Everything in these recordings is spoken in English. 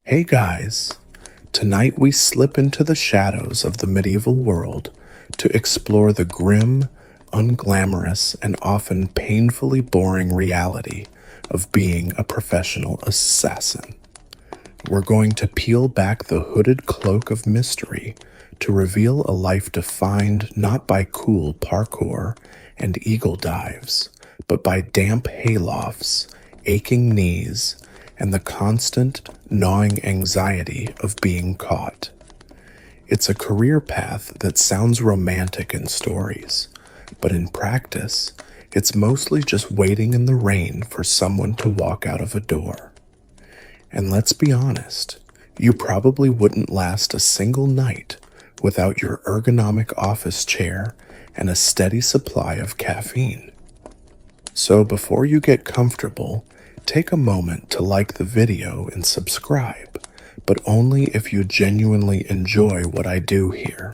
Hey guys, tonight we slip into the shadows of the medieval world to explore the grim, unglamorous, and often painfully boring reality of being a professional assassin. We're going to peel back the hooded cloak of mystery to reveal a life defined not by cool parkour and eagle dives, but by damp haylofts, aching knees, and the constant, gnawing anxiety of being caught. It's a career path that sounds romantic in stories, but in practice, it's mostly just waiting in the rain for someone to walk out of a door. And let's be honest, you probably wouldn't last a single night without your ergonomic office chair and a steady supply of caffeine. So before you get comfortable, take a moment to like the video and subscribe, but only if you genuinely enjoy what I do here.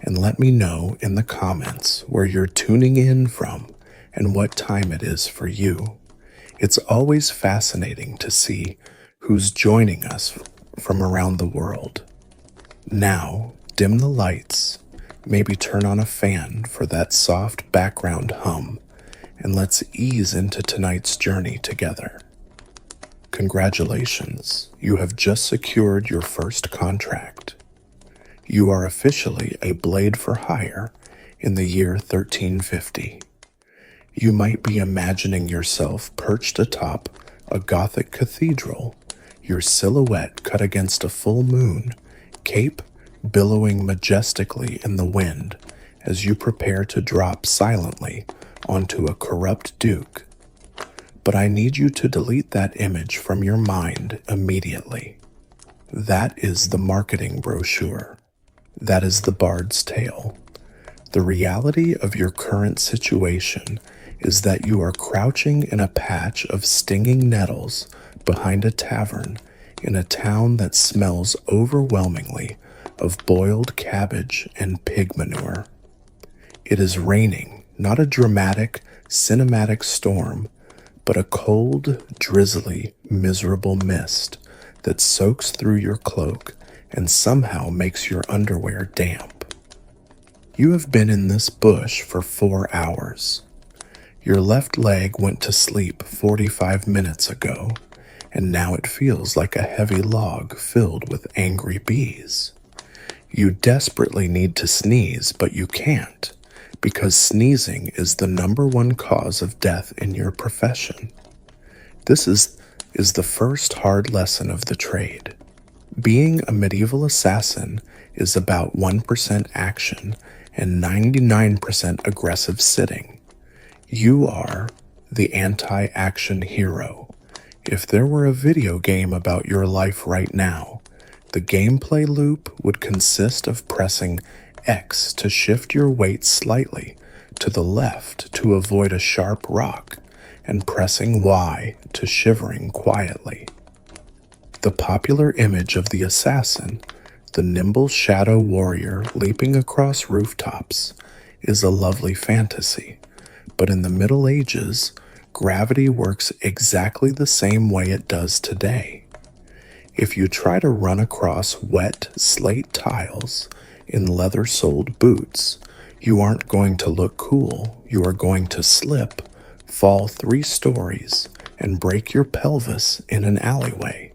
And let me know in the comments where you're tuning in from and what time it is for you. It's always fascinating to see who's joining us from around the world. Now, dim the lights, maybe turn on a fan for that soft background hum, and let's ease into tonight's journey together. Congratulations, you have just secured your first contract. You are officially a blade for hire in the year 1350. You might be imagining yourself perched atop a Gothic cathedral, your silhouette cut against a full moon, cape billowing majestically in the wind as you prepare to drop silently onto a corrupt duke. But I need you to delete that image from your mind immediately. That is the marketing brochure. That is the bard's tale. The reality of your current situation is that you are crouching in a patch of stinging nettles behind a tavern in a town that smells overwhelmingly of boiled cabbage and pig manure. It is raining, not a dramatic, cinematic storm, but a cold, drizzly, miserable mist that soaks through your cloak and somehow makes your underwear damp. You have been in this bush for 4 hours. Your left leg went to sleep 45 minutes ago, and now it feels like a heavy log filled with angry bees. You desperately need to sneeze, but you can't, because sneezing is the #1 cause of death in your profession. This is the first hard lesson of the trade. Being a medieval assassin is about 1% action and 99% aggressive sitting. You are the anti-action hero. If there were a video game about your life right now, the gameplay loop would consist of pressing X to shift your weight slightly to the left to avoid a sharp rock, and pressing Y to shivering quietly. The popular image of the assassin, the nimble shadow warrior leaping across rooftops, is a lovely fantasy, but in the Middle Ages, gravity works exactly the same way it does today. If you try to run across wet slate tiles in leather-soled boots, you aren't going to look cool. You are going to slip, fall 3 stories, and break your pelvis in an alleyway.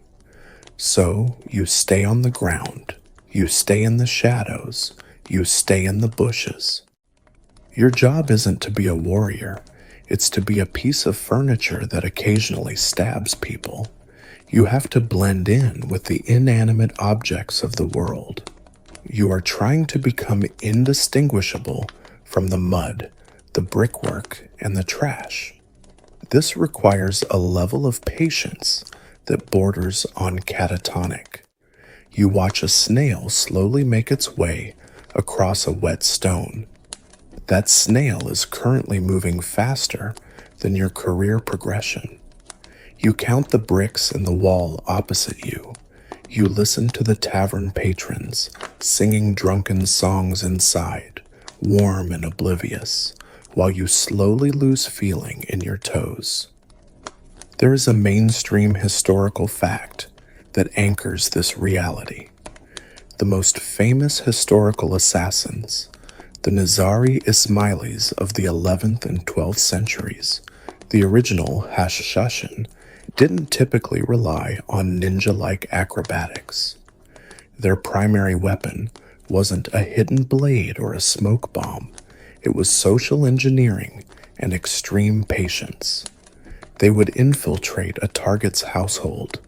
So you stay on the ground. You stay in the shadows. You stay in the bushes. Your job isn't to be a warrior. It's to be a piece of furniture that occasionally stabs people. You have to blend in with the inanimate objects of the world. You are trying to become indistinguishable from the mud, the brickwork, and the trash. This requires a level of patience that borders on catatonic. You watch a snail slowly make its way across a wet stone. That snail is currently moving faster than your career progression. You count the bricks in the wall opposite you. You listen to the tavern patrons singing drunken songs inside, warm and oblivious, while you slowly lose feeling in your toes. There is a mainstream historical fact that anchors this reality. The most famous historical assassins, the Nizari Ismailis of the 11th and 12th centuries, the original Hashashin, didn't typically rely on ninja-like acrobatics. Their primary weapon wasn't a hidden blade or a smoke bomb. It was social engineering and extreme patience. They would infiltrate a target's household,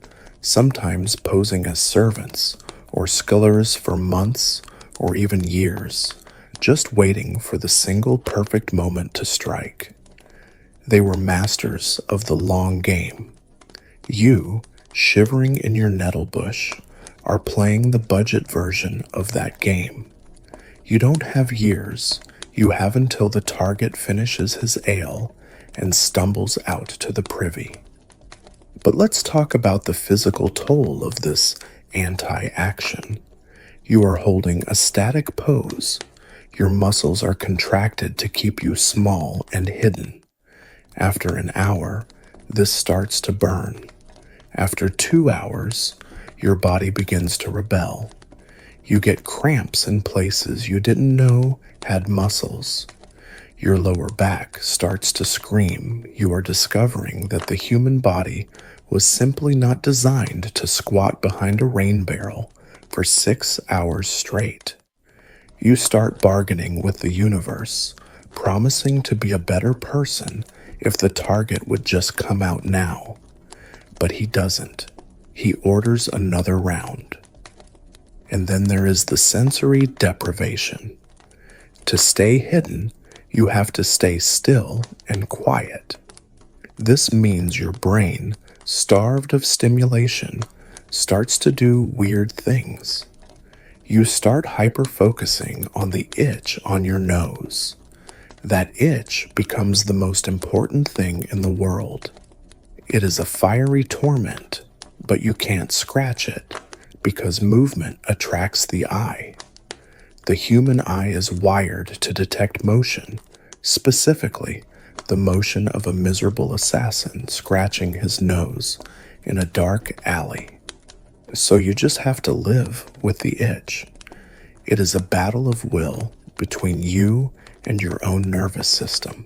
sometimes posing as servants or scullers for months or even years, just waiting for the single perfect moment to strike. They were masters of the long game. You, shivering in your nettle bush, are playing the budget version of that game. You don't have years. You have until the target finishes his ale and stumbles out to the privy. But let's talk about the physical toll of this anti-action. You are holding a static pose. Your muscles are contracted to keep you small and hidden. After an hour, this starts to burn. After 2 hours, your body begins to rebel. You get cramps in places you didn't know had muscles. Your lower back starts to scream. You are discovering that the human body was simply not designed to squat behind a rain barrel for 6 hours straight. You start bargaining with the universe, promising to be a better person if the target would just come out now. But he doesn't. He orders another round. And then there is the sensory deprivation. To stay hidden, you have to stay still and quiet. This means your brain, starved of stimulation, starts to do weird things. You start hyper-focusing on the itch on your nose. That itch becomes the most important thing in the world. It is a fiery torment, but you can't scratch it because movement attracts the eye. The human eye is wired to detect motion, specifically the motion of a miserable assassin scratching his nose in a dark alley. So you just have to live with the itch. It is a battle of will between you and your own nervous system.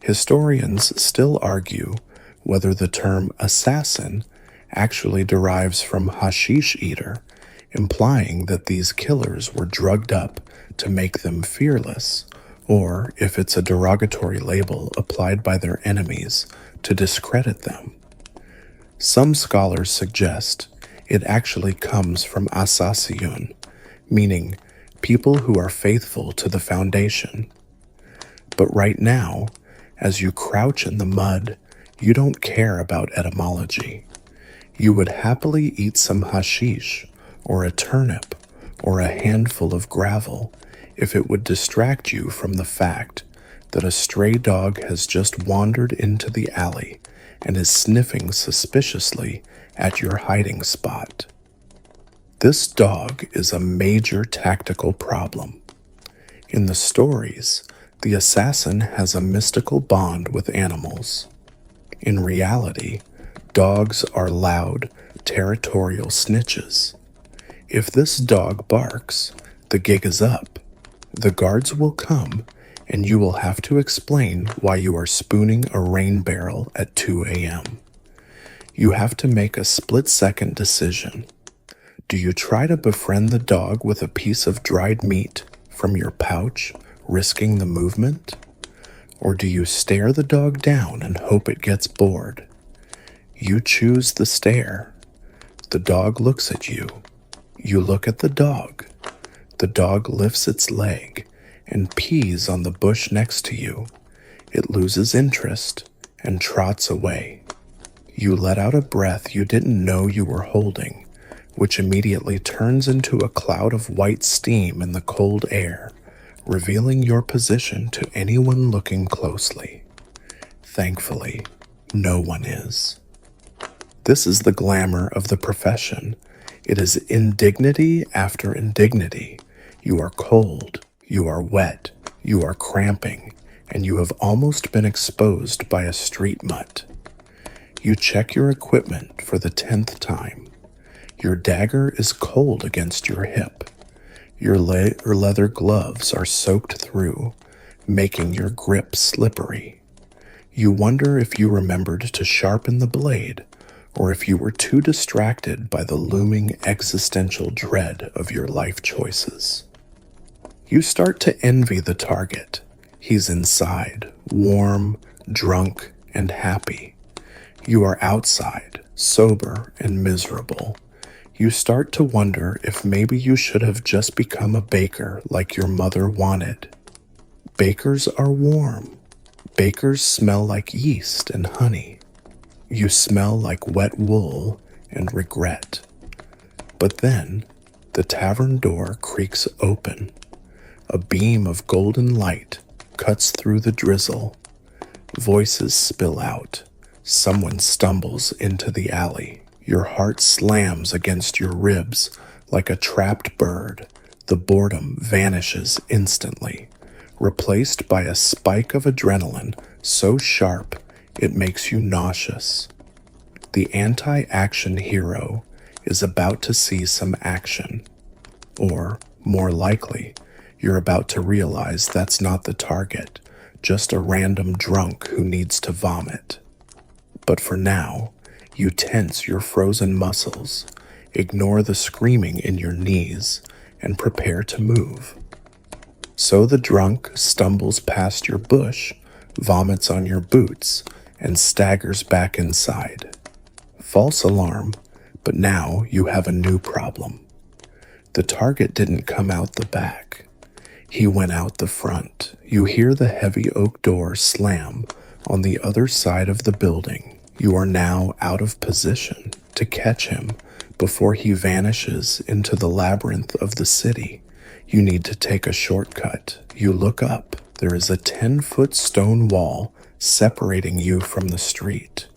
Historians still argue whether the term assassin actually derives from hashish eater, implying that these killers were drugged up to make them fearless, or if it's a derogatory label applied by their enemies to discredit them. Some scholars suggest it actually comes from asasiyun, meaning people who are faithful to the foundation. But right now, as you crouch in the mud, you don't care about etymology. You would happily eat some hashish, or a turnip, or a handful of gravel if it would distract you from the fact that a stray dog has just wandered into the alley and is sniffing suspiciously at your hiding spot. This dog is a major tactical problem. In the stories, the assassin has a mystical bond with animals. In reality, dogs are loud, territorial snitches. If this dog barks, the gig is up. The guards will come, and you will have to explain why you are spooning a rain barrel at 2 a.m. You have to make a split-second decision. Do you try to befriend the dog with a piece of dried meat from your pouch, risking the movement? Or do you stare the dog down and hope it gets bored? You choose the stare. The dog looks at you. You look at the dog. The dog lifts its leg and pees on the bush next to you. It loses interest and trots away. You let out a breath you didn't know you were holding, which immediately turns into a cloud of white steam in the cold air, revealing your position to anyone looking closely. Thankfully, no one is. This is the glamour of the profession. It is indignity after indignity. You are cold, you are wet, you are cramping, and you have almost been exposed by a street mutt. You check your equipment for the 10th time. Your dagger is cold against your hip. Your leather gloves are soaked through, making your grip slippery. You wonder if you remembered to sharpen the blade, or if you were too distracted by the looming existential dread of your life choices. You start to envy the target. He's inside, warm, drunk, and happy. You are outside, sober and miserable. You start to wonder if maybe you should have just become a baker like your mother wanted. Bakers are warm. Bakers smell like yeast and honey. You smell like wet wool and regret. But then, the tavern door creaks open. A beam of golden light cuts through the drizzle. Voices spill out. Someone stumbles into the alley. Your heart slams against your ribs like a trapped bird. The boredom vanishes instantly, replaced by a spike of adrenaline so sharp it makes you nauseous. The anti-action hero is about to see some action. Or, more likely, you're about to realize that's not the target, just a random drunk who needs to vomit. But for now, you tense your frozen muscles, ignore the screaming in your knees, and prepare to move. So the drunk stumbles past your bush, vomits on your boots, and staggers back inside. False alarm, but now you have a new problem. The target didn't come out the back. He went out the front. You hear the heavy oak door slam on the other side of the building. You are now out of position to catch him before he vanishes into the labyrinth of the city. You need to take a shortcut. You look up. There is a 10-foot stone wall separating you from the street.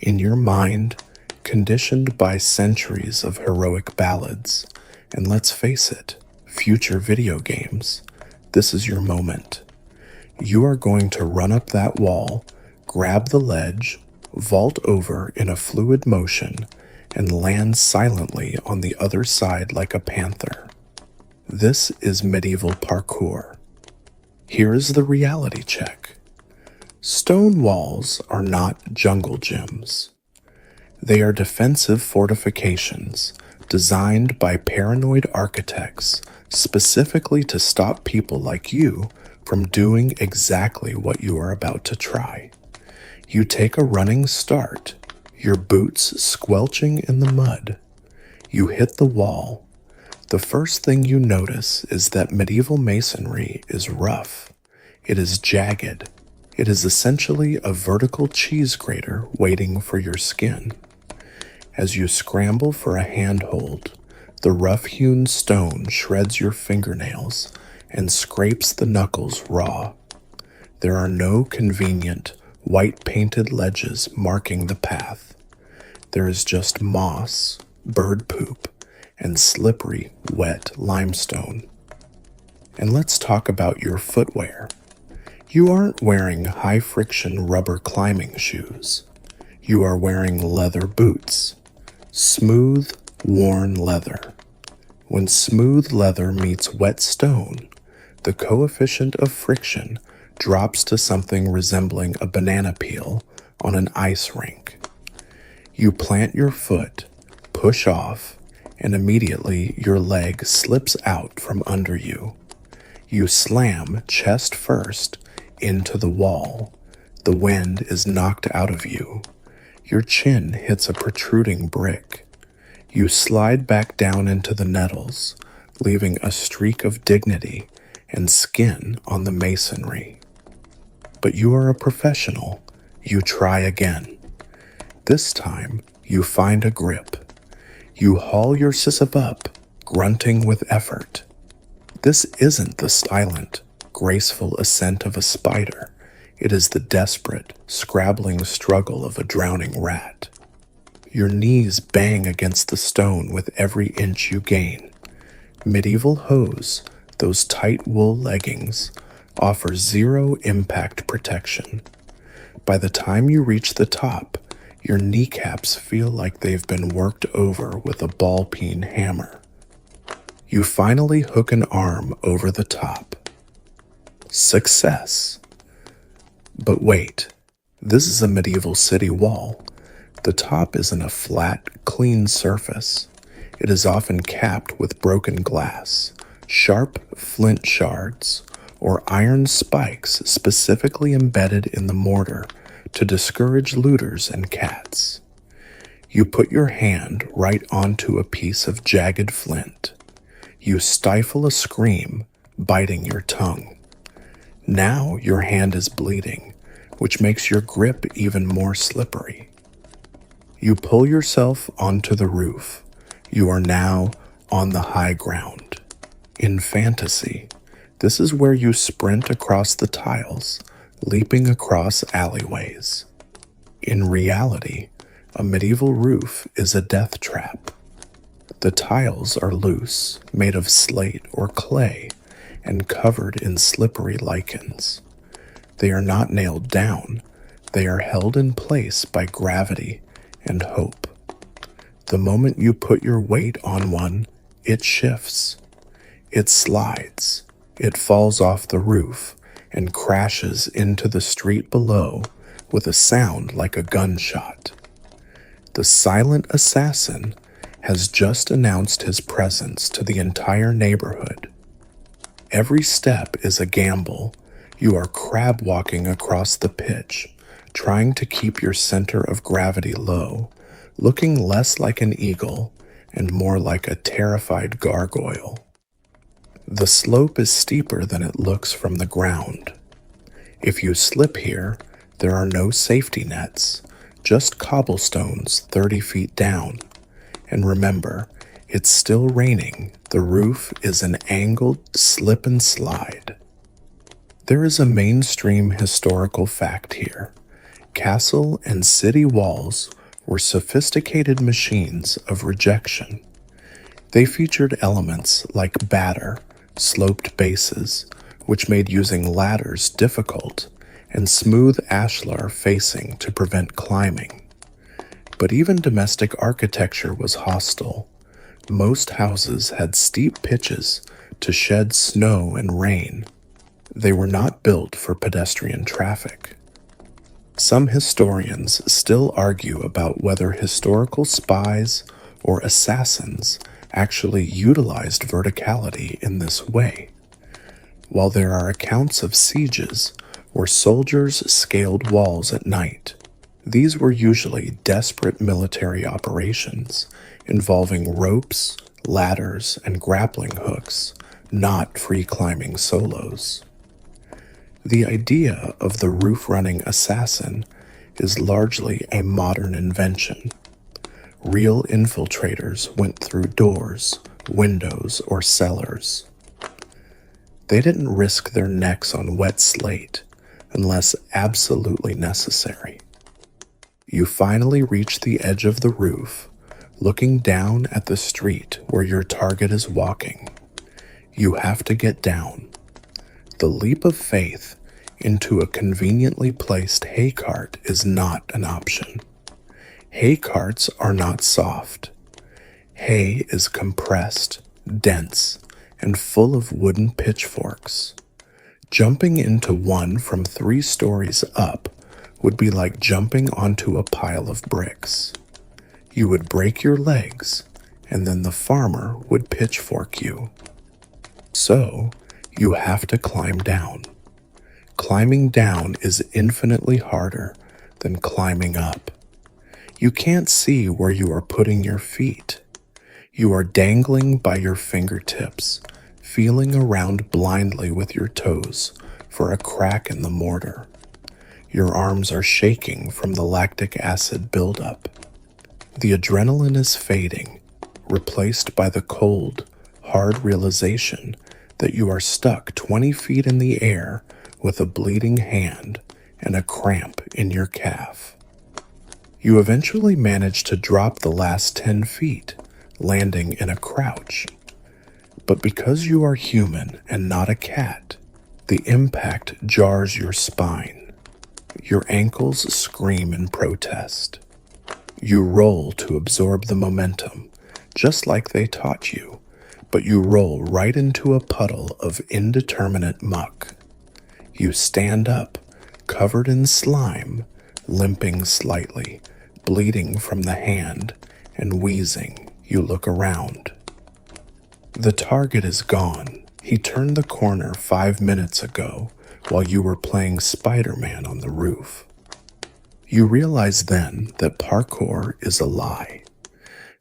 In your mind, conditioned by centuries of heroic ballads, and let's face it, future video games, this is your moment. You are going to run up that wall, grab the ledge, vault over in a fluid motion, and land silently on the other side like a panther. This is medieval parkour. Here is the reality check. Stone walls are not jungle gyms. They are defensive fortifications designed by paranoid architects specifically to stop people like you from doing exactly what you are about to try. You take a running start, your boots squelching in the mud. You hit the wall. The first thing you notice is that medieval masonry is rough. It is jagged. It is essentially a vertical cheese grater waiting for your skin. As you scramble for a handhold, the rough-hewn stone shreds your fingernails and scrapes the knuckles raw. There are no convenient, white-painted ledges marking the path. There is just moss, bird poop, and slippery, wet limestone. And let's talk about your footwear. You aren't wearing high-friction rubber climbing shoes. You are wearing leather boots. Smooth, worn leather. When smooth leather meets wet stone, the coefficient of friction drops to something resembling a banana peel on an ice rink. You plant your foot, push off, and immediately your leg slips out from under you. You slam chest first into the wall. The wind is knocked out of you. Your chin hits a protruding brick. You slide back down into the nettles, leaving a streak of dignity and skin on the masonry. But you are a professional. You try again. This time, you find a grip. You haul your sissip up, grunting with effort. This isn't the silent, graceful ascent of a spider. It is the desperate, scrabbling struggle of a drowning rat. Your knees bang against the stone with every inch you gain. Medieval hose, those tight wool leggings, offer zero impact protection. By the time you reach the top, Your kneecaps feel like they've been worked over with a ball-peen hammer. You finally hook an arm over the top. Success. But wait, this is a medieval city wall. The top isn't a flat, clean surface. It is often capped with broken glass, sharp flint shards, or iron spikes specifically embedded in the mortar to discourage looters and cats. You put your hand right onto a piece of jagged flint. You stifle a scream, biting your tongue. Now your hand is bleeding, which makes your grip even more slippery. You pull yourself onto the roof. You are now on the high ground. In fantasy, this is where you sprint across the tiles, leaping across alleyways. In reality, a medieval roof is a death trap. The tiles are loose, made of slate or clay, and covered in slippery lichens. They are not nailed down, they are held in place by gravity and hope. The moment you put your weight on one, it shifts. It slides. It falls off the roof and crashes into the street below with a sound like a gunshot. The silent assassin has just announced his presence to the entire neighborhood. Every step is a gamble. You are crab walking across the pitch, trying to keep your center of gravity low, looking less like an eagle and more like a terrified gargoyle. The slope is steeper than it looks from the ground. If you slip here, there are no safety nets, just cobblestones 30 feet down. And remember, it's still raining. The roof is an angled slip and slide. There is a mainstream historical fact here. Castle and city walls were sophisticated machines of rejection. They featured elements like batter, sloped bases, which made using ladders difficult, and smooth ashlar facing to prevent climbing. But even domestic architecture was hostile. Most houses had steep pitches to shed snow and rain. They were not built for pedestrian traffic. Some historians still argue about whether historical spies or assassins actually utilized verticality in this way. While there are accounts of sieges where soldiers scaled walls at night, these were usually desperate military operations involving ropes, ladders, and grappling hooks, not free climbing solos. The idea of the roof-running assassin is largely a modern invention. Real infiltrators went through doors, windows, or cellars. They didn't risk their necks on wet slate unless absolutely necessary. You finally reach the edge of the roof, looking down at the street where your target is walking. You have to get down. The leap of faith into a conveniently placed hay cart is not an option. Hay carts are not soft. Hay is compressed, dense, and full of wooden pitchforks. Jumping into one from 3 stories up would be like jumping onto a pile of bricks. You would break your legs, and then the farmer would pitchfork you. So, you have to climb down. Climbing down is infinitely harder than climbing up. You can't see where you are putting your feet. You are dangling by your fingertips, feeling around blindly with your toes for a crack in the mortar. Your arms are shaking from the lactic acid buildup. The adrenaline is fading, replaced by the cold, hard realization that you are stuck 20 feet in the air with a bleeding hand and a cramp in your calf. You eventually manage to drop the last 10 feet, landing in a crouch. But because you are human and not a cat, the impact jars your spine. Your ankles scream in protest. You roll to absorb the momentum, just like they taught you, but you roll right into a puddle of indeterminate muck. You stand up, covered in slime, limping slightly, bleeding from the hand, and wheezing. You look around. The target is gone. He turned the corner 5 minutes ago while you were playing Spider-Man on the roof. You realize then that parkour is a lie.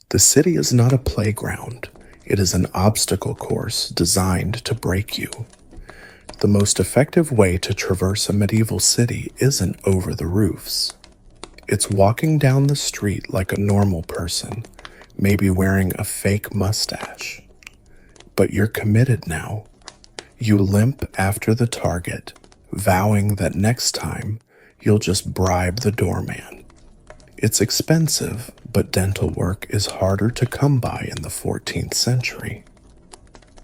The city is not a playground. It is an obstacle course designed to break you. The most effective way to traverse a medieval city isn't over the roofs. It's walking down the street like a normal person, maybe wearing a fake mustache. But you're committed now. You limp after the target, vowing that next time you'll just bribe the doorman. It's expensive, but dental work is harder to come by in the 14th century.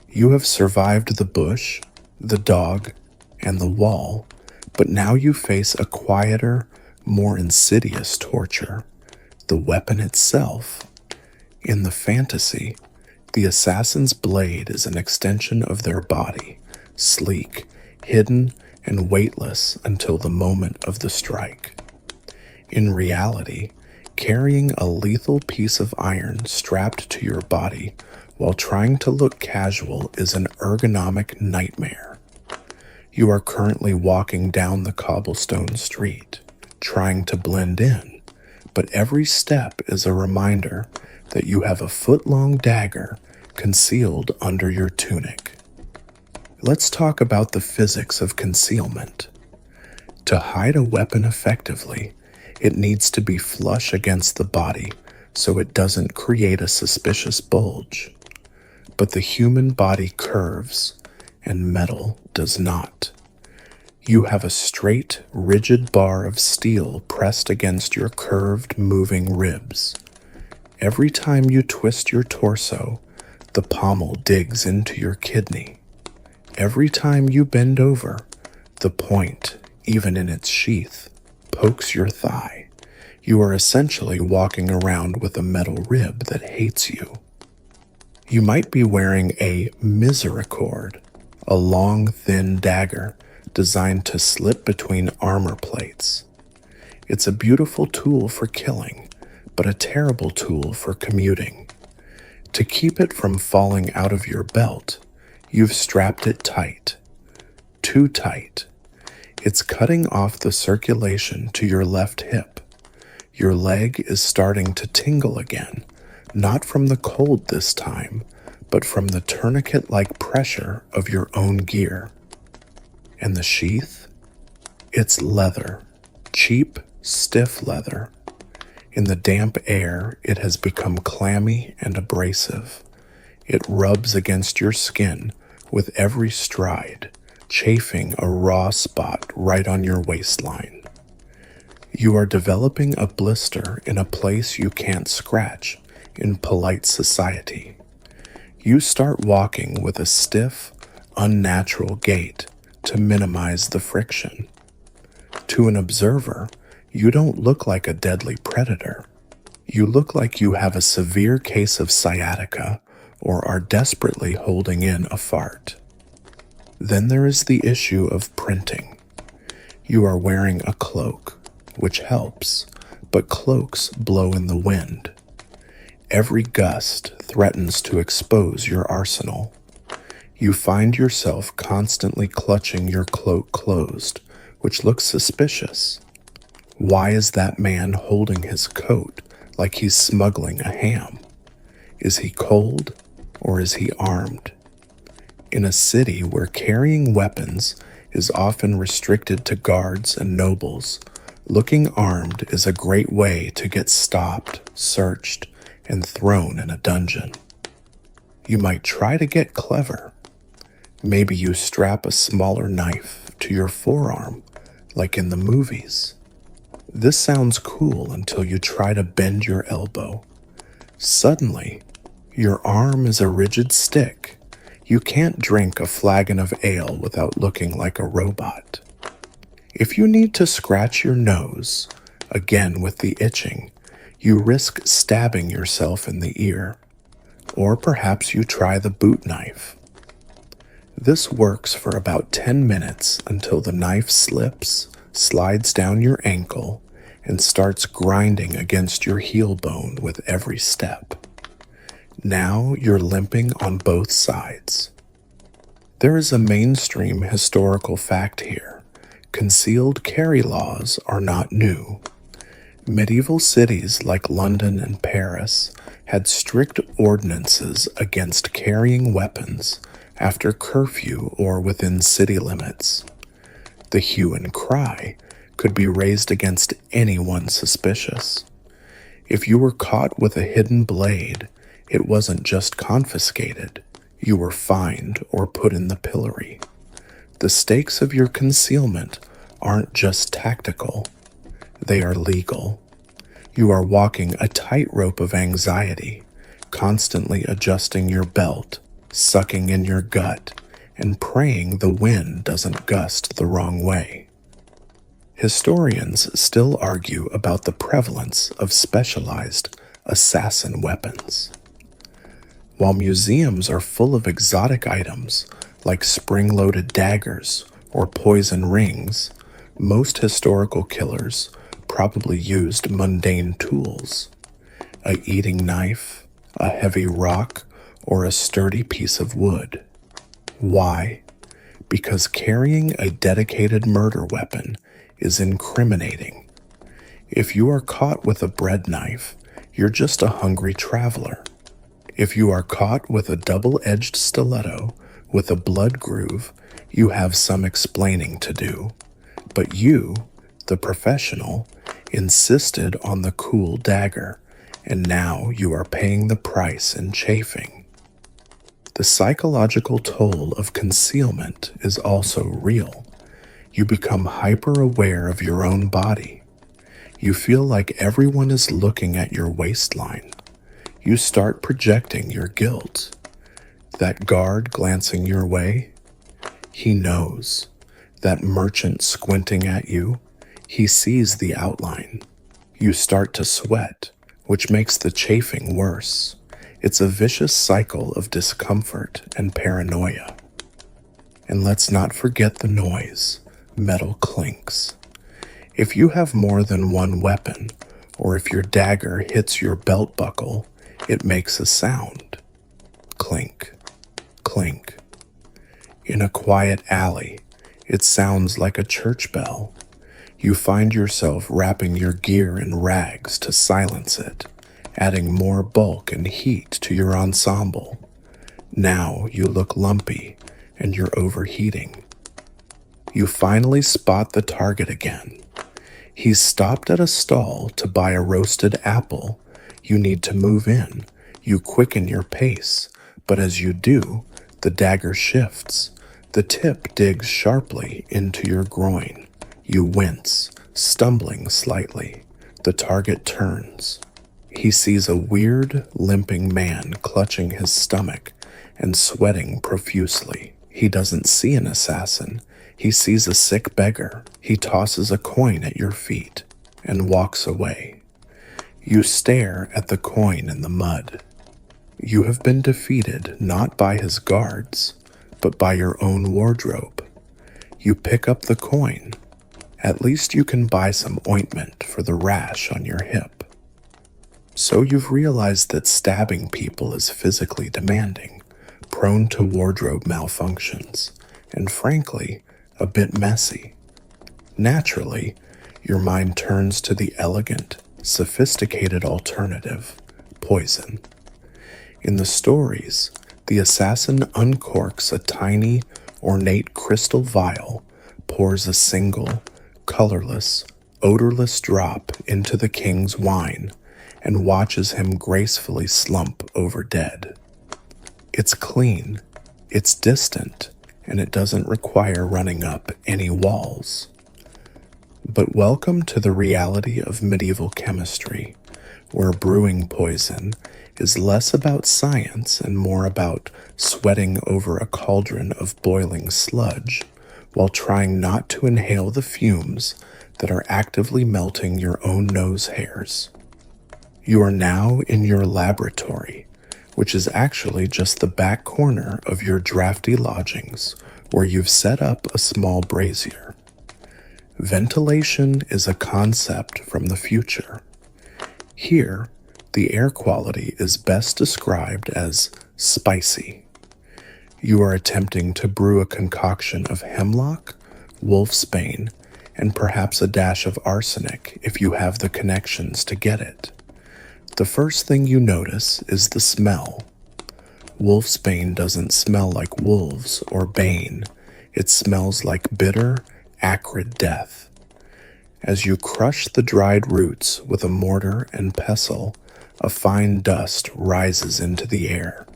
You have survived the bush, the dog, and the wall, but now you face a quieter, more insidious torture, the weapon itself. In the fantasy, the assassin's blade is an extension of their body, sleek, hidden, and weightless until the moment of the strike. In reality, carrying a lethal piece of iron strapped to your body while trying to look casual is an ergonomic nightmare. You are currently walking down the cobblestone street, trying to blend in, but every step is a reminder that you have a foot-long dagger concealed under your tunic. Let's talk about the physics of concealment. To hide a weapon effectively, it needs to be flush against the body so it doesn't create a suspicious bulge. But the human body curves, and metal does not. You have a straight, rigid bar of steel pressed against your curved, moving ribs. Every time you twist your torso, the pommel digs into your kidney. Every time you bend over, the point, even in its sheath, pokes your thigh. You are essentially walking around with a metal rib that hates you. You might be wearing a misericord, a long, thin dagger designed to slip between armor plates. It's a beautiful tool for killing, but a terrible tool for commuting. To keep it from falling out of your belt, you've strapped it tight. Too tight. It's cutting off the circulation to your left hip. Your leg is starting to tingle again, not from the cold this time, but from the tourniquet-like pressure of your own gear. And the sheath? It's leather. Cheap, stiff leather. In the damp air, it has become clammy and abrasive. It rubs against your skin with every stride, chafing a raw spot right on your waistline. You are developing a blister in a place you can't scratch in polite society. You start walking with a stiff, unnatural gait to minimize the friction. To an observer, you don't look like a deadly predator. You look like you have a severe case of sciatica or are desperately holding in a fart. Then there is the issue of printing. You are wearing a cloak, which helps, but cloaks blow in the wind. Every gust threatens to expose your arsenal. You find yourself constantly clutching your cloak closed, which looks suspicious. Why is that man holding his coat like he's smuggling a ham? Is he cold or is he armed? In a city where carrying weapons is often restricted to guards and nobles, looking armed is a great way to get stopped, searched, and thrown in a dungeon. You might try to get clever. Maybe you strap a smaller knife to your forearm, like in the movies. This sounds cool until you try to bend your elbow. Suddenly, your arm is a rigid stick. You can't drink a flagon of ale without looking like a robot. If you need to scratch your nose, again with the itching, You risk stabbing yourself in the ear, or perhaps you try the boot knife. This works for about 10 minutes until the knife slips, slides down your ankle, and starts grinding against your heel bone with every step. Now you're limping on both sides. There is a mainstream historical fact here. Concealed carry laws are not new. Medieval cities like London and Paris had strict ordinances against carrying weapons after curfew or within city limits. The hue and cry could be raised against anyone suspicious. If you were caught with a hidden blade, it wasn't just confiscated, you were fined or put in the pillory. The stakes of your concealment aren't just tactical, they are legal. You are walking a tightrope of anxiety, constantly adjusting your belt, sucking in your gut, and praying the wind doesn't gust the wrong way. Historians still argue about the prevalence of specialized assassin weapons. While museums are full of exotic items like spring-loaded daggers or poison rings, most historical killers probably used mundane tools: a eating knife, a heavy rock, or a sturdy piece of wood. Why? Because carrying a dedicated murder weapon is incriminating. If you are caught with a bread knife, you're just a hungry traveler. If you are caught with a double-edged stiletto with a blood groove, you have some explaining to do. But you, the professional, insisted on the cool dagger, and now you are paying the price in chafing. The psychological toll of concealment is also real. You become hyper-aware of your own body. You feel like everyone is looking at your waistline. You start projecting your guilt. That guard glancing your way, he knows. That merchant squinting at you, he sees the outline. You start to sweat, which makes the chafing worse. It's a vicious cycle of discomfort and paranoia. And let's not forget the noise. Metal clinks. If you have more than one weapon, or if your dagger hits your belt buckle, it makes a sound. Clink, clink. In a quiet alley, it sounds like a church bell. You find yourself wrapping your gear in rags to silence it, adding more bulk and heat to your ensemble. Now you look lumpy and you're overheating. You finally spot the target again. He's stopped at a stall to buy a roasted apple. You need to move in. You quicken your pace, but as you do, the dagger shifts. The tip digs sharply into your groin. You wince, stumbling slightly. The target turns. He sees a weird, limping man clutching his stomach and sweating profusely. He doesn't see an assassin. He sees a sick beggar. He tosses a coin at your feet and walks away. You stare at the coin in the mud. You have been defeated not by his guards, but by your own wardrobe. You pick up the coin. At least you can buy some ointment for the rash on your hip. So you've realized that stabbing people is physically demanding, prone to wardrobe malfunctions, and frankly, a bit messy. Naturally, your mind turns to the elegant, sophisticated alternative: poison. In the stories, the assassin uncorks a tiny, ornate crystal vial, pours a single, colorless, odorless drop into the king's wine, and watches him gracefully slump over dead. It's clean, it's distant, and it doesn't require running up any walls. But welcome to the reality of medieval chemistry, where brewing poison is less about science and more about sweating over a cauldron of boiling sludge while trying not to inhale the fumes that are actively melting your own nose hairs. You are now in your laboratory, which is actually just the back corner of your drafty lodgings, where you've set up a small brazier. Ventilation is a concept from the future. Here, the air quality is best described as spicy. You are attempting to brew a concoction of hemlock, wolfsbane, and perhaps a dash of arsenic if you have the connections to get it. The first thing you notice is the smell. Wolfsbane doesn't smell like wolves or bane. It smells like bitter, acrid death. As you crush the dried roots with a mortar and pestle, a fine dust rises into the air.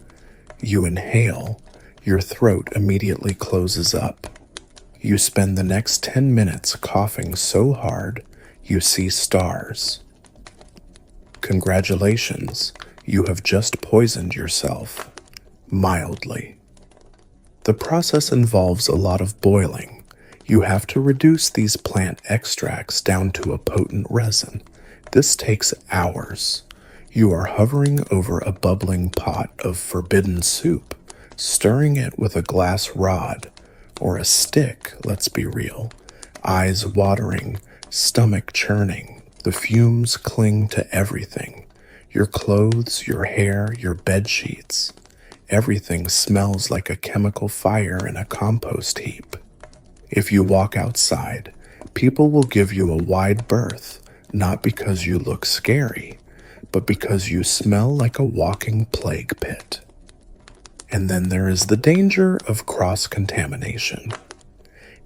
You inhale, your throat immediately closes up. You spend the next 10 minutes coughing so hard, you see stars. Congratulations, you have just poisoned yourself, mildly. The process involves a lot of boiling. You have to reduce these plant extracts down to a potent resin. This takes hours. You are hovering over a bubbling pot of forbidden soup, stirring it with a glass rod, or a stick, let's be real. Eyes watering, stomach churning. The fumes cling to everything. Your clothes, your hair, your bed sheets. Everything smells like a chemical fire in a compost heap. If you walk outside, people will give you a wide berth, not because you look scary, but because you smell like a walking plague pit. And then there is the danger of cross-contamination.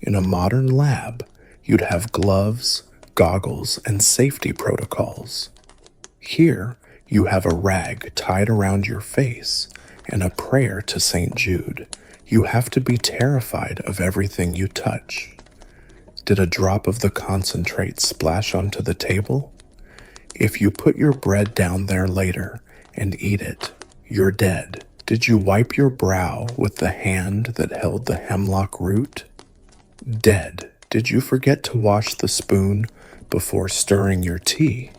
In a modern lab, you'd have gloves, goggles, and safety protocols. Here, you have a rag tied around your face and a prayer to St. Jude. You have to be terrified of everything you touch. Did a drop of the concentrate splash onto the table? If you put your bread down there later and eat it, you're dead. Did you wipe your brow with the hand that held the hemlock root? Dead. Did you forget to wash the spoon before stirring your tea?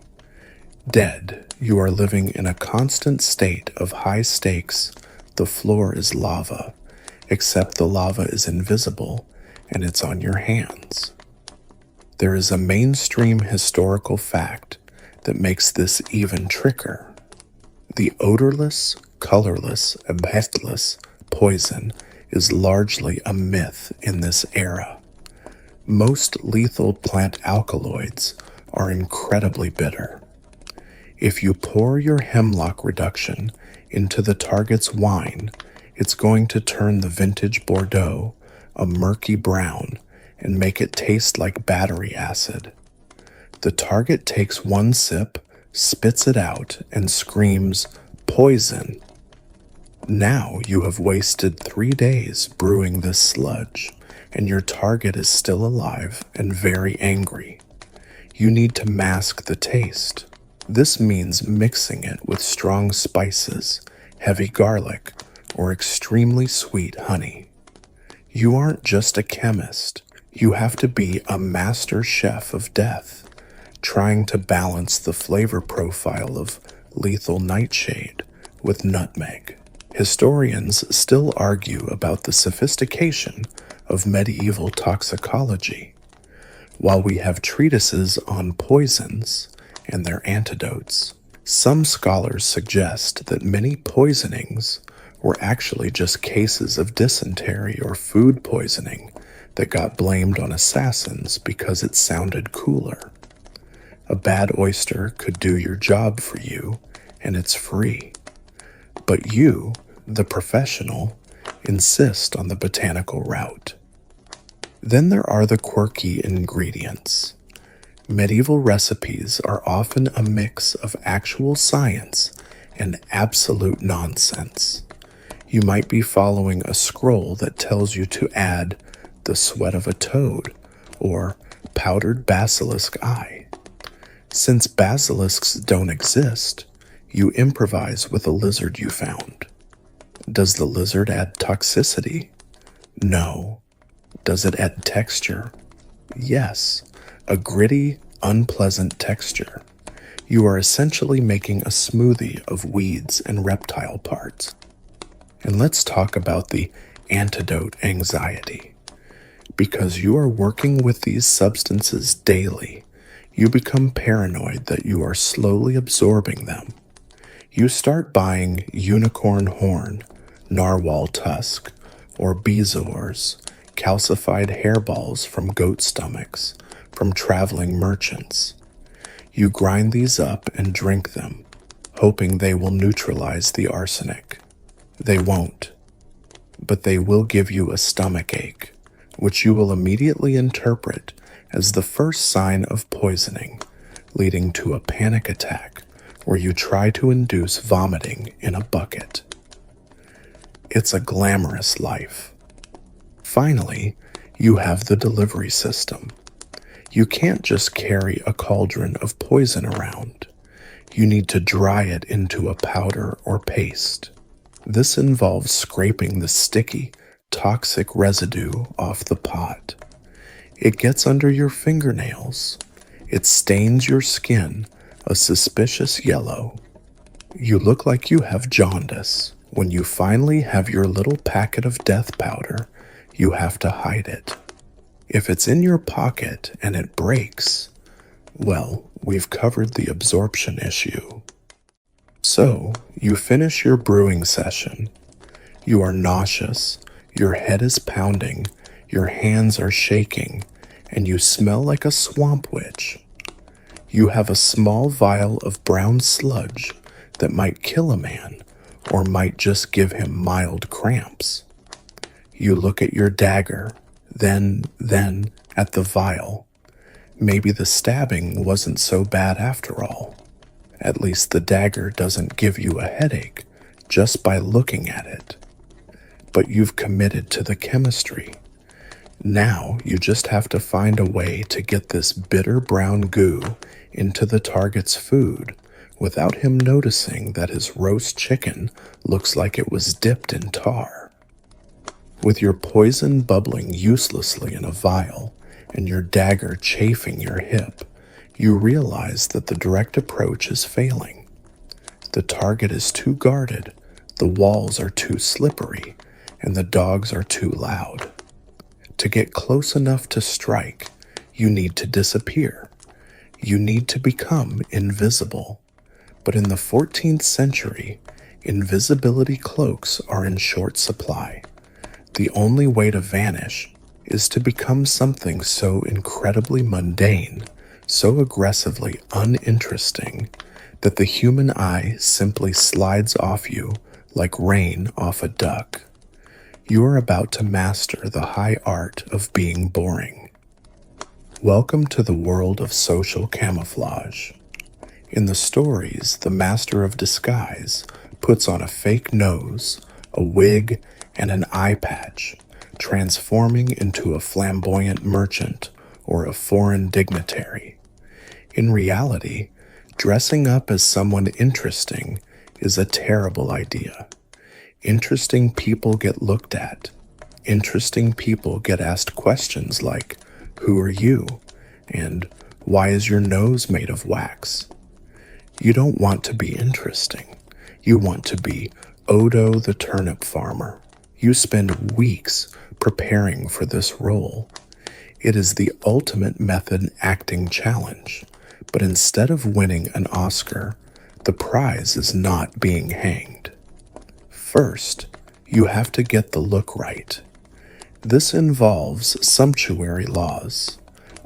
Dead. You are living in a constant state of high stakes. The floor is lava, except the lava is invisible and it's on your hands. There is a mainstream historical fact that makes this even trickier. The odorless, colorless, and tasteless poison is largely a myth in this era. Most lethal plant alkaloids are incredibly bitter. If you pour your hemlock reduction into the target's wine, it's going to turn the vintage Bordeaux a murky brown and make it taste like battery acid. The target takes one sip, spits it out, and screams, "Poison!" Now you have wasted 3 days brewing this sludge, and your target is still alive and very angry. You need to mask the taste. This means mixing it with strong spices, heavy garlic, or extremely sweet honey. You aren't just a chemist. You have to be a master chef of death, trying to balance the flavor profile of lethal nightshade with nutmeg. Historians still argue about the sophistication of medieval toxicology. While we have treatises on poisons and their antidotes, some scholars suggest that many poisonings were actually just cases of dysentery or food poisoning that got blamed on assassins because it sounded cooler. A bad oyster could do your job for you, and it's free. But you, the professional, insist on the botanical route. Then there are the quirky ingredients. Medieval recipes are often a mix of actual science and absolute nonsense. You might be following a scroll that tells you to add the sweat of a toad or powdered basilisk eye. Since basilisks don't exist, you improvise with a lizard you found. Does the lizard add toxicity? No. Does it add texture? Yes, a gritty, unpleasant texture. You are essentially making a smoothie of weeds and reptile parts. And let's talk about the antidote anxiety. Because you are working with these substances daily, you become paranoid that you are slowly absorbing them. You start buying unicorn horn, narwhal tusk, or bezoars, calcified hairballs from goat stomachs, from traveling merchants. You grind these up and drink them, hoping they will neutralize the arsenic. They won't, but they will give you a stomach ache, which you will immediately interpret as the first sign of poisoning, leading to a panic attack where you try to induce vomiting in a bucket. It's a glamorous life. Finally, you have the delivery system. You can't just carry a cauldron of poison around. You need to dry it into a powder or paste. This involves scraping the sticky, toxic residue off the pot. It gets under your fingernails. It stains your skin a suspicious yellow. You look like you have jaundice. When you finally have your little packet of death powder, you have to hide it. If it's in your pocket and it breaks, well, we've covered the absorption issue. So, you finish your brewing session. You are nauseous, your head is pounding, your hands are shaking, and you smell like a swamp witch. You have a small vial of brown sludge that might kill a man or might just give him mild cramps. You look at your dagger, then at the vial. Maybe the stabbing wasn't so bad after all. At least the dagger doesn't give you a headache just by looking at it. But you've committed to the chemistry. Now you just have to find a way to get this bitter brown goo into the target's food without him noticing that his roast chicken looks like it was dipped in tar. With your poison bubbling uselessly in a vial and your dagger chafing your hip, you realize that the direct approach is failing. The target is too guarded, the walls are too slippery, and the dogs are too loud. To get close enough to strike, you need to disappear. You need to become invisible. But in the 14th century, invisibility cloaks are in short supply. The only way to vanish is to become something so incredibly mundane, so aggressively uninteresting, that the human eye simply slides off you like rain off a duck. You are about to master the high art of being boring. Welcome to the world of social camouflage. In the stories, the master of disguise puts on a fake nose, a wig, and an eye patch, transforming into a flamboyant merchant or a foreign dignitary. In reality, dressing up as someone interesting is a terrible idea. Interesting people get looked at. Interesting people get asked questions like, "Who are you?" and "Why is your nose made of wax?" You don't want to be interesting. You want to be Odo the turnip farmer. You spend weeks preparing for this role. It is the ultimate method acting challenge, but instead of winning an Oscar, the prize is not being hanged. First, you have to get the look right. This involves sumptuary laws,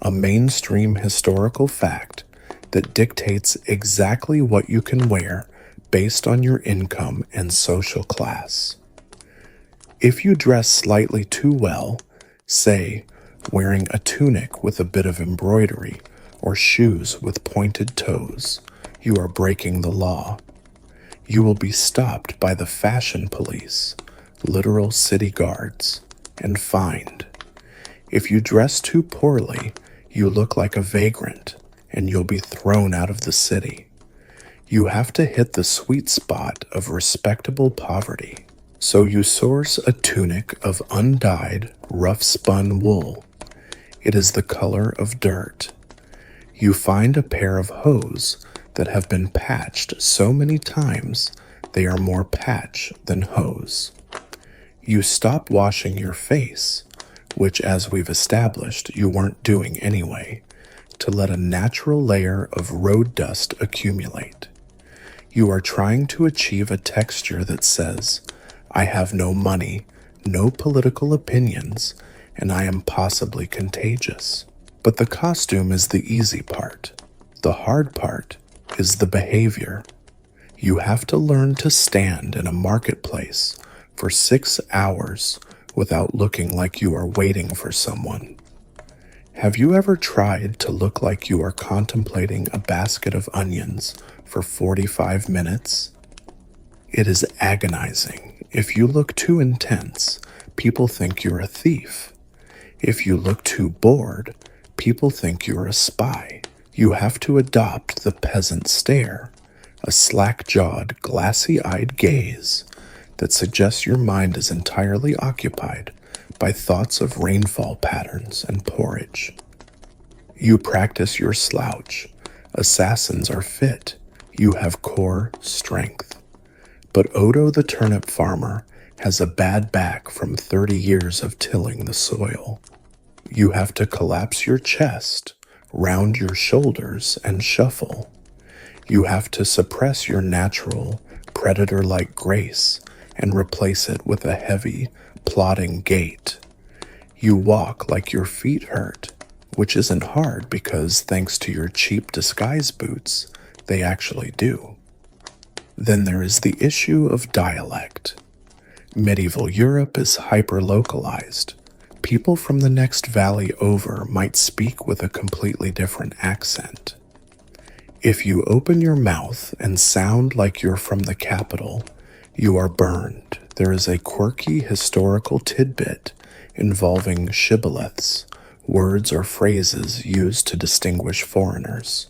a mainstream historical fact that dictates exactly what you can wear based on your income and social class. If you dress slightly too well, say, wearing a tunic with a bit of embroidery or shoes with pointed toes, you are breaking the law. You will be stopped by the fashion police, literal city guards, and fined. If you dress too poorly, you look like a vagrant, and you'll be thrown out of the city. You have to hit the sweet spot of respectable poverty. So you source a tunic of undyed, rough-spun wool. It is the color of dirt. You find a pair of hose that have been patched so many times they are more patch than hose. You stop washing your face, which, as we've established, you weren't doing anyway, to let a natural layer of road dust accumulate. You are trying to achieve a texture that says, I have no money, no political opinions, and I am possibly contagious. But the costume is the easy part. The hard part is the behavior. You have to learn to stand in a marketplace for 6 hours without looking like you are waiting for someone. Have you ever tried to look like you are contemplating a basket of onions for 45 minutes? It is agonizing. If you look too intense, people think you're a thief. If you look too bored, people think you're a spy. You have to adopt the peasant stare, a slack-jawed, glassy-eyed gaze that suggests your mind is entirely occupied by thoughts of rainfall patterns and porridge. You practice your slouch. Assassins are fit. You have core strength. But Odo the turnip farmer has a bad back from 30 years of tilling the soil. You have to collapse your chest, round your shoulders, and shuffle. You have to suppress your natural, predator-like grace and replace it with a heavy, plodding gait. You walk like your feet hurt, which isn't hard because, thanks to your cheap disguise boots, they actually do. Then there is the issue of dialect. Medieval Europe is hyper-localized. People from the next valley over might speak with a completely different accent. If you open your mouth and sound like you're from the capital, you are burned. There is a quirky historical tidbit involving shibboleths, words or phrases used to distinguish foreigners.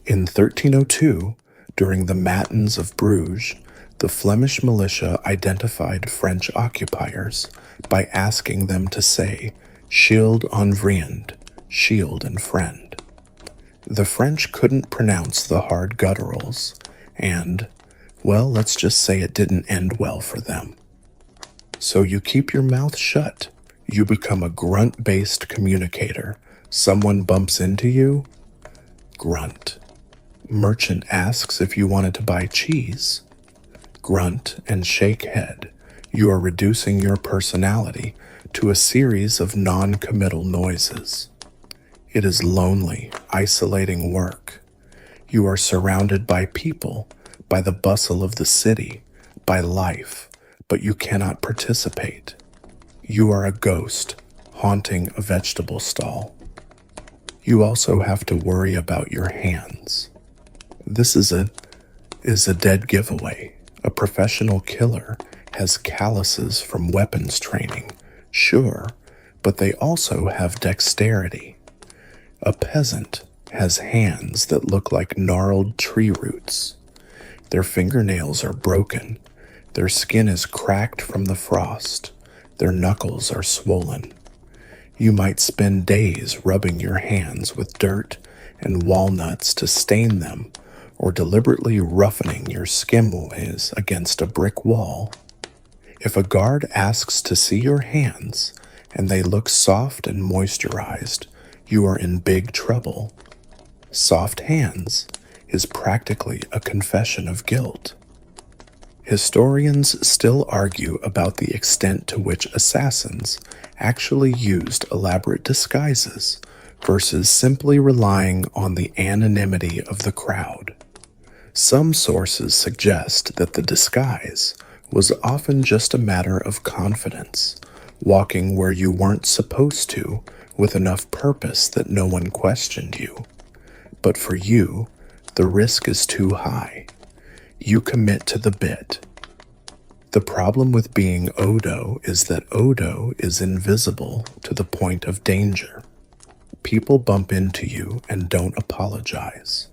In 1302, during the Matins of Bruges, the Flemish militia identified French occupiers by asking them to say "Schild en vriend," shield and friend. The French couldn't pronounce the hard gutturals, and, well, let's just say it didn't end well for them. So you keep your mouth shut. You become a grunt-based communicator. Someone bumps into you? Grunt. Merchant asks if you wanted to buy cheese? Grunt and shake head. You are reducing your personality to a series of non-committal noises. It is lonely, isolating work. You are surrounded by people, by the bustle of the city, by life, but you cannot participate. You are a ghost, haunting a vegetable stall. You also have to worry about your hands. This is a dead giveaway. A professional killer has calluses from weapons training, sure, but they also have dexterity. A peasant has hands that look like gnarled tree roots. Their fingernails are broken. Their skin is cracked from the frost. Their knuckles are swollen. You might spend days rubbing your hands with dirt and walnuts to stain them, or deliberately roughening your skimways against a brick wall. If a guard asks to see your hands and they look soft and moisturized, you are in big trouble. Soft hands is practically a confession of guilt. Historians still argue about the extent to which assassins actually used elaborate disguises versus simply relying on the anonymity of the crowd. Some sources suggest that the disguise was often just a matter of confidence, walking where you weren't supposed to with enough purpose that no one questioned you. But for you, the risk is too high. You commit to the bit. The problem with being Odo is that Odo is invisible to the point of danger. People bump into you and don't apologize.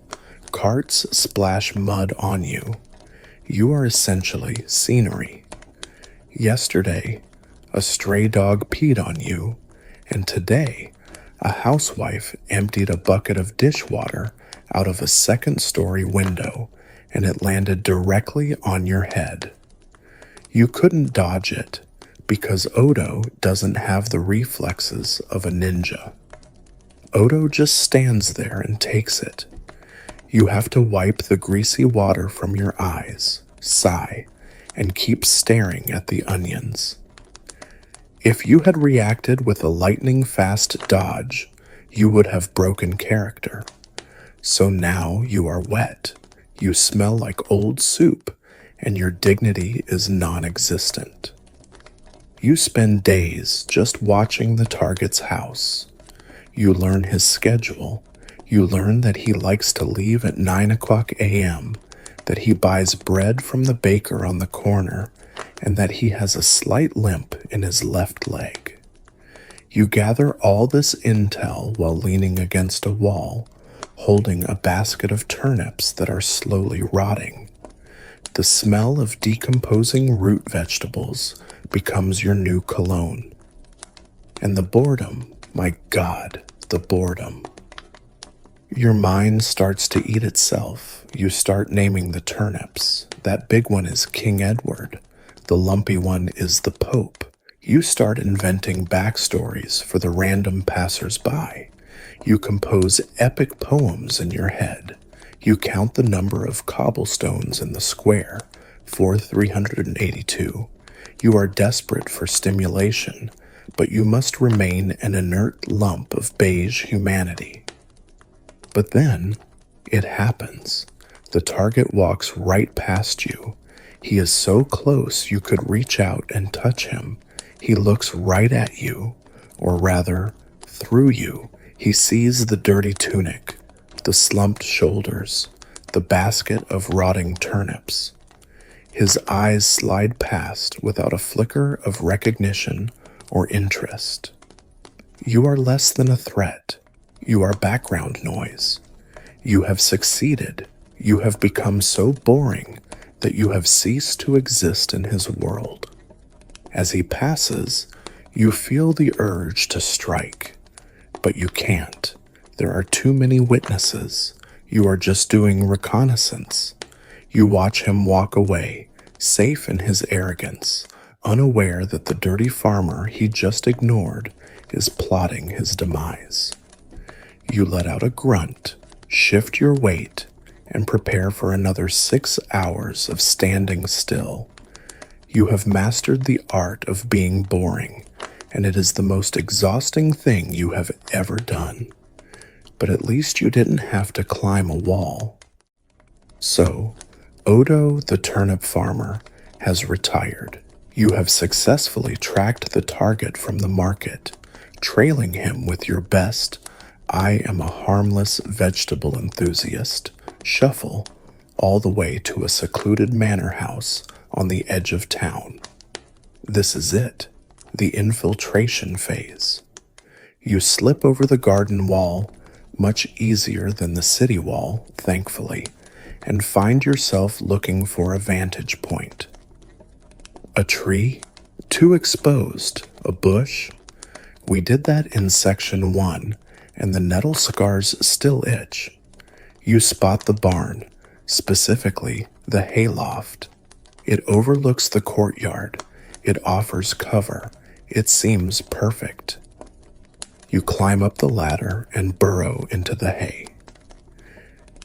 Carts splash mud on you. You are essentially scenery. Yesterday, a stray dog peed on you, and today, a housewife emptied a bucket of dishwater out of a second-story window, and it landed directly on your head. You couldn't dodge it, because Odo doesn't have the reflexes of a ninja. Odo just stands there and takes it. You have to wipe the greasy water from your eyes, sigh, and keep staring at the onions. If you had reacted with a lightning-fast dodge, you would have broken character. So now you are wet, you smell like old soup, and your dignity is non-existent. You spend days just watching the target's house. You learn his schedule. You learn that he likes to leave at 9 o'clock a.m., that he buys bread from the baker on the corner, and that he has a slight limp in his left leg. You gather all this intel while leaning against a wall, holding a basket of turnips that are slowly rotting. The smell of decomposing root vegetables becomes your new cologne. And the boredom, my God, the boredom. Your mind starts to eat itself. You start naming the turnips. That big one is King Edward. The lumpy one is the Pope. You start inventing backstories for the random passers-by. You compose epic poems in your head. You count the number of cobblestones in the square, 382. You are desperate for stimulation, but you must remain an inert lump of beige humanity. But then, it happens. The target walks right past you. He is so close you could reach out and touch him. He looks right at you, or rather, through you. He sees the dirty tunic, the slumped shoulders, the basket of rotting turnips. His eyes slide past without a flicker of recognition or interest. You are less than a threat. You are background noise. You have succeeded. You have become so boring that you have ceased to exist in his world. As he passes, you feel the urge to strike, but you can't. There are too many witnesses. You are just doing reconnaissance. You watch him walk away, safe in his arrogance, unaware that the dirty farmer he just ignored is plotting his demise. You let out a grunt, shift your weight, and prepare for another 6 hours of standing still. You have mastered the art of being boring, and it is the most exhausting thing you have ever done. But at least you didn't have to climb a wall. So, Odo the turnip farmer has retired. You have successfully tracked the target from the market, trailing him with your best "I am a harmless vegetable enthusiast" shuffle all the way to a secluded manor house on the edge of town. This is it, the infiltration phase. You slip over the garden wall, much easier than the city wall, thankfully, and find yourself looking for a vantage point. A tree? Too exposed. A bush? We did that in section 1, and the nettle scars still itch. You spot the barn, specifically the hayloft. It overlooks the courtyard. It offers cover. It seems perfect. You climb up the ladder and burrow into the hay.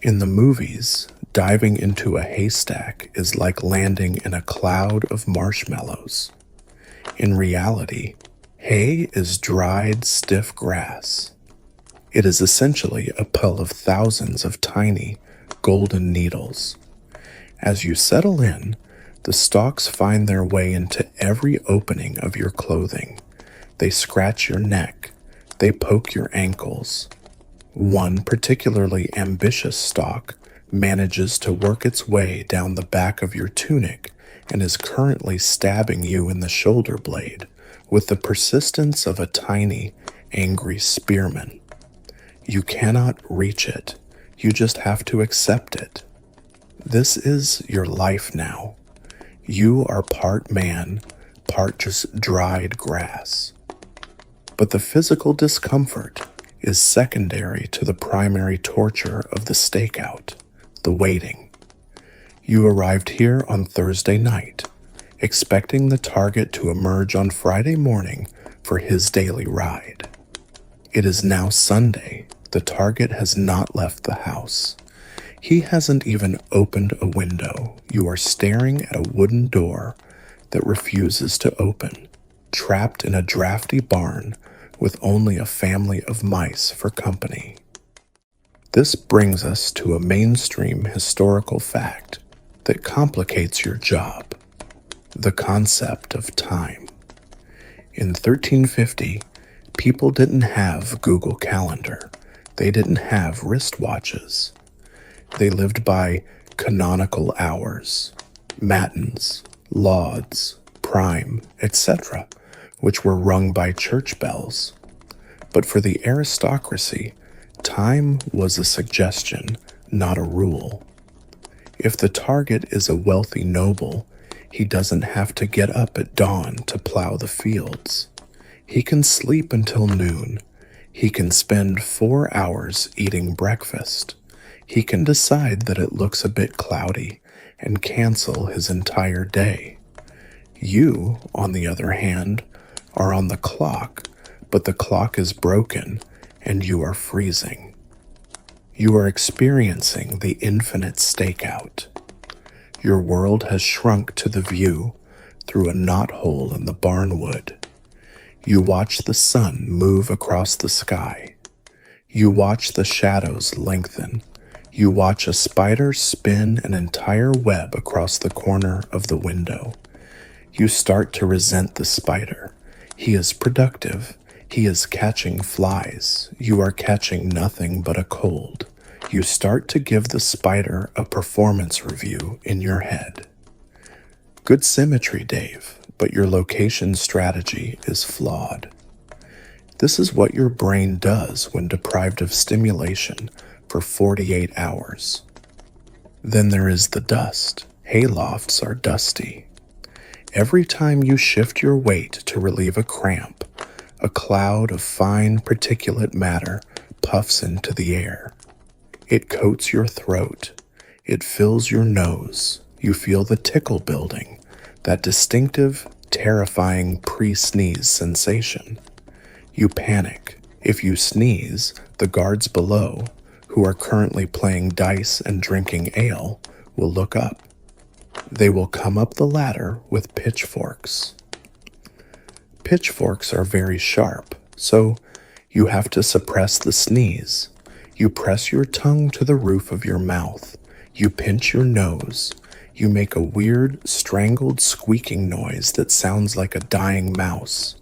In the movies, diving into a haystack is like landing in a cloud of marshmallows. In reality, hay is dried, stiff grass. It is essentially a pull of thousands of tiny, golden needles. As you settle in, the stalks find their way into every opening of your clothing. They scratch your neck. They poke your ankles. One particularly ambitious stalk manages to work its way down the back of your tunic and is currently stabbing you in the shoulder blade with the persistence of a tiny, angry spearman. You cannot reach it. You just have to accept it. This is your life now. You are part man, part just dried grass. But the physical discomfort is secondary to the primary torture of the stakeout, the waiting. You arrived here on Thursday night, expecting the target to emerge on Friday morning for his daily ride. It is now Sunday. The target has not left the house. He hasn't even opened a window. You are staring at a wooden door that refuses to open, trapped in a drafty barn with only a family of mice for company. This brings us to a mainstream historical fact that complicates your job: the concept of time. In 1350, people didn't have Google Calendar. They didn't have wristwatches. They lived by canonical hours, matins, lauds, prime, etc., which were rung by church bells. But for the aristocracy, time was a suggestion, not a rule. If the target is a wealthy noble, he doesn't have to get up at dawn to plow the fields. He can sleep until noon. He can spend 4 hours eating breakfast. He can decide that it looks a bit cloudy and cancel his entire day. You, on the other hand, are on the clock, but the clock is broken and you are freezing. You are experiencing the infinite stakeout. Your world has shrunk to the view through a knothole in the barnwood. You watch the sun move across the sky. You watch the shadows lengthen. You watch a spider spin an entire web across the corner of the window. You start to resent the spider. He is productive. He is catching flies. You are catching nothing but a cold. You start to give the spider a performance review in your head. Good symmetry, Dave, but your location strategy is flawed. This is what your brain does when deprived of stimulation for 48 hours. Then there is the dust. Haylofts are dusty. Every time you shift your weight to relieve a cramp, a cloud of fine particulate matter puffs into the air. It coats your throat. It fills your nose. You feel the tickle building, that distinctive, terrifying pre-sneeze sensation. You panic. If you sneeze, the guards below, who are currently playing dice and drinking ale, will look up. They will come up the ladder with pitchforks. Pitchforks are very sharp, so you have to suppress the sneeze. You press your tongue to the roof of your mouth. You pinch your nose. You make a weird, strangled squeaking noise that sounds like a dying mouse.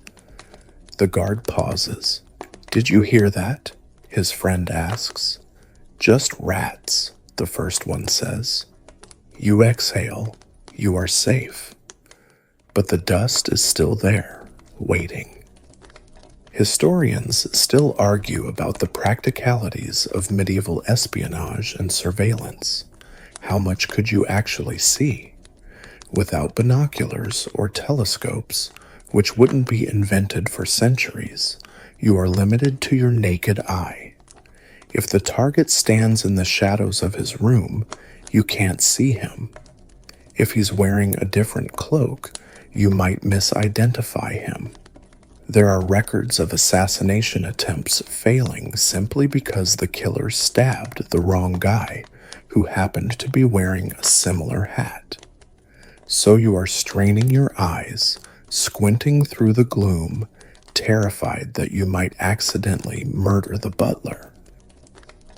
The guard pauses. "Did you hear that?" his friend asks. "Just rats," the first one says. You exhale. You are safe. But the dust is still there, waiting. Historians still argue about the practicalities of medieval espionage and surveillance. How much could you actually see? Without binoculars or telescopes, which wouldn't be invented for centuries, you are limited to your naked eye. If the target stands in the shadows of his room, you can't see him. If he's wearing a different cloak, you might misidentify him. There are records of assassination attempts failing simply because the killer stabbed the wrong guy who happened to be wearing a similar hat. So you are straining your eyes, squinting through the gloom, terrified that you might accidentally murder the butler.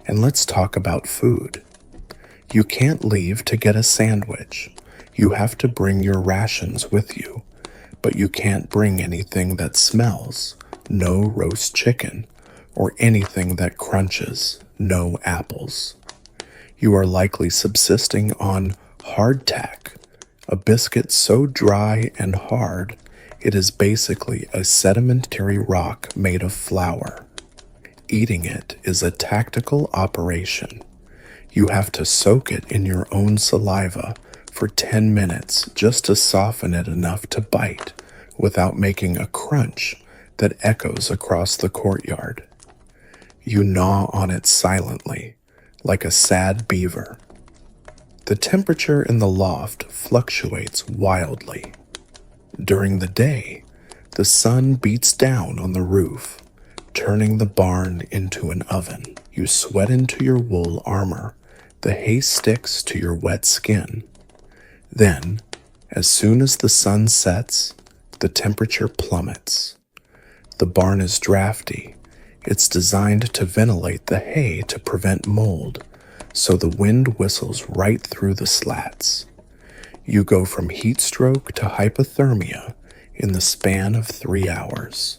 And let's talk about food. You can't leave to get a sandwich. You have to bring your rations with you, but you can't bring anything that smells, no roast chicken, or anything that crunches, no apples. You are likely subsisting on hardtack, a biscuit so dry and hard it is basically a sedimentary rock made of flour. Eating it is a tactical operation. You have to soak it in your own saliva for 10 minutes just to soften it enough to bite without making a crunch that echoes across the courtyard. You gnaw on it silently, like a sad beaver. The temperature in the loft fluctuates wildly. During the day, the sun beats down on the roof, turning the barn into an oven. You sweat into your wool armor. The hay sticks to your wet skin. Then, as soon as the sun sets, the temperature plummets. The barn is drafty. It's designed to ventilate the hay to prevent mold, so the wind whistles right through the slats. You go from heat stroke to hypothermia in the span of 3 hours.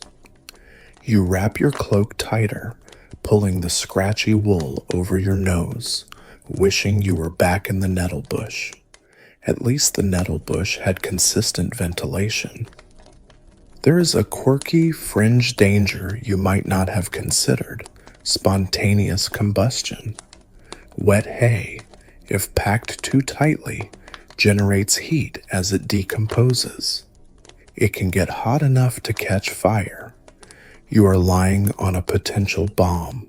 You wrap your cloak tighter, pulling the scratchy wool over your nose, wishing you were back in the nettle bush. At least the nettle bush had consistent ventilation. There is a quirky fringe danger you might not have considered: spontaneous combustion. Wet hay, if packed too tightly, generates heat as it decomposes. It can get hot enough to catch fire. You are lying on a potential bomb.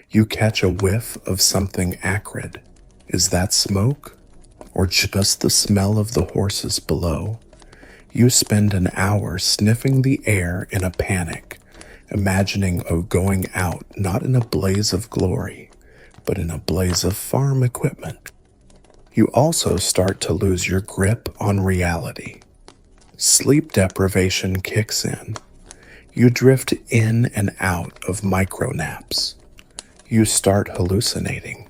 You catch a whiff of something acrid. Is that smoke? Or just the smell of the horses below? You spend an hour sniffing the air in a panic, imagining going out not in a blaze of glory, but in a blaze of farm equipment. You also start to lose your grip on reality. Sleep deprivation kicks in. You drift in and out of micro naps. You start hallucinating.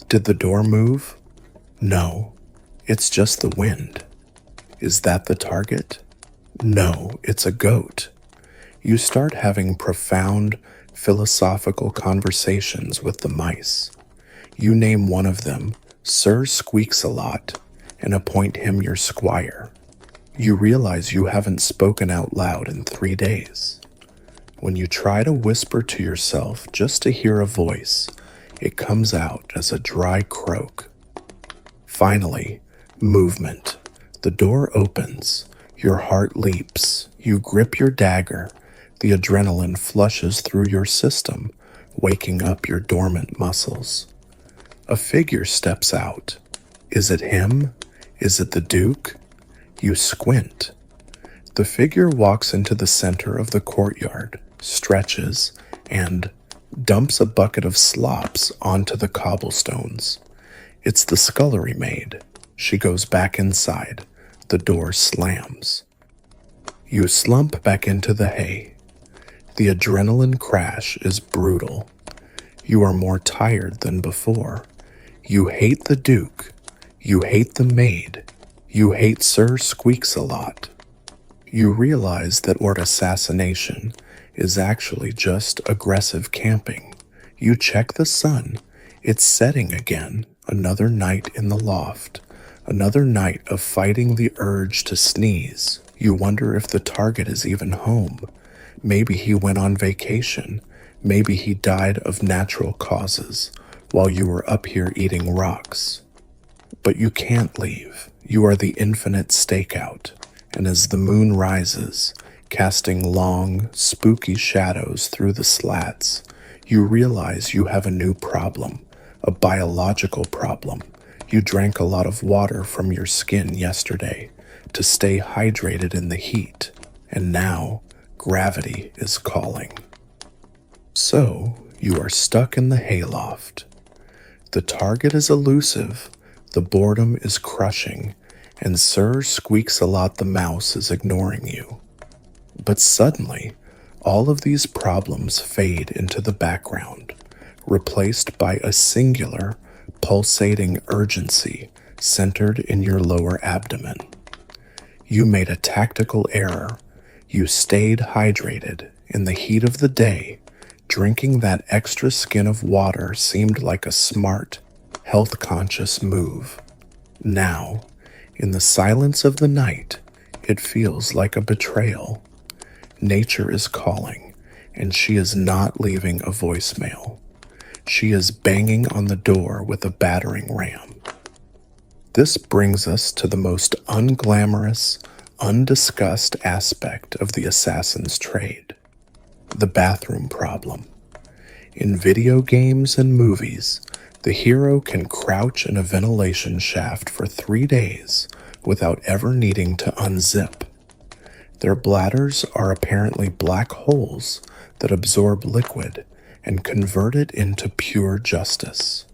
Did the door move? No, it's just the wind. Is that the target? No, it's a goat. You start having profound philosophical conversations with the mice. You name one of them Sir Squeaks-a-Lot and appoint him your squire. You realize you haven't spoken out loud in 3 days. When you try to whisper to yourself just to hear a voice, it comes out as a dry croak. Finally, movement. The door opens. Your heart leaps. You grip your dagger. The adrenaline flushes through your system, waking up your dormant muscles. A figure steps out. Is it him? Is it the Duke? You squint. The figure walks into the center of the courtyard, stretches, and dumps a bucket of slops onto the cobblestones. It's the scullery maid. She goes back inside. The door slams. You slump back into the hay. The adrenaline crash is brutal. You are more tired than before. You hate the Duke. You hate the maid. You hate Sir Squeaks-a-Lot. You realize that what assassination is actually just aggressive camping. You check the sun. It's setting again. Another night in the loft. Another night of fighting the urge to sneeze. You wonder if the target is even home. Maybe he went on vacation. Maybe he died of natural causes while you were up here eating rocks. But you can't leave. You are the infinite stakeout. And as the moon rises, casting long, spooky shadows through the slats, you realize you have a new problem, a biological problem. You drank a lot of water from your skin yesterday to stay hydrated in the heat, and now gravity is calling. So you are stuck in the hayloft. The target is elusive, the boredom is crushing, and Sir Squeaks-a-Lot the mouse is ignoring you. But suddenly, all of these problems fade into the background, replaced by a singular, pulsating urgency centered in your lower abdomen. You made a tactical error. You stayed hydrated in the heat of the day. Drinking that extra skin of water seemed like a smart, health-conscious move. Now, in the silence of the night, it feels like a betrayal. Nature is calling, and she is not leaving a voicemail. She is banging on the door with a battering ram. This brings us to the most unglamorous, undiscussed aspect of the assassin's trade: the bathroom problem. In video games and movies, the hero can crouch in a ventilation shaft for 3 days without ever needing to unzip. Their bladders are apparently black holes that absorb liquid and convert it into pure justice.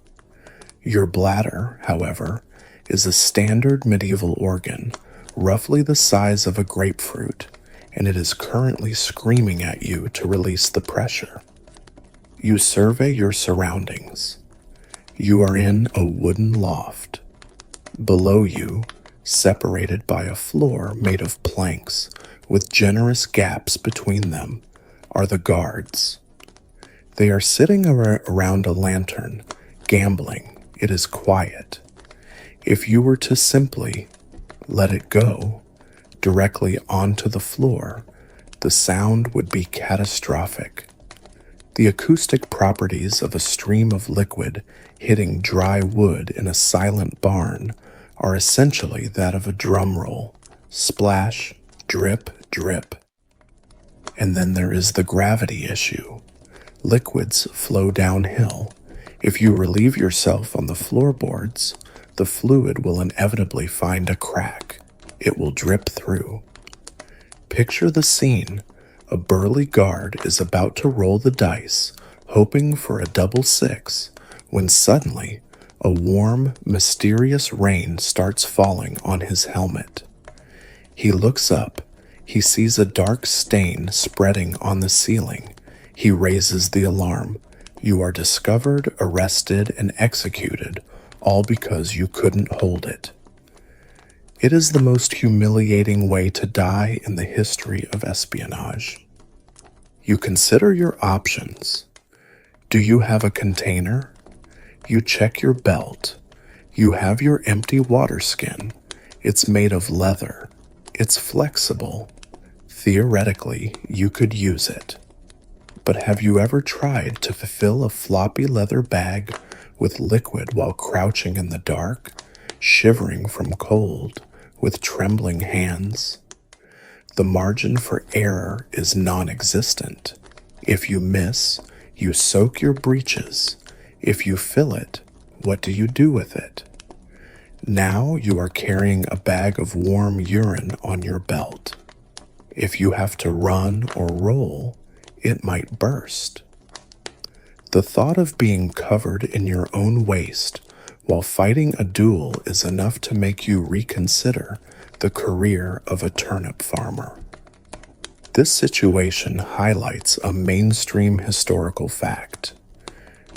Your bladder, however, is a standard medieval organ, roughly the size of a grapefruit, and it is currently screaming at you to release the pressure. You survey your surroundings. You are in a wooden loft. Below you, separated by a floor made of planks with generous gaps between them, are the guards. They are sitting around a lantern, gambling. It is quiet. If you were to simply let it go directly onto the floor, the sound would be catastrophic. The acoustic properties of a stream of liquid hitting dry wood in a silent barn are essentially that of a drum roll. Splash, drip, drip. And then there is the gravity issue. Liquids flow downhill. If you relieve yourself on the floorboards, the fluid will inevitably find a crack. It will drip through. Picture the scene. A burly guard is about to roll the dice, hoping for a double six, when suddenly a warm, mysterious rain starts falling on his helmet. He looks up. He sees a dark stain spreading on the ceiling. He raises the alarm. You are discovered, arrested, and executed, all because you couldn't hold it. It is the most humiliating way to die in the history of espionage. You consider your options. Do you have a container? You check your belt. You have your empty water skin. It's made of leather. It's flexible. Theoretically, you could use it. But have you ever tried to fulfill a floppy leather bag with liquid while crouching in the dark, shivering from cold, with trembling hands? The margin for error is non-existent. If you miss, you soak your breeches. If you fill it, what do you do with it? Now you are carrying a bag of warm urine on your belt. If you have to run or roll, it might burst. The thought of being covered in your own waste while fighting a duel is enough to make you reconsider the career of a turnip farmer. This situation highlights a mainstream historical fact.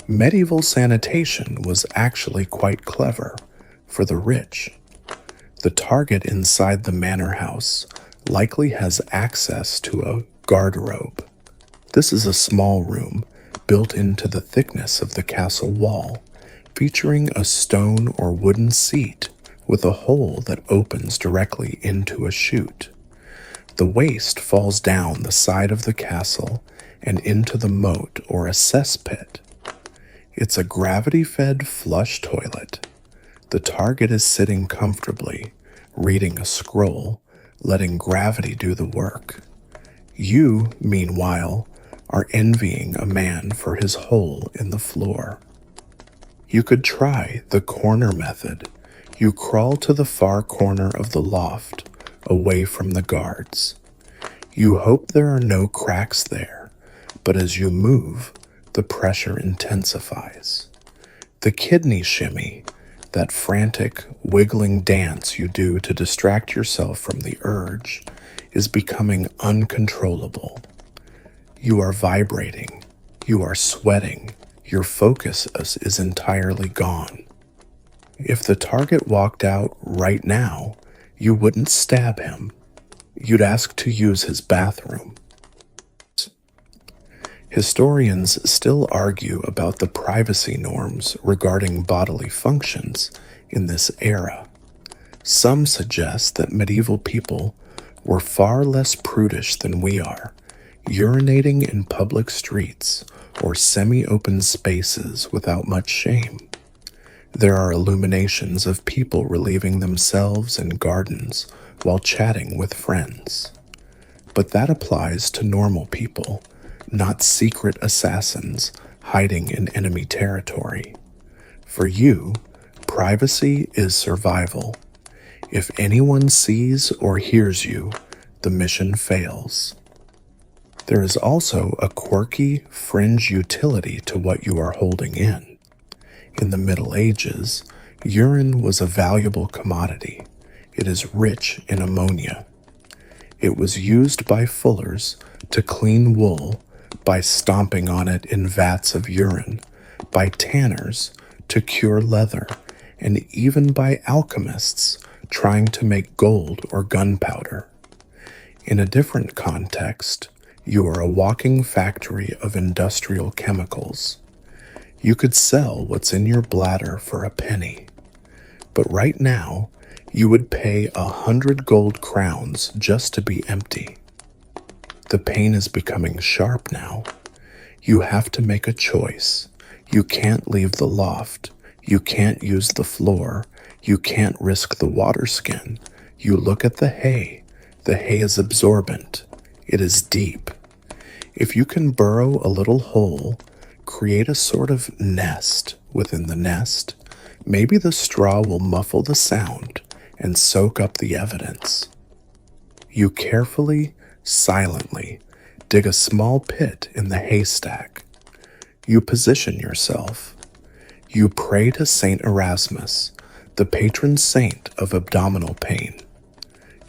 Medieval sanitation was actually quite clever for the rich. The target inside the manor house likely has access to a garderobe. This is a small room built into the thickness of the castle wall, featuring a stone or wooden seat with a hole that opens directly into a chute. The waste falls down the side of the castle and into the moat or a cesspit. It's a gravity-fed flush toilet. The target is sitting comfortably, reading a scroll, letting gravity do the work. You, meanwhile, are envying a man for his hole in the floor. You could try the corner method. You crawl to the far corner of the loft, away from the guards. You hope there are no cracks there, but as you move, the pressure intensifies. The kidney shimmy, that frantic, wiggling dance you do to distract yourself from the urge, is becoming uncontrollable. You are vibrating. You are sweating. Your focus is entirely gone. If the target walked out right now, you wouldn't stab him. You'd ask to use his bathroom. Historians still argue about the privacy norms regarding bodily functions in this era. Some suggest that medieval people were far less prudish than we are, urinating in public streets or semi-open spaces without much shame. There are illuminations of people relieving themselves in gardens while chatting with friends. But that applies to normal people, not secret assassins hiding in enemy territory. For you, privacy is survival. If anyone sees or hears you, the mission fails. There is also a quirky, fringe utility to what you are holding in. In the Middle Ages, urine was a valuable commodity. It is rich in ammonia. It was used by fullers to clean wool by stomping on it in vats of urine, by tanners to cure leather, and even by alchemists trying to make gold or gunpowder. In a different context, you are a walking factory of industrial chemicals. You could sell what's in your bladder for a penny. But right now, you would pay 100 gold crowns just to be empty. The pain is becoming sharp now. You have to make a choice. You can't leave the loft. You can't use the floor. You can't risk the water skin. You look at the hay. The hay is absorbent. It is deep. If you can burrow a little hole, create a sort of nest within the nest, maybe the straw will muffle the sound and soak up the evidence. You carefully, silently dig a small pit in the haystack. You position yourself. You pray to Saint Erasmus, the patron saint of abdominal pain.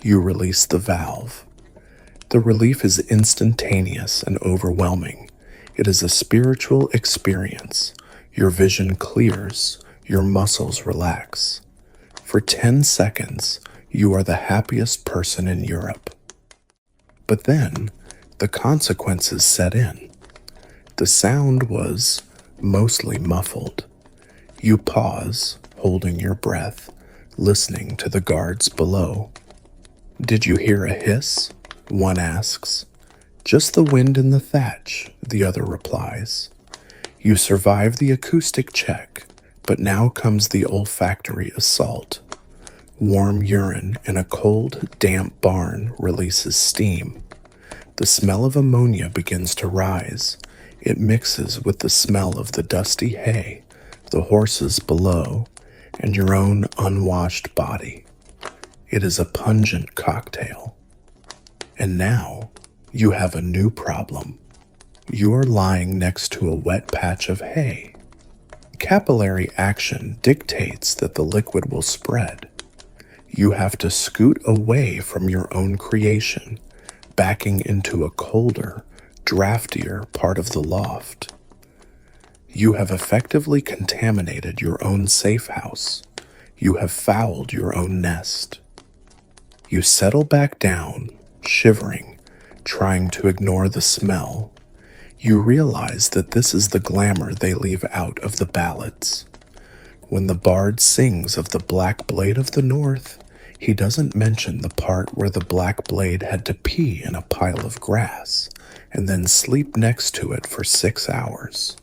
You release the valve. The relief is instantaneous and overwhelming. It is a spiritual experience. Your vision clears. Your muscles relax. For 10 seconds, you are the happiest person in Europe. But then, the consequences set in. The sound was mostly muffled. You pause, holding your breath, listening to the guards below. Did you hear a hiss? One asks. Just the wind in the thatch, the other replies. You survive the acoustic check, but now comes the olfactory assault. Warm urine in a cold, damp barn releases steam. The smell of ammonia begins to rise. It mixes with the smell of the dusty hay, the horses below, and your own unwashed body. It is a pungent cocktail. And now, you have a new problem. You are lying next to a wet patch of hay. Capillary action dictates that the liquid will spread. You have to scoot away from your own creation, backing into a colder, draftier part of the loft. You have effectively contaminated your own safe house. You have fouled your own nest. You settle back down, shivering, trying to ignore the smell. You realize that this is the glamour they leave out of the ballads. When the bard sings of the Black Blade of the North, he doesn't mention the part where the Black Blade had to pee in a pile of grass and then sleep next to it for 6 hours.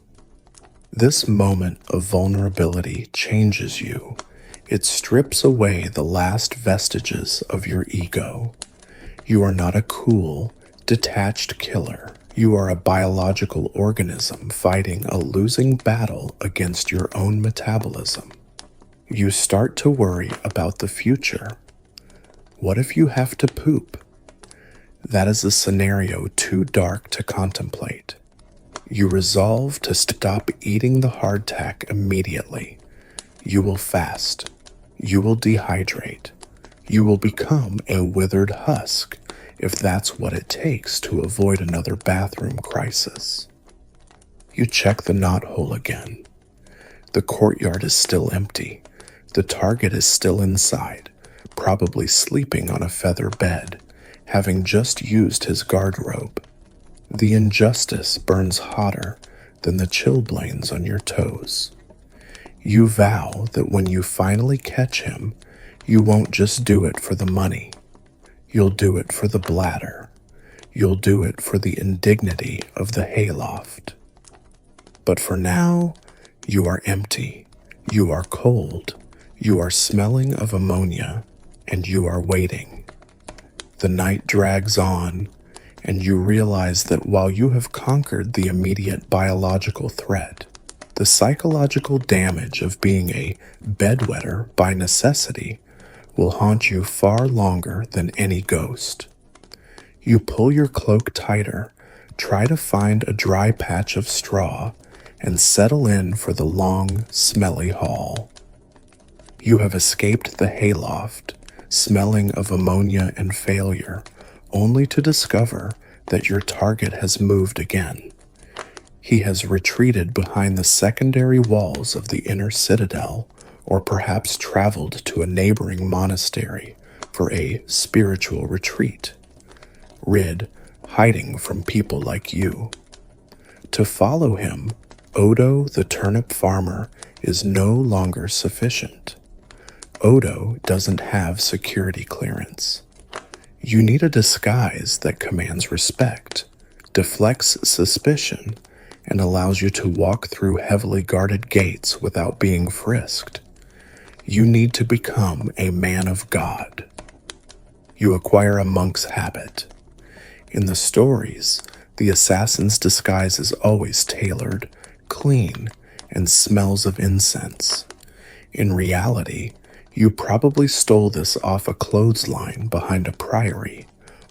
This moment of vulnerability changes you. It strips away the last vestiges of your ego. You are not a cool, detached killer. You are a biological organism fighting a losing battle against your own metabolism. You start to worry about the future. What if you have to poop? That is a scenario too dark to contemplate. You resolve to stop eating the hardtack immediately. You will fast. You will dehydrate. You will become a withered husk if that's what it takes to avoid another bathroom crisis. You check the knothole again. The courtyard is still empty. The target is still inside, probably sleeping on a feather bed, having just used his guardrobe. The injustice burns hotter than the chilblains on your toes. You vow that when you finally catch him, you won't just do it for the money. You'll do it for the bladder. You'll do it for the indignity of the hayloft. But for now, you are empty. You are cold. You are smelling of ammonia, and you are waiting. The night drags on. and you realize that while you have conquered the immediate biological threat, the psychological damage of being a bedwetter by necessity will haunt you far longer than any ghost. You pull your cloak tighter, try to find a dry patch of straw, and settle in for the long, smelly hall. You have escaped the hayloft, smelling of ammonia and failure, only to discover that your target has moved again. He has retreated behind the secondary walls of the inner citadel, or perhaps traveled to a neighboring monastery for a spiritual retreat, hiding from people like you. To follow him, Odo the turnip farmer is no longer sufficient. Odo doesn't have security clearance. You need a disguise that commands respect, deflects suspicion, and allows you to walk through heavily guarded gates without being frisked. You need to become a man of God. You acquire a monk's habit. In the stories, the assassin's disguise is always tailored, clean, and smells of incense. In reality, you probably stole this off a clothesline behind a priory,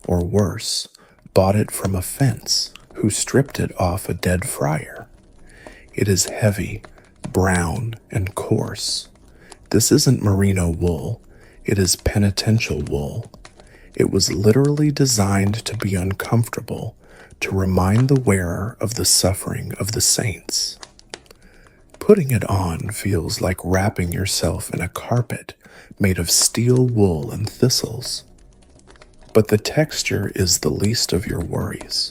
or worse, bought it from a fence who stripped it off a dead friar. It is heavy, brown, and coarse. This isn't merino wool, it is penitential wool. It was literally designed to be uncomfortable, to remind the wearer of the suffering of the saints. Putting it on feels like wrapping yourself in a carpet made of steel wool and thistles. But the texture is the least of your worries.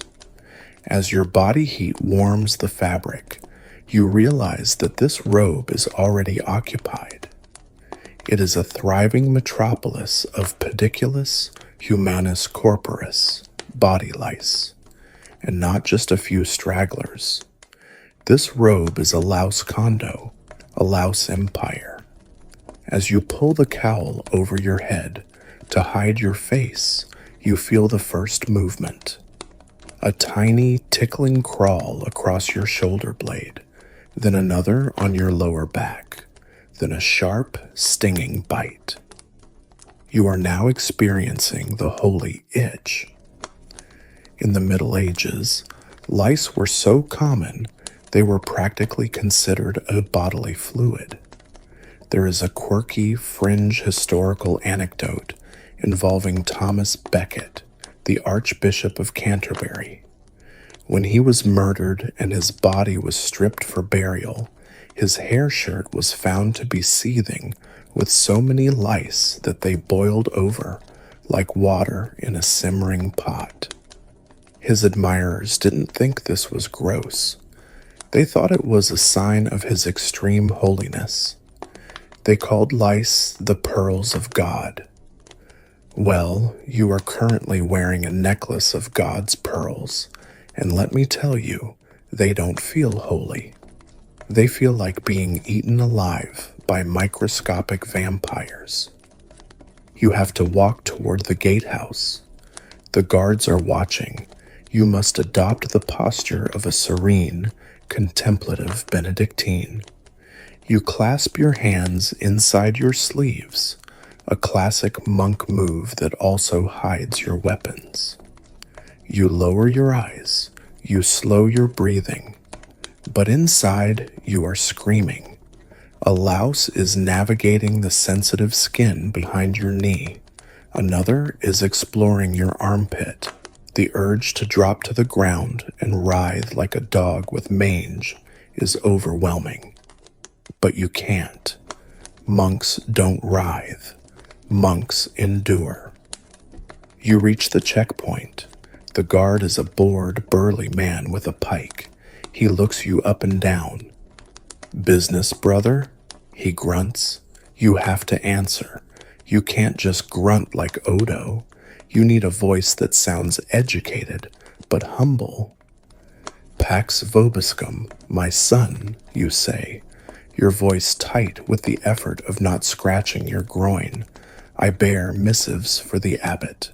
As your body heat warms the fabric, you realize that this robe is already occupied. It is a thriving metropolis of pediculus humanus corporis, body lice, and not just a few stragglers. This robe is a louse condo, a louse empire. As you pull the cowl over your head to hide your face, you feel the first movement. A tiny, tickling crawl across your shoulder blade, then another on your lower back, then a sharp, stinging bite. You are now experiencing the holy itch. In the Middle Ages, lice were so common they were practically considered a bodily fluid. There is a quirky, fringe historical anecdote involving Thomas Becket, the Archbishop of Canterbury. When he was murdered and his body was stripped for burial, his hair shirt was found to be seething with so many lice that they boiled over like water in a simmering pot. His admirers didn't think this was gross. They thought it was a sign of his extreme holiness. They called lice the pearls of God. Well, you are currently wearing a necklace of God's pearls, and let me tell you, they don't feel holy. They feel like being eaten alive by microscopic vampires. You have to walk toward the gatehouse. The guards are watching. You must adopt the posture of a serene, contemplative Benedictine. You clasp your hands inside your sleeves, a classic monk move that also hides your weapons. You lower your eyes, you slow your breathing, but inside you are screaming. A louse is navigating the sensitive skin behind your knee. Another is exploring your armpit. The urge to drop to the ground and writhe like a dog with mange is overwhelming. But you can't. Monks don't writhe. Monks endure. You reach the checkpoint. The guard is a bored, burly man with a pike. He looks you up and down. "Business, brother?" he grunts. You have to answer. You can't just grunt like Odo. You need a voice that sounds educated, but humble. "Pax vobiscum, my son," you say, your voice tight with the effort of not scratching your groin. "I bear missives for the abbot."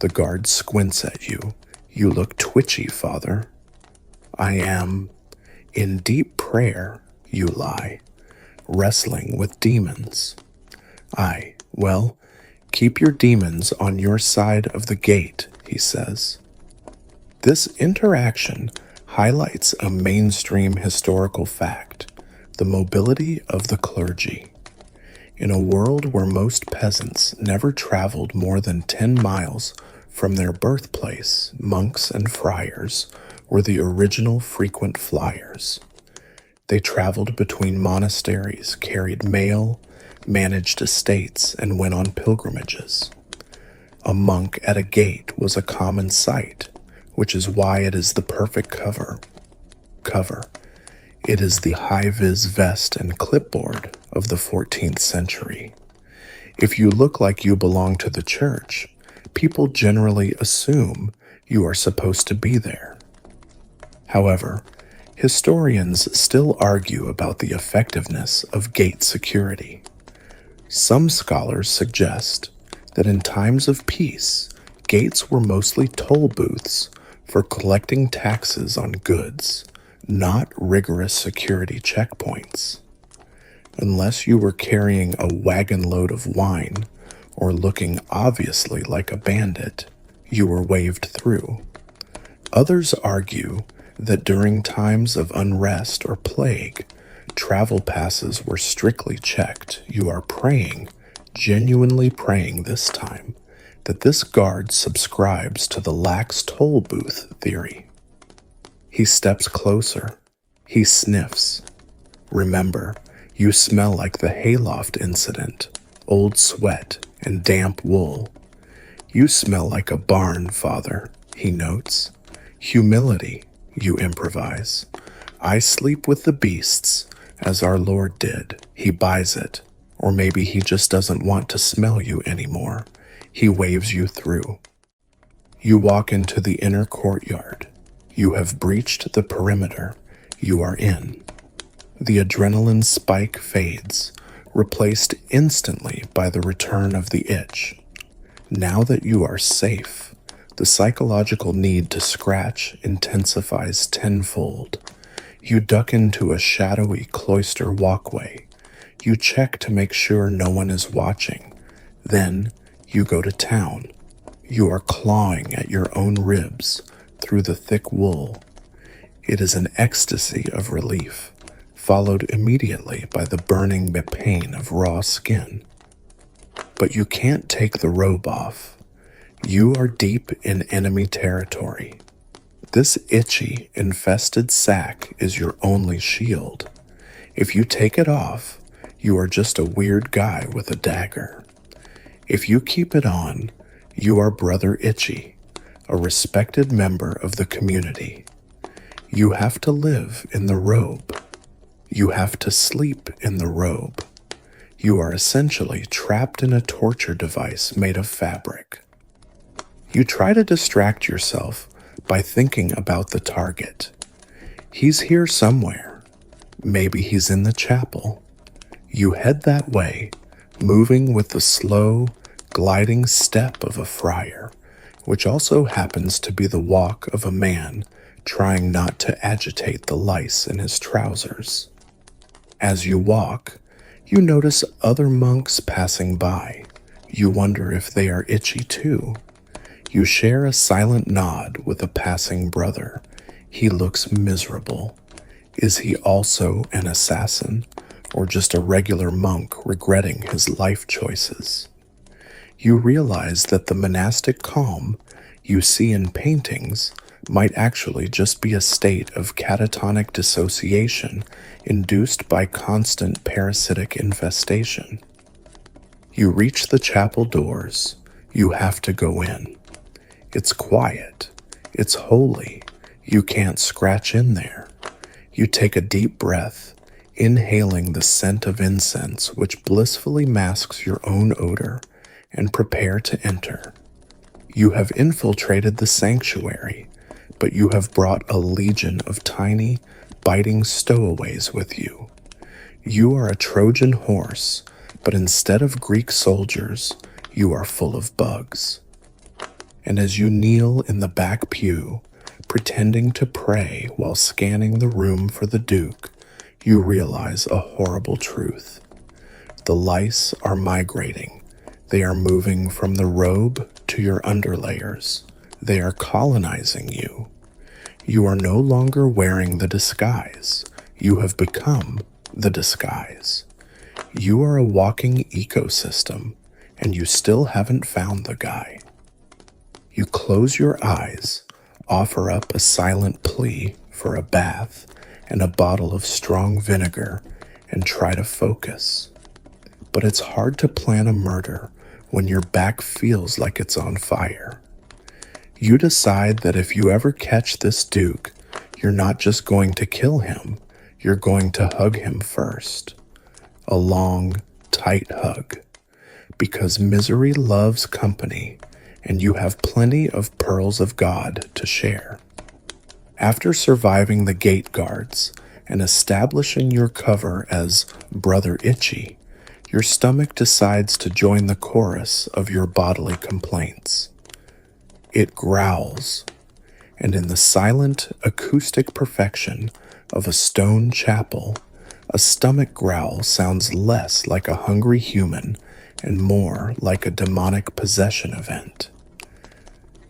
The guard squints at you. You look twitchy, Father. I am in deep prayer, you lie, wrestling with demons. Aye, well, keep your demons on your side of the gate, he says. This interaction highlights a mainstream historical fact, the mobility of the clergy. In a world where most peasants never traveled more than 10 miles from their birthplace, monks and friars were the original frequent flyers. They traveled between monasteries, carried mail, managed estates, and went on pilgrimages. A monk at a gate was a common sight, which is why it is the perfect cover. It is the high-vis vest and clipboard of the 14th century. If you look like you belong to the church, people generally assume you are supposed to be there. However, historians still argue about the effectiveness of gate security. Some scholars suggest that in times of peace, gates were mostly toll booths for collecting taxes on goods, not rigorous security checkpoints. Unless you were carrying a wagon load of wine or looking obviously like a bandit, you were waved through. Others argue that during times of unrest or plague, travel passes were strictly checked. You are praying, genuinely praying this time, that this guard subscribes to the lax toll booth theory. He steps closer. He sniffs. Remember, you smell like the hayloft incident, old sweat and damp wool. You smell like a barn, Father, he notes. Humility, you improvise. I sleep with the beasts, as our Lord did. He buys it. Or maybe he just doesn't want to smell you anymore. He waves you through. You walk into the inner courtyard. You have breached the perimeter. You are in. The adrenaline spike fades, replaced instantly by the return of the itch. Now that you are safe, the psychological need to scratch intensifies tenfold. You duck into a shadowy cloister walkway. You check to make sure no one is watching. Then you go to town. You are clawing at your own ribs through the thick wool. It is an ecstasy of relief, followed immediately by the burning pain of raw skin. But you can't take the robe off. You are deep in enemy territory. This itchy, infested sack is your only shield. If you take it off, you are just a weird guy with a dagger. If you keep it on, you are Brother Itchy, a respected member of the community. You have to live in the robe. You have to sleep in the robe. You are essentially trapped in a torture device made of fabric. You try to distract yourself by thinking about the target. He's here somewhere. Maybe he's in the chapel. You head that way, moving with the slow, gliding step of a friar, which also happens to be the walk of a man trying not to agitate the lice in his trousers. As you walk, you notice other monks passing by. You wonder if they are itchy too. You share a silent nod with a passing brother. He looks miserable. Is he also an assassin, or just a regular monk regretting his life choices? You realize that the monastic calm you see in paintings might actually just be a state of catatonic dissociation induced by constant parasitic infestation. You reach the chapel doors. You have to go in. It's quiet. It's holy. You can't scratch in there. You take a deep breath, inhaling the scent of incense which blissfully masks your own odor, and prepare to enter. You have infiltrated the sanctuary, but you have brought a legion of tiny, biting stowaways with you. You are a Trojan horse, but instead of Greek soldiers, you are full of bugs. And as you kneel in the back pew, pretending to pray while scanning the room for the Duke, you realize a horrible truth. The lice are migrating. They are moving from the robe to your underlayers. They are colonizing you. You are no longer wearing the disguise. You have become the disguise. You are a walking ecosystem, and you still haven't found the guy. You close your eyes, offer up a silent plea for a bath and a bottle of strong vinegar, and try to focus. But it's hard to plan a murder when your back feels like it's on fire. You decide that if you ever catch this Duke, you're not just going to kill him, you're going to hug him first. A long, tight hug. Because misery loves company, and you have plenty of pearls of God to share. After surviving the gate guards and establishing your cover as Brother Itchy, your stomach decides to join the chorus of your bodily complaints. It growls, and in the silent acoustic perfection of a stone chapel, a stomach growl sounds less like a hungry human and more like a demonic possession event.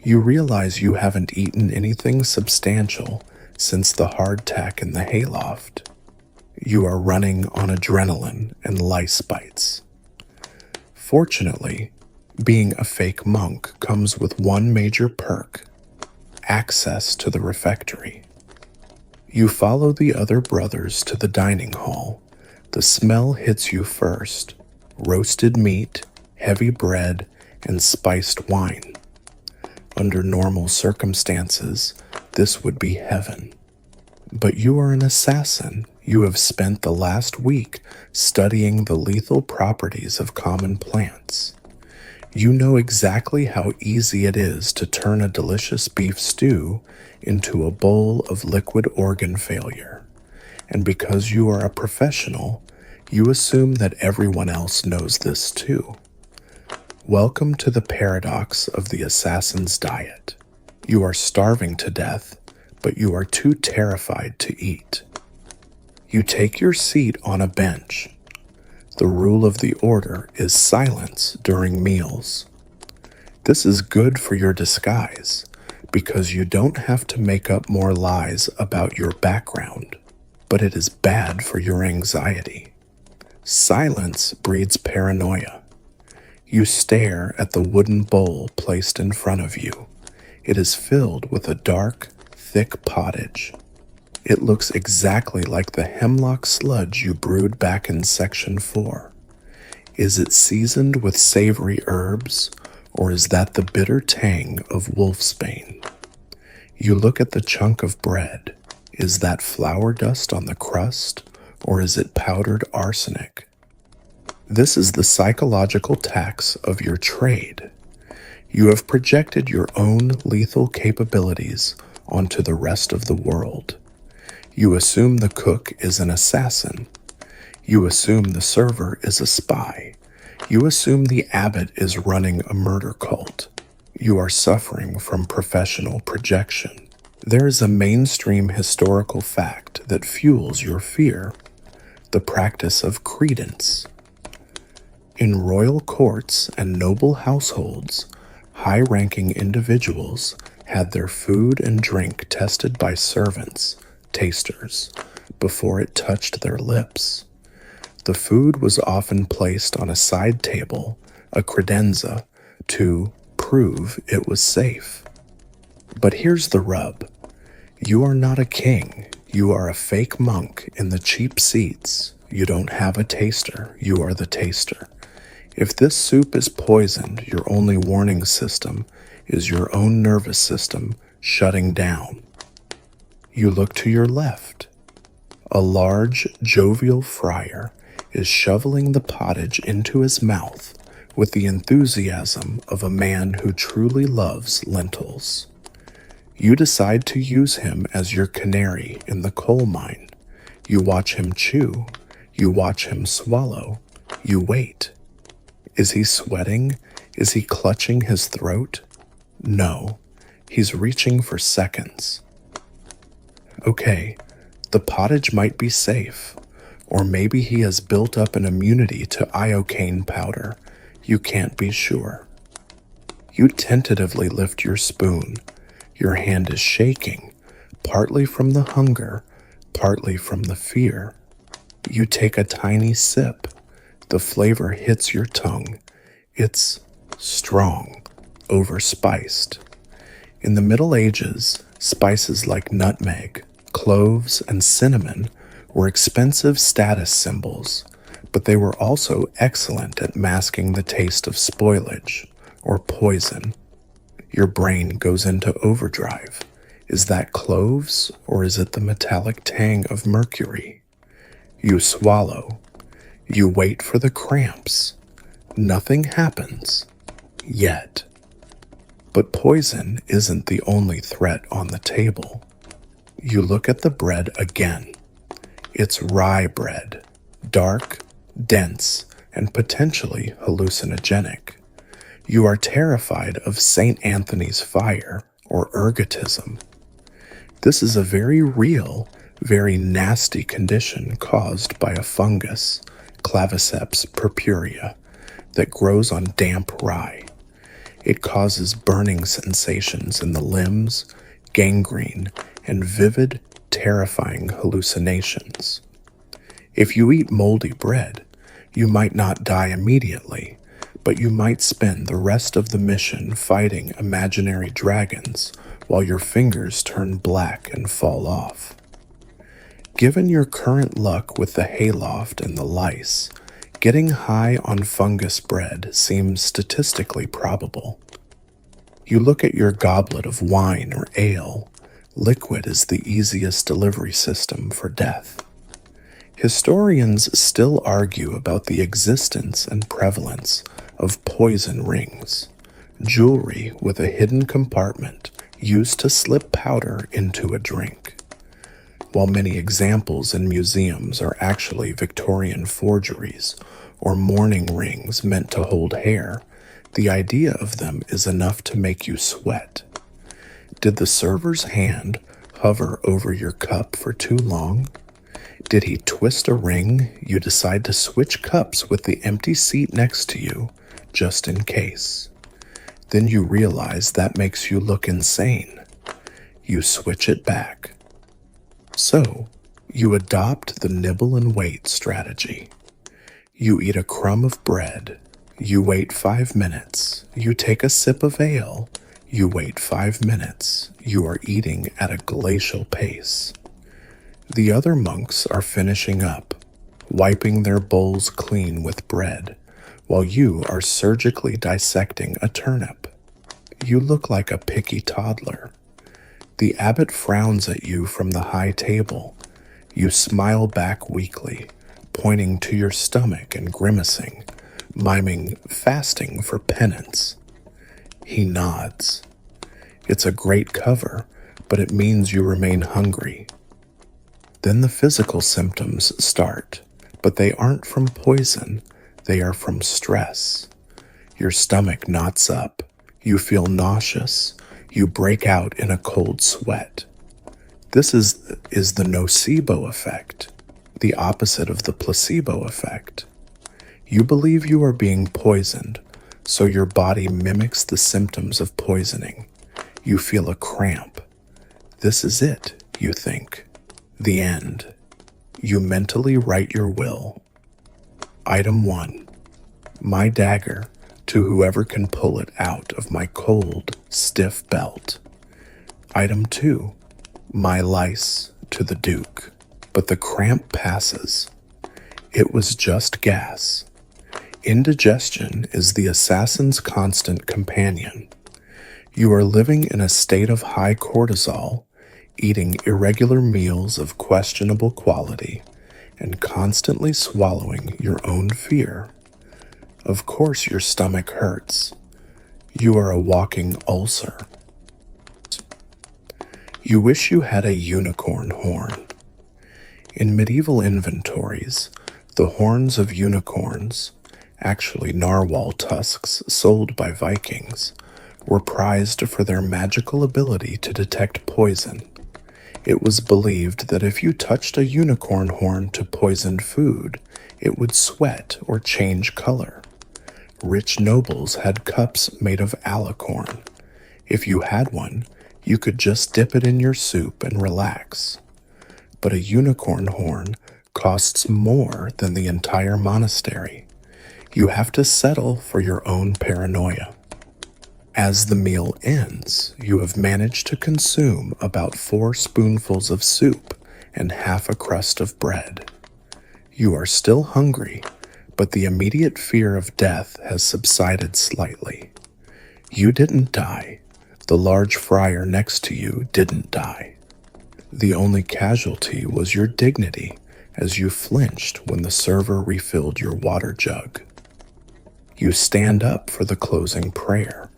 You realize you haven't eaten anything substantial since the hardtack in the hayloft. You are running on adrenaline and lice bites. Fortunately, being a fake monk comes with one major perk: access to the refectory. You follow the other brothers to the dining hall. The smell hits you first: roasted meat, heavy bread, and spiced wine. Under normal circumstances, this would be heaven. But you are an assassin. You have spent the last week studying the lethal properties of common plants. You know exactly how easy it is to turn a delicious beef stew into a bowl of liquid organ failure. And because you are a professional, you assume that everyone else knows this too. Welcome to the paradox of the assassin's diet. You are starving to death, but you are too terrified to eat. You take your seat on a bench. The rule of the order is silence during meals. This is good for your disguise, because you don't have to make up more lies about your background, but it is bad for your anxiety. Silence breeds paranoia. You stare at the wooden bowl placed in front of you. It is filled with a dark, thick pottage. It looks exactly like the hemlock sludge you brewed back in Section 4. Is it seasoned with savory herbs, or is that the bitter tang of wolfsbane? You look at the chunk of bread. Is that flour dust on the crust, or is it powdered arsenic? This is the psychological tax of your trade. You have projected your own lethal capabilities onto the rest of the world. You assume the cook is an assassin. You assume the server is a spy. You assume the abbot is running a murder cult. You are suffering from professional projection. There is a mainstream historical fact that fuels your fear: the practice of credence. In royal courts and noble households, high-ranking individuals had their food and drink tested by servants, tasters, before it touched their lips. The food was often placed on a side table, a credenza, to prove it was safe. But here's the rub. You are not a king. You are a fake monk in the cheap seats. You don't have a taster. You are the taster. If this soup is poisoned, your only warning system is your own nervous system shutting down. You look to your left. A large, jovial friar is shoveling the pottage into his mouth with the enthusiasm of a man who truly loves lentils. You decide to use him as your canary in the coal mine. You watch him chew. You watch him swallow. You wait. Is he sweating? Is he clutching his throat? No, he's reaching for seconds. Okay, the pottage might be safe, or maybe he has built up an immunity to iocane powder. You can't be sure. You tentatively lift your spoon. Your hand is shaking, partly from the hunger, partly from the fear. You take a tiny sip. The flavor hits your tongue. It's strong, overspiced. In the Middle Ages, spices like nutmeg, cloves, and cinnamon were expensive status symbols, but they were also excellent at masking the taste of spoilage or poison. Your brain goes into overdrive. Is that cloves, or is it the metallic tang of mercury? You swallow. You wait for the cramps. Nothing happens. Yet. But poison isn't the only threat on the table. You look at the bread again. It's rye bread, dark, dense, and potentially hallucinogenic. You are terrified of St. Anthony's fire or ergotism. This is a very real, very nasty condition caused by a fungus, Claviceps purpurea, that grows on damp rye. It causes burning sensations in the limbs, gangrene, and vivid, terrifying hallucinations. If you eat moldy bread, you might not die immediately, but you might spend the rest of the mission fighting imaginary dragons while your fingers turn black and fall off. Given your current luck with the hayloft and the lice, getting high on fungus bread seems statistically probable. You look at your goblet of wine or ale. Liquid is the easiest delivery system for death. Historians still argue about the existence and prevalence of poison rings, jewelry with a hidden compartment used to slip powder into a drink. While many examples in museums are actually Victorian forgeries or mourning rings meant to hold hair, the idea of them is enough to make you sweat. Did the server's hand hover over your cup for too long? Did he twist a ring you decide to switch cups with the empty seat next to you, just in case? Then you realize that makes you look insane. You switch it back. So, you adopt the nibble and wait strategy. You eat a crumb of bread. You wait 5 minutes. You take a sip of ale. You wait 5 minutes. You are eating at a glacial pace. The other monks are finishing up, wiping their bowls clean with bread, while you are surgically dissecting a turnip. You look like a picky toddler. The abbot frowns at you from the high table. You smile back weakly, pointing to your stomach and grimacing, miming fasting for penance. He nods. It's a great cover, but it means you remain hungry. Then the physical symptoms start, but they aren't from poison, they are from stress. Your stomach knots up, you feel nauseous, you break out in a cold sweat. This is the nocebo effect, the opposite of the placebo effect. You believe you are being poisoned, so your body mimics the symptoms of poisoning. You feel a cramp. This is it, you think. The end. You mentally write your will. Item 1. My dagger to whoever can pull it out of my cold, stiff belt. Item 2. My lice to the Duke. But the cramp passes. It was just gas. Indigestion is the assassin's constant companion. You are living in a state of high cortisol, eating irregular meals of questionable quality, and constantly swallowing your own fear. Of course your stomach hurts. You are a walking ulcer. You wish you had a unicorn horn. In medieval inventories, the horns of unicorns, actually narwhal tusks sold by Vikings, were prized for their magical ability to detect poison. It was believed that if you touched a unicorn horn to poisoned food, it would sweat or change color. Rich nobles had cups made of alicorn. If you had one, you could just dip it in your soup and relax. But a unicorn horn costs more than the entire monastery. You have to settle for your own paranoia. As the meal ends, you have managed to consume about 4 spoonfuls of soup and half a crust of bread. You are still hungry, but the immediate fear of death has subsided slightly. You didn't die. The large friar next to you didn't die. The only casualty was your dignity as you flinched when the server refilled your water jug. You stand up for the closing prayer.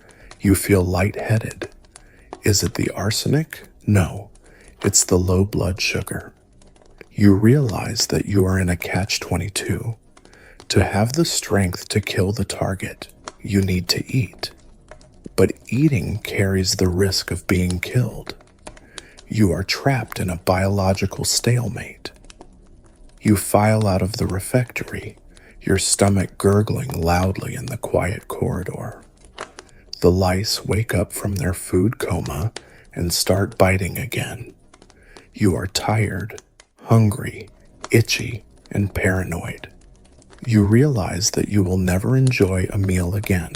You feel lightheaded. Is it the arsenic? No, it's the low blood sugar. You realize that you are in a catch-22. To have the strength to kill the target, you need to eat. But eating carries the risk of being killed. You are trapped in a biological stalemate. You file out of the refectory, your stomach gurgling loudly in the quiet corridor. The lice wake up from their food coma and start biting again. You are tired, hungry, itchy, and paranoid. You realize that you will never enjoy a meal again.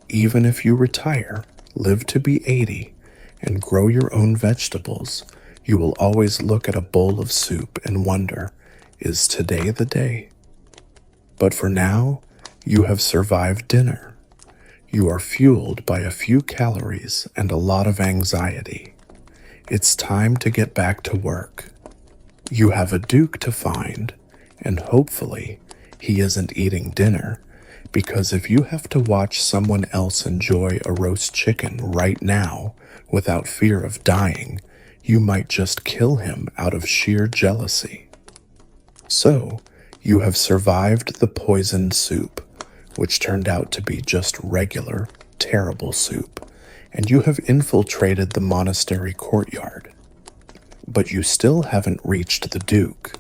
Even if you retire, live to be 80, and grow your own vegetables, you will always look at a bowl of soup and wonder, is today the day? But for now, you have survived dinner. You are fueled by a few calories and a lot of anxiety. It's time to get back to work. You have a duke to find, and hopefully, he isn't eating dinner, because if you have to watch someone else enjoy a roast chicken right now without fear of dying, you might just kill him out of sheer jealousy. So, you have survived the poisoned soup, which turned out to be just regular, terrible soup, and you have infiltrated the monastery courtyard. But you still haven't reached the Duke.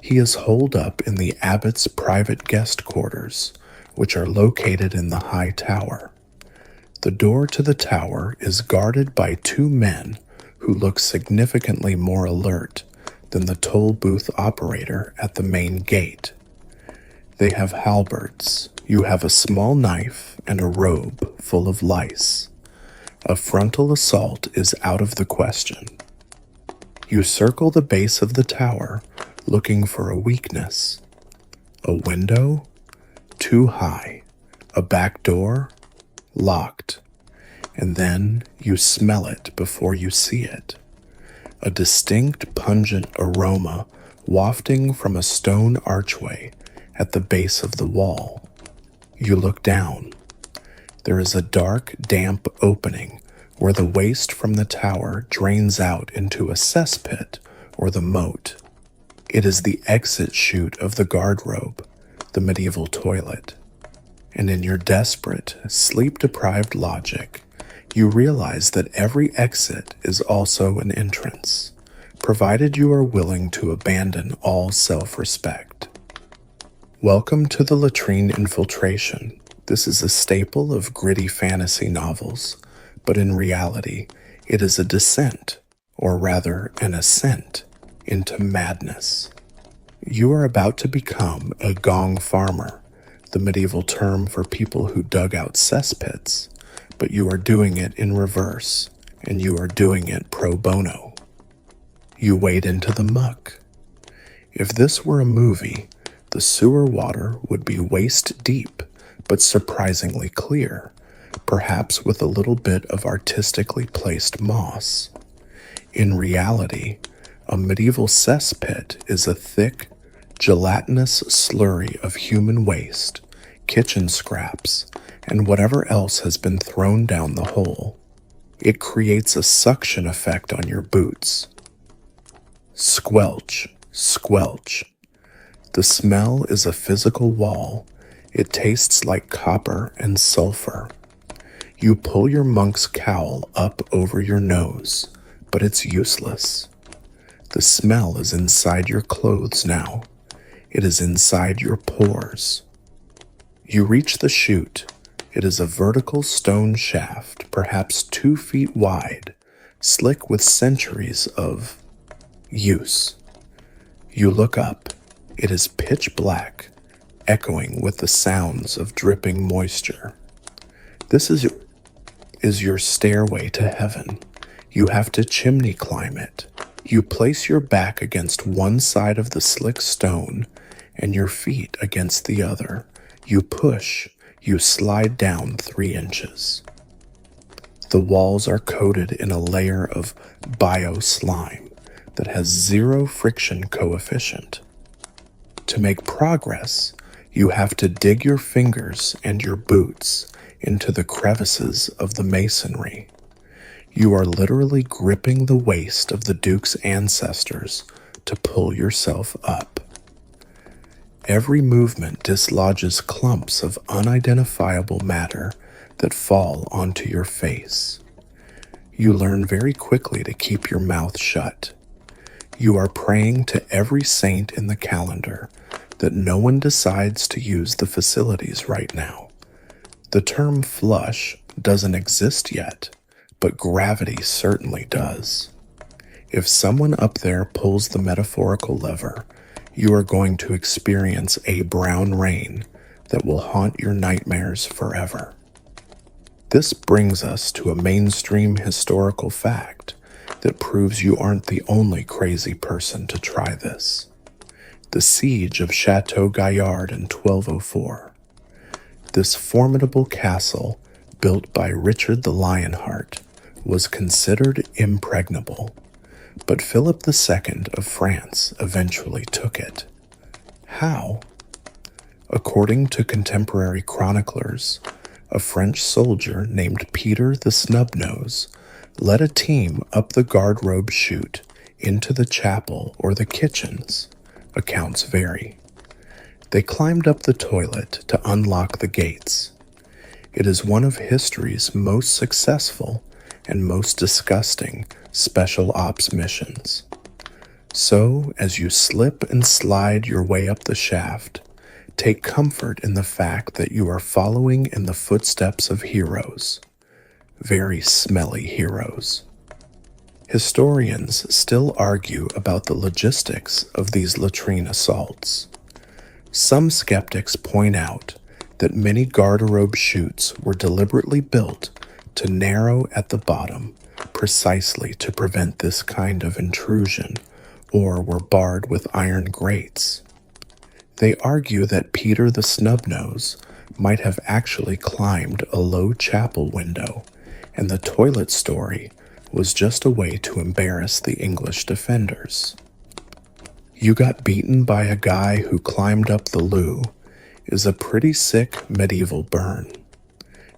He is holed up in the abbot's private guest quarters, which are located in the high tower. The door to the tower is guarded by 2 men who look significantly more alert than the toll booth operator at the main gate. They have halberds. You have a small knife and a robe full of lice. A frontal assault is out of the question. You circle the base of the tower, looking for a weakness. A window? Too high. A back door? Locked. And then you smell it before you see it. A distinct pungent aroma wafting from a stone archway at the base of the wall. You look down. There is a dark, damp opening where the waste from the tower drains out into a cesspit or the moat. It is the exit chute of the guardrobe, the medieval toilet. And in your desperate, sleep-deprived logic, you realize that every exit is also an entrance, provided you are willing to abandon all self-respect. Welcome to the latrine infiltration. This is a staple of gritty fantasy novels, but in reality, it is a descent, or rather an ascent, into madness. You are about to become a gong farmer, the medieval term for people who dug out cesspits, but you are doing it in reverse, and you are doing it pro bono. You wade into the muck. If this were a movie, the sewer water would be waist deep, but surprisingly clear, perhaps with a little bit of artistically placed moss. In reality, a medieval cesspit is a thick, gelatinous slurry of human waste, kitchen scraps, and whatever else has been thrown down the hole. It creates a suction effect on your boots. Squelch, squelch. The smell is a physical wall. It tastes like copper and sulfur. You pull your monk's cowl up over your nose, but it's useless. The smell is inside your clothes now. It is inside your pores. You reach the chute. It is a vertical stone shaft, perhaps 2 feet wide, slick with centuries of use. You look up. It is pitch black, echoing with the sounds of dripping moisture. This is your stairway to heaven. You have to chimney climb it. You place your back against one side of the slick stone and your feet against the other. You push. You slide down 3 inches. The walls are coated in a layer of bio-slime that has 0 friction coefficient. To make progress, you have to dig your fingers and your boots into the crevices of the masonry. You are literally gripping the waist of the Duke's ancestors to pull yourself up. Every movement dislodges clumps of unidentifiable matter that fall onto your face. You learn very quickly to keep your mouth shut. You are praying to every saint in the calendar that no one decides to use the facilities right now. The term flush doesn't exist yet, but gravity certainly does. If someone up there pulls the metaphorical lever, you are going to experience a brown rain that will haunt your nightmares forever. This brings us to a mainstream historical fact that proves you aren't the only crazy person to try this. The siege of Chateau Gaillard in 1204. This formidable castle, built by Richard the Lionheart, was considered impregnable, but Philip II of France eventually took it. How? According to contemporary chroniclers, a French soldier named Peter the Snubnose led a team up the guard-robe chute into the chapel or the kitchens. Accounts vary. They climbed up the toilet to unlock the gates. It is one of history's most successful and most disgusting special ops missions. So, as you slip and slide your way up the shaft, take comfort in the fact that you are following in the footsteps of heroes. Very smelly heroes. Historians still argue about the logistics of these latrine assaults. Some skeptics point out that many garderobe chutes were deliberately built to narrow at the bottom precisely to prevent this kind of intrusion, or were barred with iron grates. They argue that Peter the Snubnose might have actually climbed a low chapel window, and the toilet story was just a way to embarrass the English defenders. You got beaten by a guy who climbed up the loo is a pretty sick medieval burn.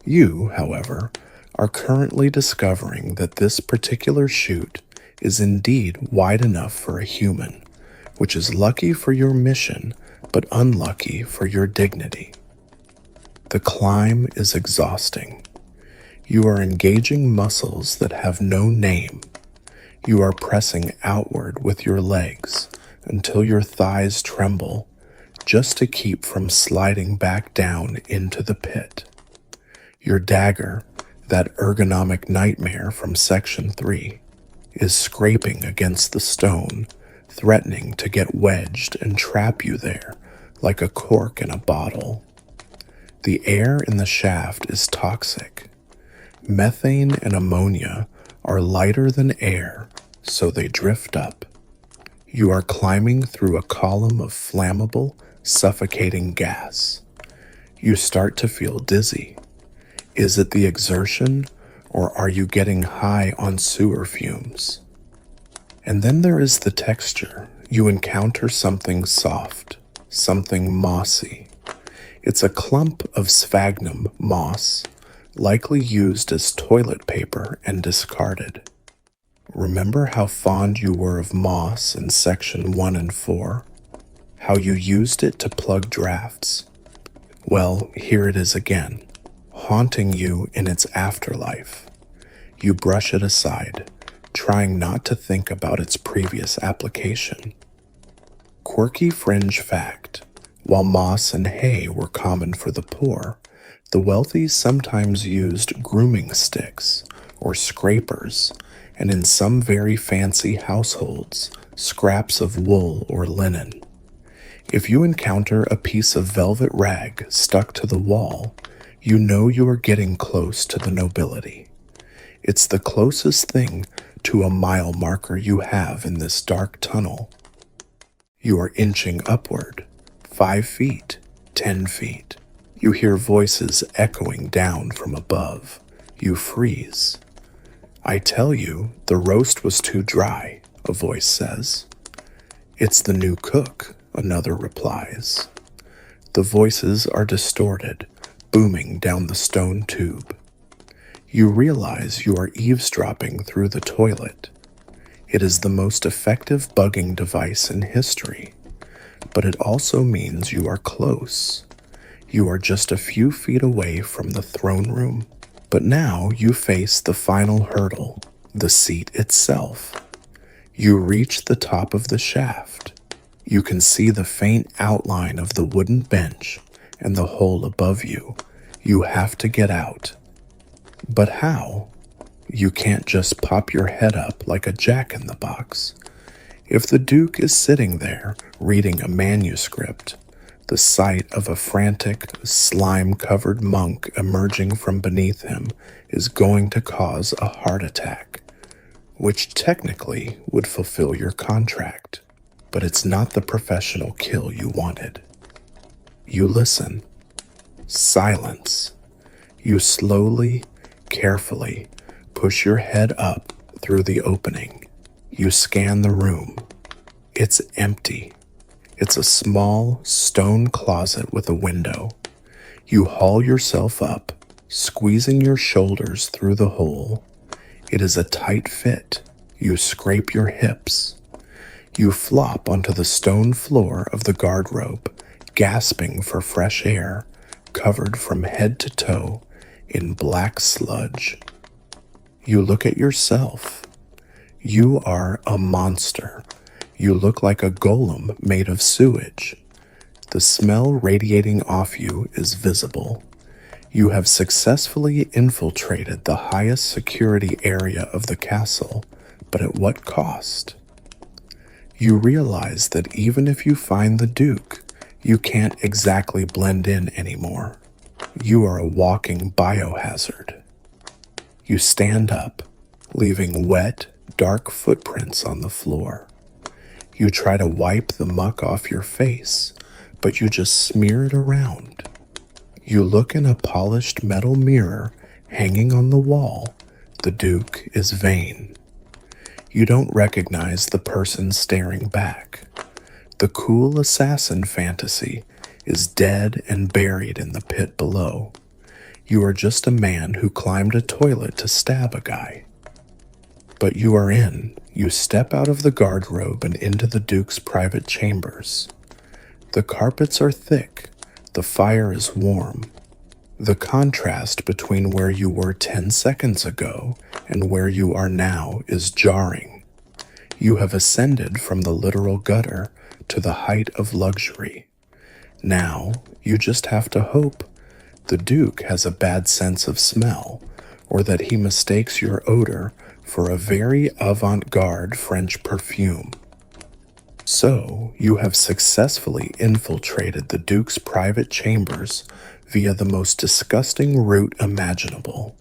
You, however, are currently discovering that this particular chute is indeed wide enough for a human, which is lucky for your mission, but unlucky for your dignity. The climb is exhausting. You are engaging muscles that have no name. You are pressing outward with your legs until your thighs tremble, just to keep from sliding back down into the pit. Your dagger, that ergonomic nightmare from Section 3, is scraping against the stone, threatening to get wedged and trap you there like a cork in a bottle. The air in the shaft is toxic. Methane and ammonia are lighter than air, so they drift up. You are climbing through a column of flammable, suffocating gas. You start to feel dizzy. Is it the exertion, or are you getting high on sewer fumes? And then there is the texture. You encounter something soft, something mossy. It's a clump of sphagnum moss, likely used as toilet paper and discarded. Remember how fond you were of moss in Section 1 and 4? How you used it to plug drafts? Well, here it is again. haunting you in its afterlife. You brush it aside, trying not to think about its previous application. Quirky fringe fact: while moss and hay were common for the poor, the wealthy sometimes used grooming sticks or scrapers, and in some very fancy households, scraps of wool or linen. If you encounter a piece of velvet rag stuck to the wall, you know you are getting close to the nobility. It's the closest thing to a mile marker you have in this dark tunnel. You are inching upward, 5 feet, 10 feet. You hear voices echoing down from above. You freeze. "I tell you, the roast was too dry," a voice says. "It's the new cook," another replies. The voices are distorted, booming down the stone tube. You realize you are eavesdropping through the toilet. It is the most effective bugging device in history, but it also means you are close. You are just a few feet away from the throne room. But now you face the final hurdle, the seat itself. You reach the top of the shaft. You can see the faint outline of the wooden bench and the hole above you. You have to get out. But how? You can't just pop your head up like a jack-in-the-box. If the Duke is sitting there reading a manuscript, the sight of a frantic, slime-covered monk emerging from beneath him is going to cause a heart attack, which technically would fulfill your contract, but it's not the professional kill you wanted. You listen. Silence. You slowly, carefully push your head up through the opening. You scan the room. It's empty. It's a small stone closet with a window. You haul yourself up, squeezing your shoulders through the hole. It is a tight fit. You scrape your hips. You flop onto the stone floor of the guardrobe, gasping for fresh air, covered from head to toe in black sludge. You look at yourself. You are a monster. You look like a golem made of sewage. The smell radiating off you is visible. You have successfully infiltrated the highest security area of the castle, but at what cost? You realize that even if you find the Duke, you can't exactly blend in anymore. You are a walking biohazard. You stand up, leaving wet, dark footprints on the floor. You try to wipe the muck off your face, but you just smear it around. You look in a polished metal mirror hanging on the wall. The Duke is vain. You don't recognize the person staring back. The cool assassin fantasy is dead and buried in the pit below. You are just a man who climbed a toilet to stab a guy. But you are in. You step out of the guardrobe and into the Duke's private chambers. The carpets are thick. The fire is warm. The contrast between where you were 10 seconds ago and where you are now is jarring. You have ascended from the literal gutter to the height of luxury. Now, you just have to hope the Duke has a bad sense of smell, or that he mistakes your odor for a very avant-garde French perfume. So, you have successfully infiltrated the Duke's private chambers via the most disgusting route imaginable.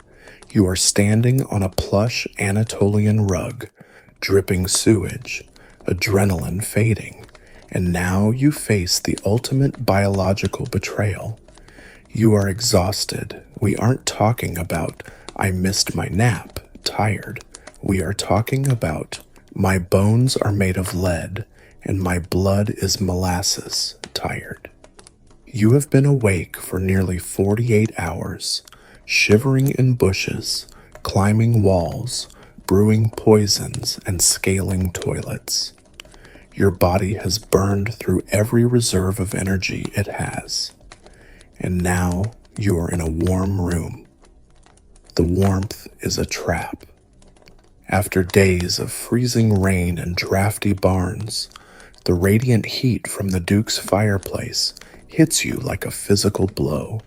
You are standing on a plush Anatolian rug, dripping sewage, adrenaline fading, and now you face the ultimate biological betrayal. You are exhausted. We aren't talking about, "I missed my nap, tired." We are talking about, "My bones are made of lead, and my blood is molasses, tired." You have been awake for nearly 48 hours, shivering in bushes, climbing walls, brewing poisons, and scaling toilets. Your body has burned through every reserve of energy it has. And now You are in a warm room. The warmth is a trap. After days of freezing rain and drafty barns, the radiant heat from the Duke's fireplace hits you like a physical blow.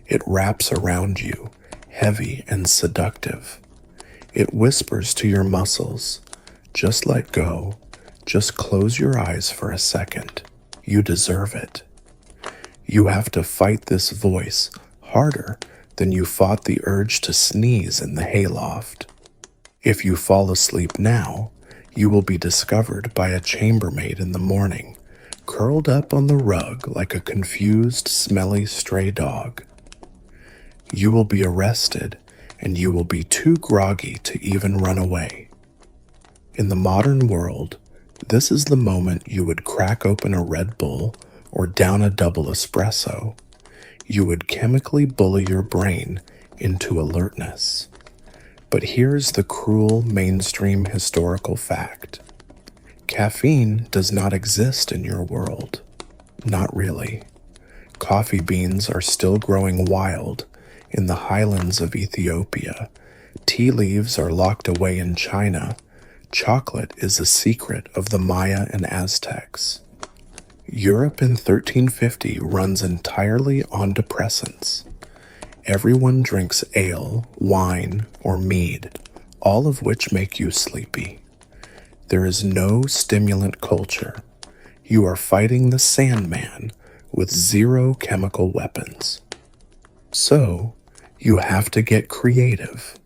It wraps around you, heavy and seductive. It whispers to your muscles, just let go, just close your eyes for a second. You deserve it. You have to fight this voice harder than you fought the urge to sneeze in the hayloft. If you fall asleep now, you will be discovered by a chambermaid in the morning, curled up on the rug like a confused, smelly stray dog. You will be arrested, and you will be too groggy to even run away. In the modern world, this is the moment you would crack open a Red Bull or down a double espresso. You would chemically bully your brain into alertness. But here's the cruel mainstream historical fact. Caffeine does not exist in your world. Not really. Coffee beans are still growing wild in the highlands of Ethiopia. Tea leaves are locked away in China. Chocolate is a secret of the Maya and Aztecs. Europe in 1350 runs entirely on depressants. Everyone drinks ale, wine, or mead, all of which make you sleepy. There is no stimulant culture. You are fighting the Sandman with zero chemical weapons. So, you have to get creative.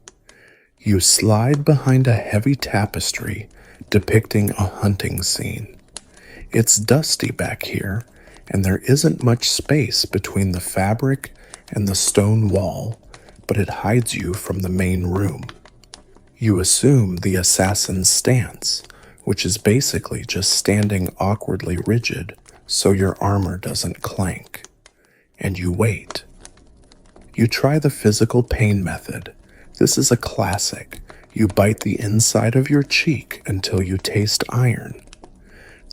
You slide behind a heavy tapestry depicting a hunting scene. It's dusty back here, and there isn't much space between the fabric and the stone wall, but it hides you from the main room. You assume the assassin's stance, which is basically just standing awkwardly rigid so your armor doesn't clank. And you wait. You try the physical pain method. This is a classic. You bite the inside of your cheek until you taste iron.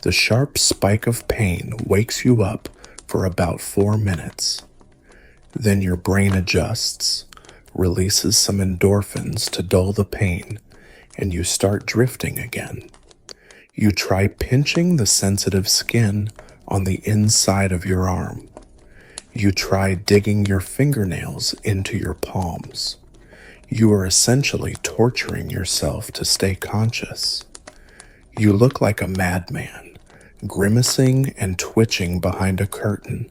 The sharp spike of pain wakes you up for about 4 minutes. Then your brain adjusts, releases some endorphins to dull the pain, and you start drifting again. You try pinching the sensitive skin on the inside of your arm. You try digging your fingernails into your palms. You are essentially torturing yourself to stay conscious. You look like a madman, grimacing and twitching behind a curtain,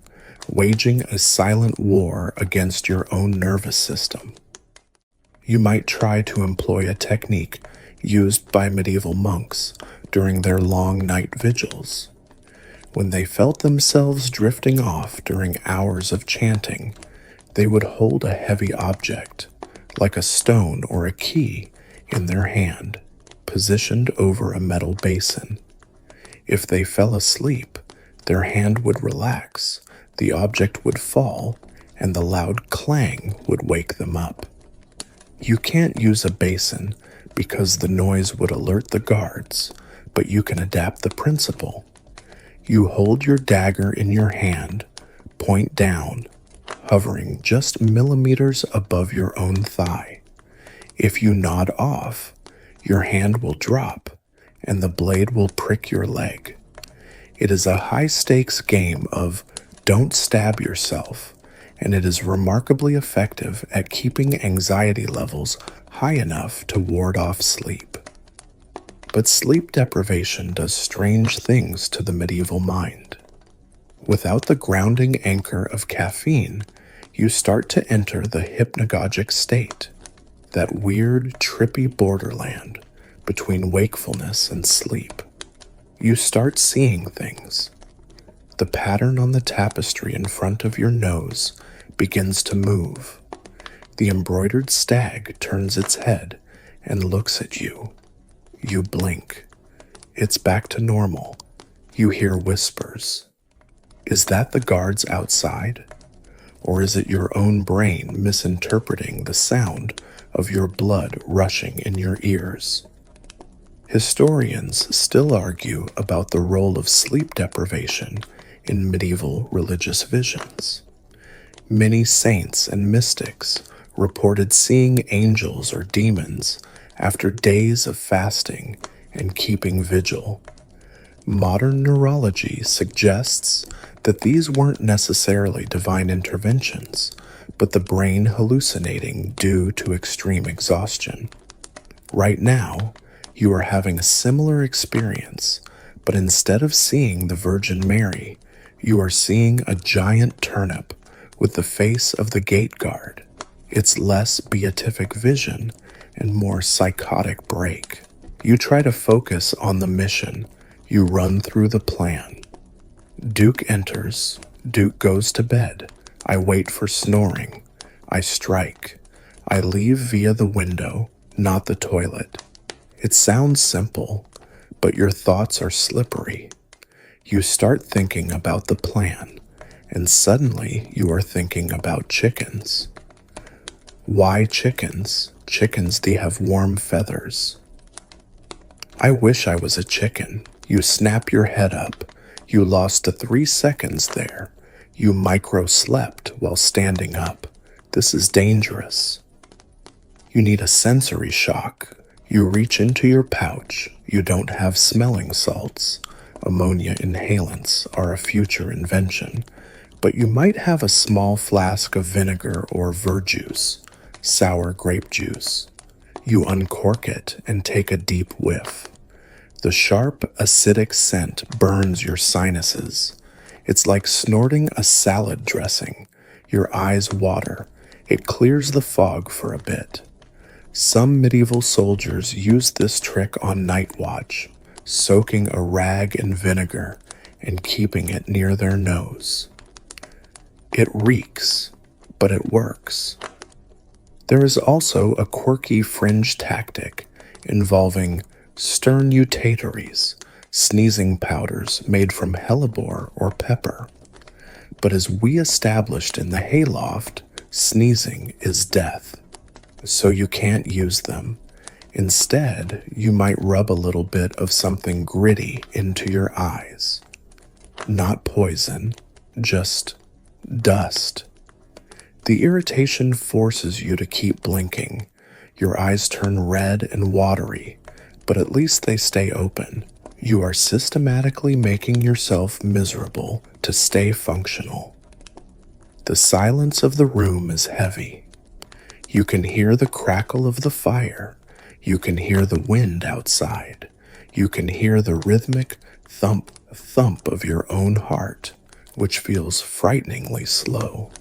waging a silent war against your own nervous system. You might try to employ a technique used by medieval monks during their long night vigils. When they felt themselves drifting off during hours of chanting, they would hold a heavy object, like a stone or a key, in their hand, positioned over a metal basin. If they fell asleep, their hand would relax, the object would fall, and the loud clang would wake them up. You can't use a basin because the noise would alert the guards, but you can adapt the principle. You hold your dagger in your hand, point down, hovering just millimeters above your own thigh. If you nod off, your hand will drop, and the blade will prick your leg. It is a high-stakes game of don't stab yourself, and it is remarkably effective at keeping anxiety levels high enough to ward off sleep. But sleep deprivation does strange things to the medieval mind. Without the grounding anchor of caffeine, you start to enter the hypnagogic state, that weird, trippy borderland between wakefulness and sleep. You start seeing things. The pattern on the tapestry in front of your nose begins to move. The embroidered stag turns its head and looks at you. You blink. It's back to normal. You hear whispers. Is that the guards outside? Or is it your own brain misinterpreting the sound of your blood rushing in your ears? Historians still argue about the role of sleep deprivation in medieval religious visions. Many saints and mystics reported seeing angels or demons after days of fasting and keeping vigil. Modern neurology suggests that these weren't necessarily divine interventions, but the brain hallucinating due to extreme exhaustion. Right now, you are having a similar experience, but instead of seeing the Virgin Mary, you are seeing a giant turnip with the face of the gate guard. It's less beatific vision and more psychotic break. You try to focus on the mission. You run through the plan. Duke enters. Duke goes to bed. I wait for snoring. I strike. I leave via the window, not the toilet. It sounds simple, but your thoughts are slippery. You start thinking about the plan, and suddenly you are thinking about chickens. Why chickens? Chickens, they have warm feathers. I wish I was a chicken. You snap your head up. You lost 3 seconds there. You micro-slept while standing up. This is dangerous. You need a sensory shock. You reach into your pouch. You don't have smelling salts. Ammonia inhalants are a future invention, but you might have a small flask of vinegar or verjuice, sour grape juice. You uncork it and take a deep whiff. The sharp, acidic scent burns your sinuses. It's like snorting a salad dressing. Your eyes water. It clears the fog for a bit. Some medieval soldiers used this trick on night watch, soaking a rag in vinegar and keeping it near their nose. It reeks, but it works. There is also a quirky fringe tactic involving sternutatories, sneezing powders made from hellebore or pepper. But as we established in the hayloft, sneezing is death, so you can't use them. Instead, you might rub a little bit of something gritty into your eyes. Not poison, just dust. The irritation forces you to keep blinking. Your eyes turn red and watery, but at least they stay open. You are systematically making yourself miserable to stay functional. The silence of the room is heavy. You can hear the crackle of the fire. You can hear the wind outside. You can hear the rhythmic thump, thump of your own heart, which feels frighteningly slow.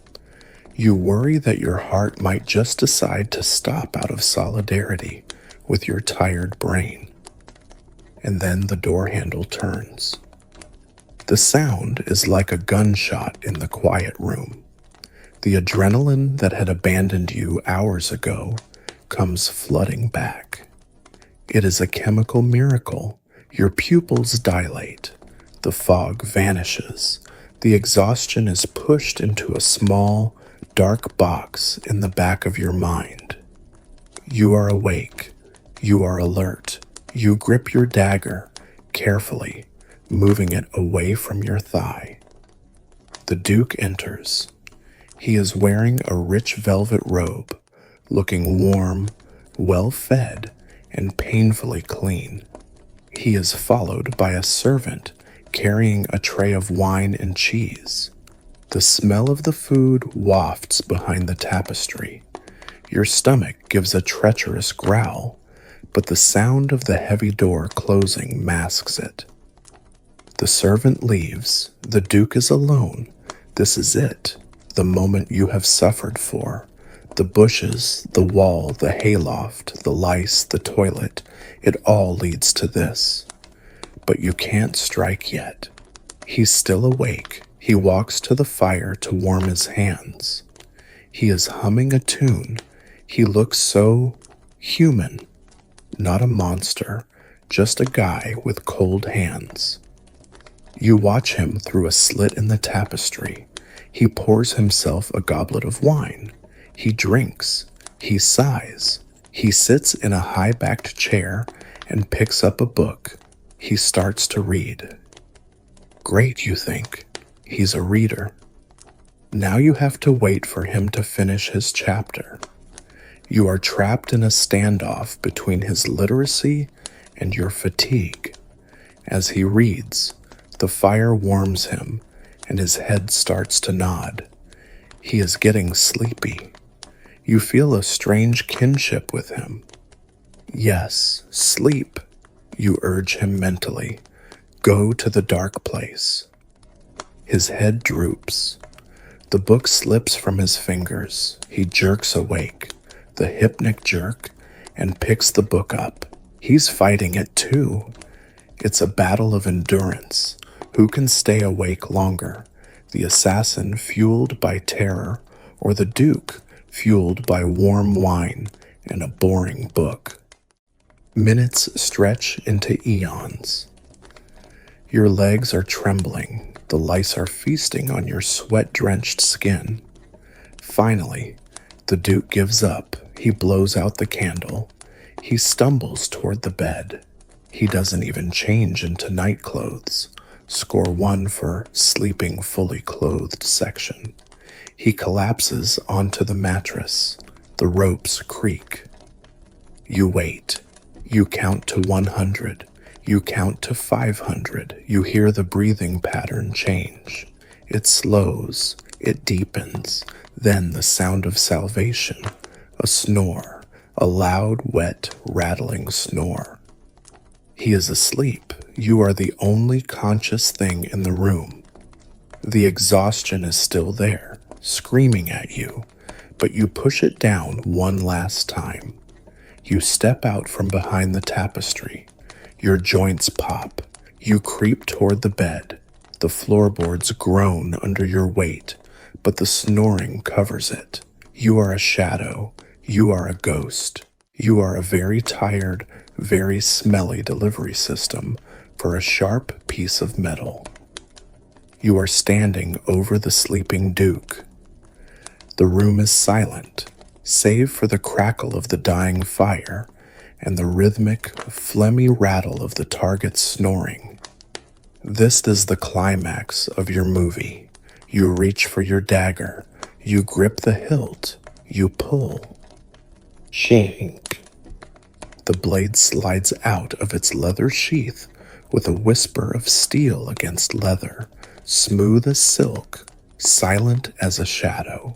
You worry that your heart might just decide to stop out of solidarity with your tired brain. And then the door handle turns. The sound is like a gunshot in the quiet room. The adrenaline that had abandoned you hours ago comes flooding back. It is a chemical miracle. Your pupils dilate. The fog vanishes. The exhaustion is pushed into a small, dark box in the back of your mind. You are awake. You are alert. You grip your dagger carefully, moving it away from your thigh. The Duke enters. He is wearing a rich velvet robe, looking warm, well-fed, and painfully clean. He is followed by a servant carrying a tray of wine and cheese. The smell of the food wafts behind the tapestry. Your stomach gives a treacherous growl, but the sound of the heavy door closing masks it. The servant leaves. The Duke is alone. This is it, the moment you have suffered for. The bushes, the wall, the hayloft, the lice, the toilet, it all leads to this. But you can't strike yet. He's still awake. He walks to the fire to warm his hands. He is humming a tune. He looks so human. Not a monster, just a guy with cold hands. You watch him through a slit in the tapestry. He pours himself a goblet of wine. He drinks. He sighs. He sits in a high-backed chair and picks up a book. He starts to read. Great, you think. He's a reader. Now you have to wait for him to finish his chapter. You are trapped in a standoff between his literacy and your fatigue. As he reads, the fire warms him and his head starts to nod. He is getting sleepy. You feel a strange kinship with him. Yes, sleep, you urge him mentally. Go to the dark place. His head droops. The book slips from his fingers. He jerks awake, the hypnic jerk, and picks the book up. He's fighting it too. It's a battle of endurance. Who can stay awake longer? The assassin fueled by terror, or the duke fueled by warm wine and a boring book? Minutes stretch into eons. Your legs are trembling. The lice are feasting on your sweat-drenched skin. Finally, the duke gives up. He blows out the candle. He stumbles toward the bed. He doesn't even change into night clothes. Score 1 for sleeping fully clothed section. He collapses onto the mattress. The ropes creak. You wait. You count to 100. You count to 500. You hear the breathing pattern change. It slows. It deepens. Then the sound of salvation. A snore. A loud, wet, rattling snore. He is asleep. You are the only conscious thing in the room. The exhaustion is still there, screaming at you, but you push it down one last time. You step out from behind the tapestry. Your joints pop. You creep toward the bed. The floorboards groan under your weight, but the snoring covers it. You are a shadow. You are a ghost. You are a very tired, very smelly delivery system for a sharp piece of metal. You are standing over the sleeping duke. The room is silent, save for the crackle of the dying fire and the rhythmic, phlegmy rattle of the target's snoring. This is the climax of your movie. You reach for your dagger. You grip the hilt. You pull. Shink. The blade slides out of its leather sheath with a whisper of steel against leather, smooth as silk, silent as a shadow.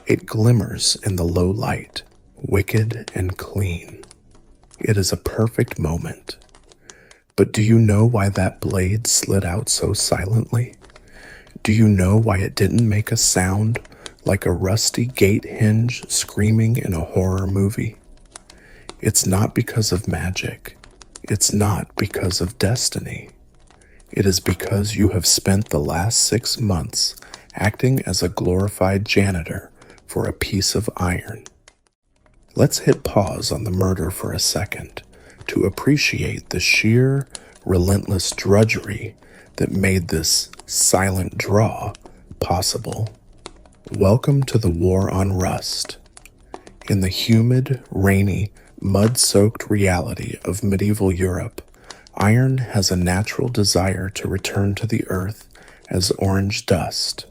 It glimmers in the low light, wicked and clean. It is a perfect moment. But do you know why that blade slid out so silently? Do you know why it didn't make a sound like a rusty gate hinge screaming in a horror movie? It's not because of magic. It's not because of destiny. It is because you have spent the last 6 months acting as a glorified janitor for a piece of iron. Let's hit pause on the murder for a second to appreciate the sheer, relentless drudgery that made this silent draw possible. Welcome to the war on rust. In the humid, rainy, mud-soaked reality of medieval Europe, iron has a natural desire to return to the earth as orange dust.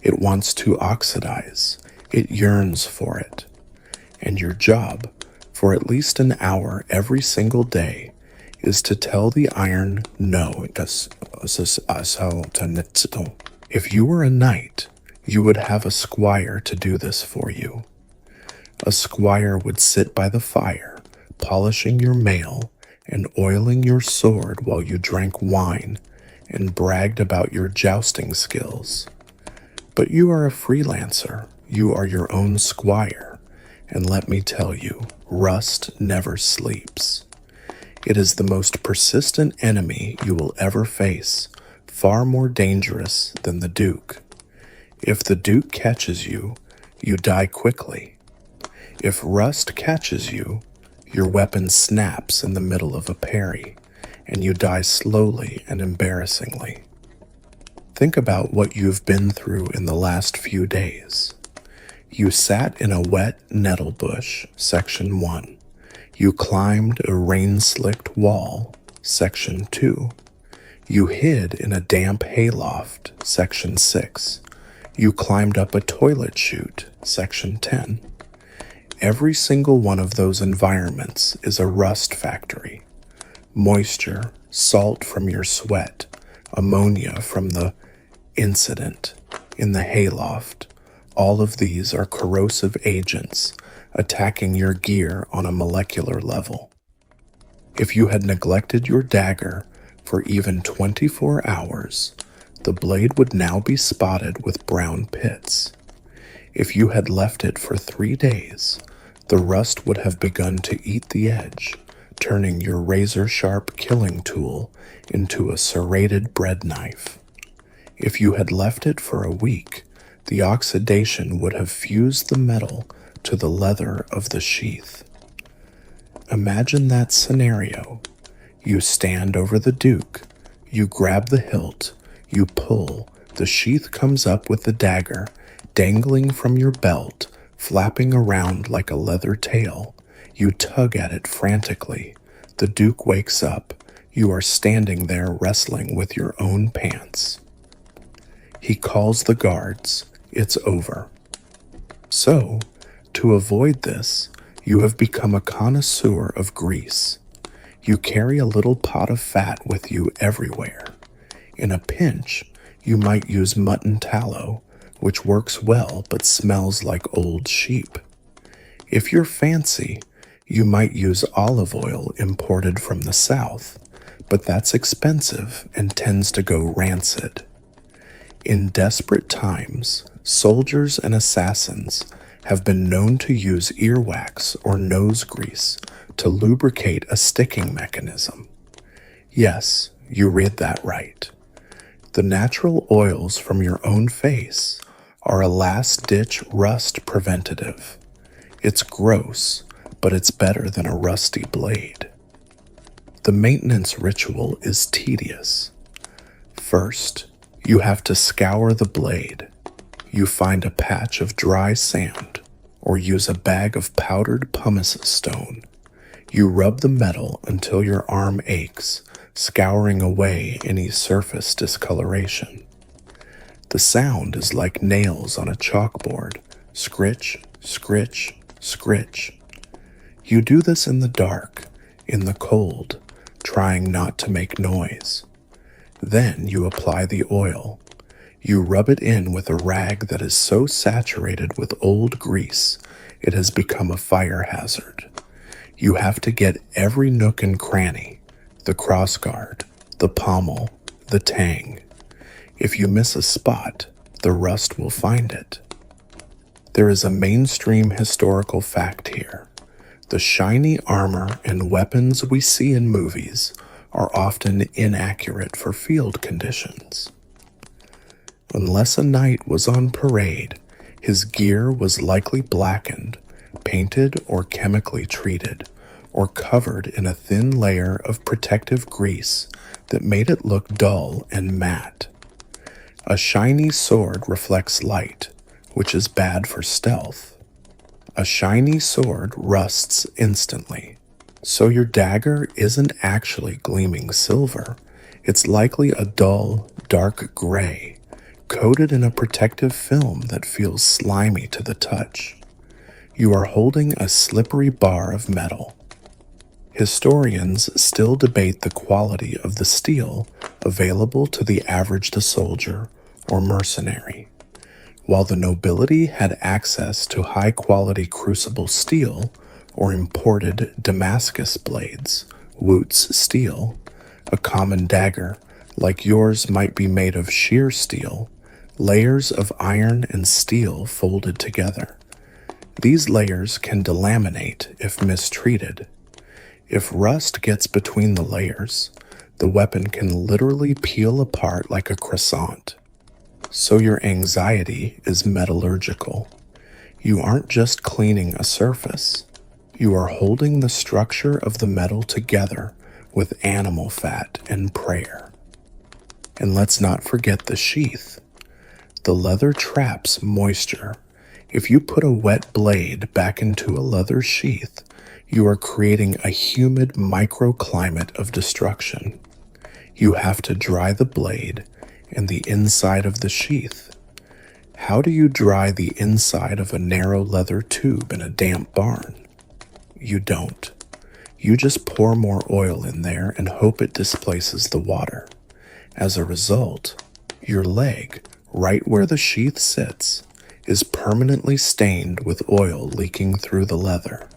It wants to oxidize. It yearns for it. And your job, for at least an hour every single day, is to tell the iron no. If you were a knight, you would have a squire to do this for you. A squire would sit by the fire, polishing your mail and oiling your sword while you drank wine and bragged about your jousting skills. But you are a freelancer. You are your own squire. And let me tell you, rust never sleeps. It is the most persistent enemy you will ever face, far more dangerous than the Duke. If the Duke catches you, you die quickly. If rust catches you, your weapon snaps in the middle of a parry, and you die slowly and embarrassingly. Think about what you've been through in the last few days. You sat in a wet nettle bush, Section 1. You climbed a rain-slicked wall, Section 2. You hid in a damp hayloft, Section 6. You climbed up a toilet chute, section 10. Every single one of those environments is a rust factory. Moisture, salt from your sweat, ammonia from the incident in the hayloft. All of these are corrosive agents attacking your gear on a molecular level. If you had neglected your dagger for even 24 hours, the blade would now be spotted with brown pits. If you had left it for 3 days, the rust would have begun to eat the edge, turning your razor-sharp killing tool into a serrated bread knife. If you had left it for a week, the oxidation would have fused the metal to the leather of the sheath. Imagine that scenario. You stand over the duke, you grab the hilt, you pull, the sheath comes up with the dagger, dangling from your belt, flapping around like a leather tail. You tug at it frantically. The duke wakes up. You are standing there wrestling with your own pants. He calls the guards. It's over. So, to avoid this, you have become a connoisseur of grease. You carry a little pot of fat with you everywhere. In a pinch, you might use mutton tallow, which works well but smells like old sheep. If you're fancy, you might use olive oil imported from the south, but that's expensive and tends to go rancid. In desperate times, soldiers and assassins have been known to use earwax or nose grease to lubricate a sticking mechanism. Yes, you read that right. The natural oils from your own face are a last-ditch rust preventative. It's gross, but it's better than a rusty blade. The maintenance ritual is tedious. First, you have to scour the blade. You find a patch of dry sand or use a bag of powdered pumice stone. You rub the metal until your arm aches, scouring away any surface discoloration. The sound is like nails on a chalkboard. Scritch, scritch, scritch. You do this in the dark, in the cold, trying not to make noise. Then you apply the oil. You rub it in with a rag that is so saturated with old grease, it has become a fire hazard. You have to get every nook and cranny, the crossguard, the pommel, the tang. If you miss a spot, the rust will find it. There is a mainstream historical fact here. The shiny armor and weapons we see in movies are often inaccurate for field conditions. Unless a knight was on parade, his gear was likely blackened, painted or chemically treated, or covered in a thin layer of protective grease that made it look dull and matte. A shiny sword reflects light, which is bad for stealth. A shiny sword rusts instantly, so your dagger isn't actually gleaming silver. It's likely a dull, dark gray, coated in a protective film that feels slimy to the touch. You are holding a slippery bar of metal. Historians still debate the quality of the steel available to the average soldier or mercenary. While the nobility had access to high-quality crucible steel or imported Damascus blades, Wootz steel, a common dagger like yours might be made of sheer steel, layers of iron and steel folded together. These layers can delaminate if mistreated. If rust gets between the layers, the weapon can literally peel apart like a croissant. So your anxiety is metallurgical. You aren't just cleaning a surface. You are holding the structure of the metal together with animal fat and prayer. And let's not forget the sheath. The leather traps moisture. If you put a wet blade back into a leather sheath, you are creating a humid microclimate of destruction. You have to dry the blade and the inside of the sheath. How do you dry the inside of a narrow leather tube in a damp barn? You don't. You just pour more oil in there and hope it displaces the water. As a result, your leg, right where the sheath sits, is permanently stained with oil leaking through the leather.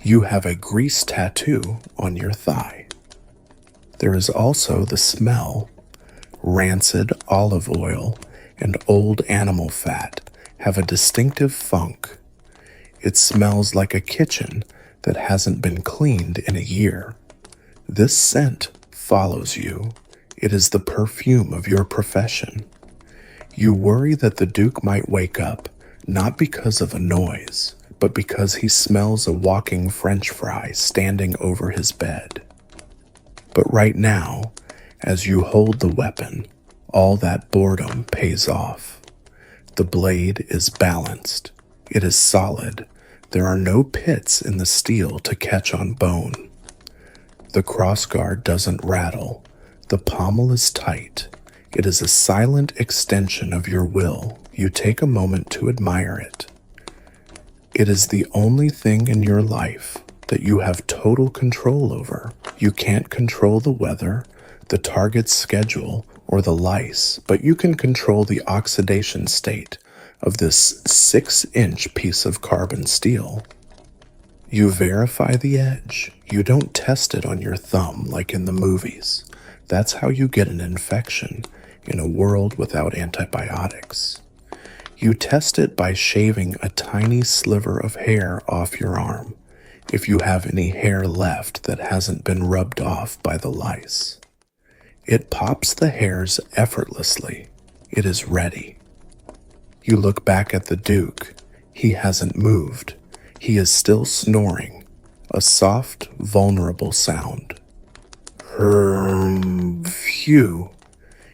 You have a grease tattoo on your thigh. There is also the smell. Rancid olive oil and old animal fat have a distinctive funk. It smells like a kitchen that hasn't been cleaned in a year. This scent follows you. It is the perfume of your profession. You worry that the Duke might wake up, not because of a noise, but because he smells a walking French fry standing over his bed. But right now, as you hold the weapon, all that boredom pays off. The blade is balanced. It is solid. There are no pits in the steel to catch on bone. The crossguard doesn't rattle. The pommel is tight. It is a silent extension of your will. You take a moment to admire it. It is the only thing in your life that you have total control over. You can't control the weather, the target's schedule, or the lice, but you can control the oxidation state of this 6-inch piece of carbon steel. You verify the edge. You don't test it on your thumb like in the movies. That's how you get an infection in a world without antibiotics. You test it by shaving a tiny sliver of hair off your arm, if you have any hair left that hasn't been rubbed off by the lice. It pops the hairs effortlessly. It is ready. You look back at the Duke. He hasn't moved. He is still snoring, a soft, vulnerable sound. Phew.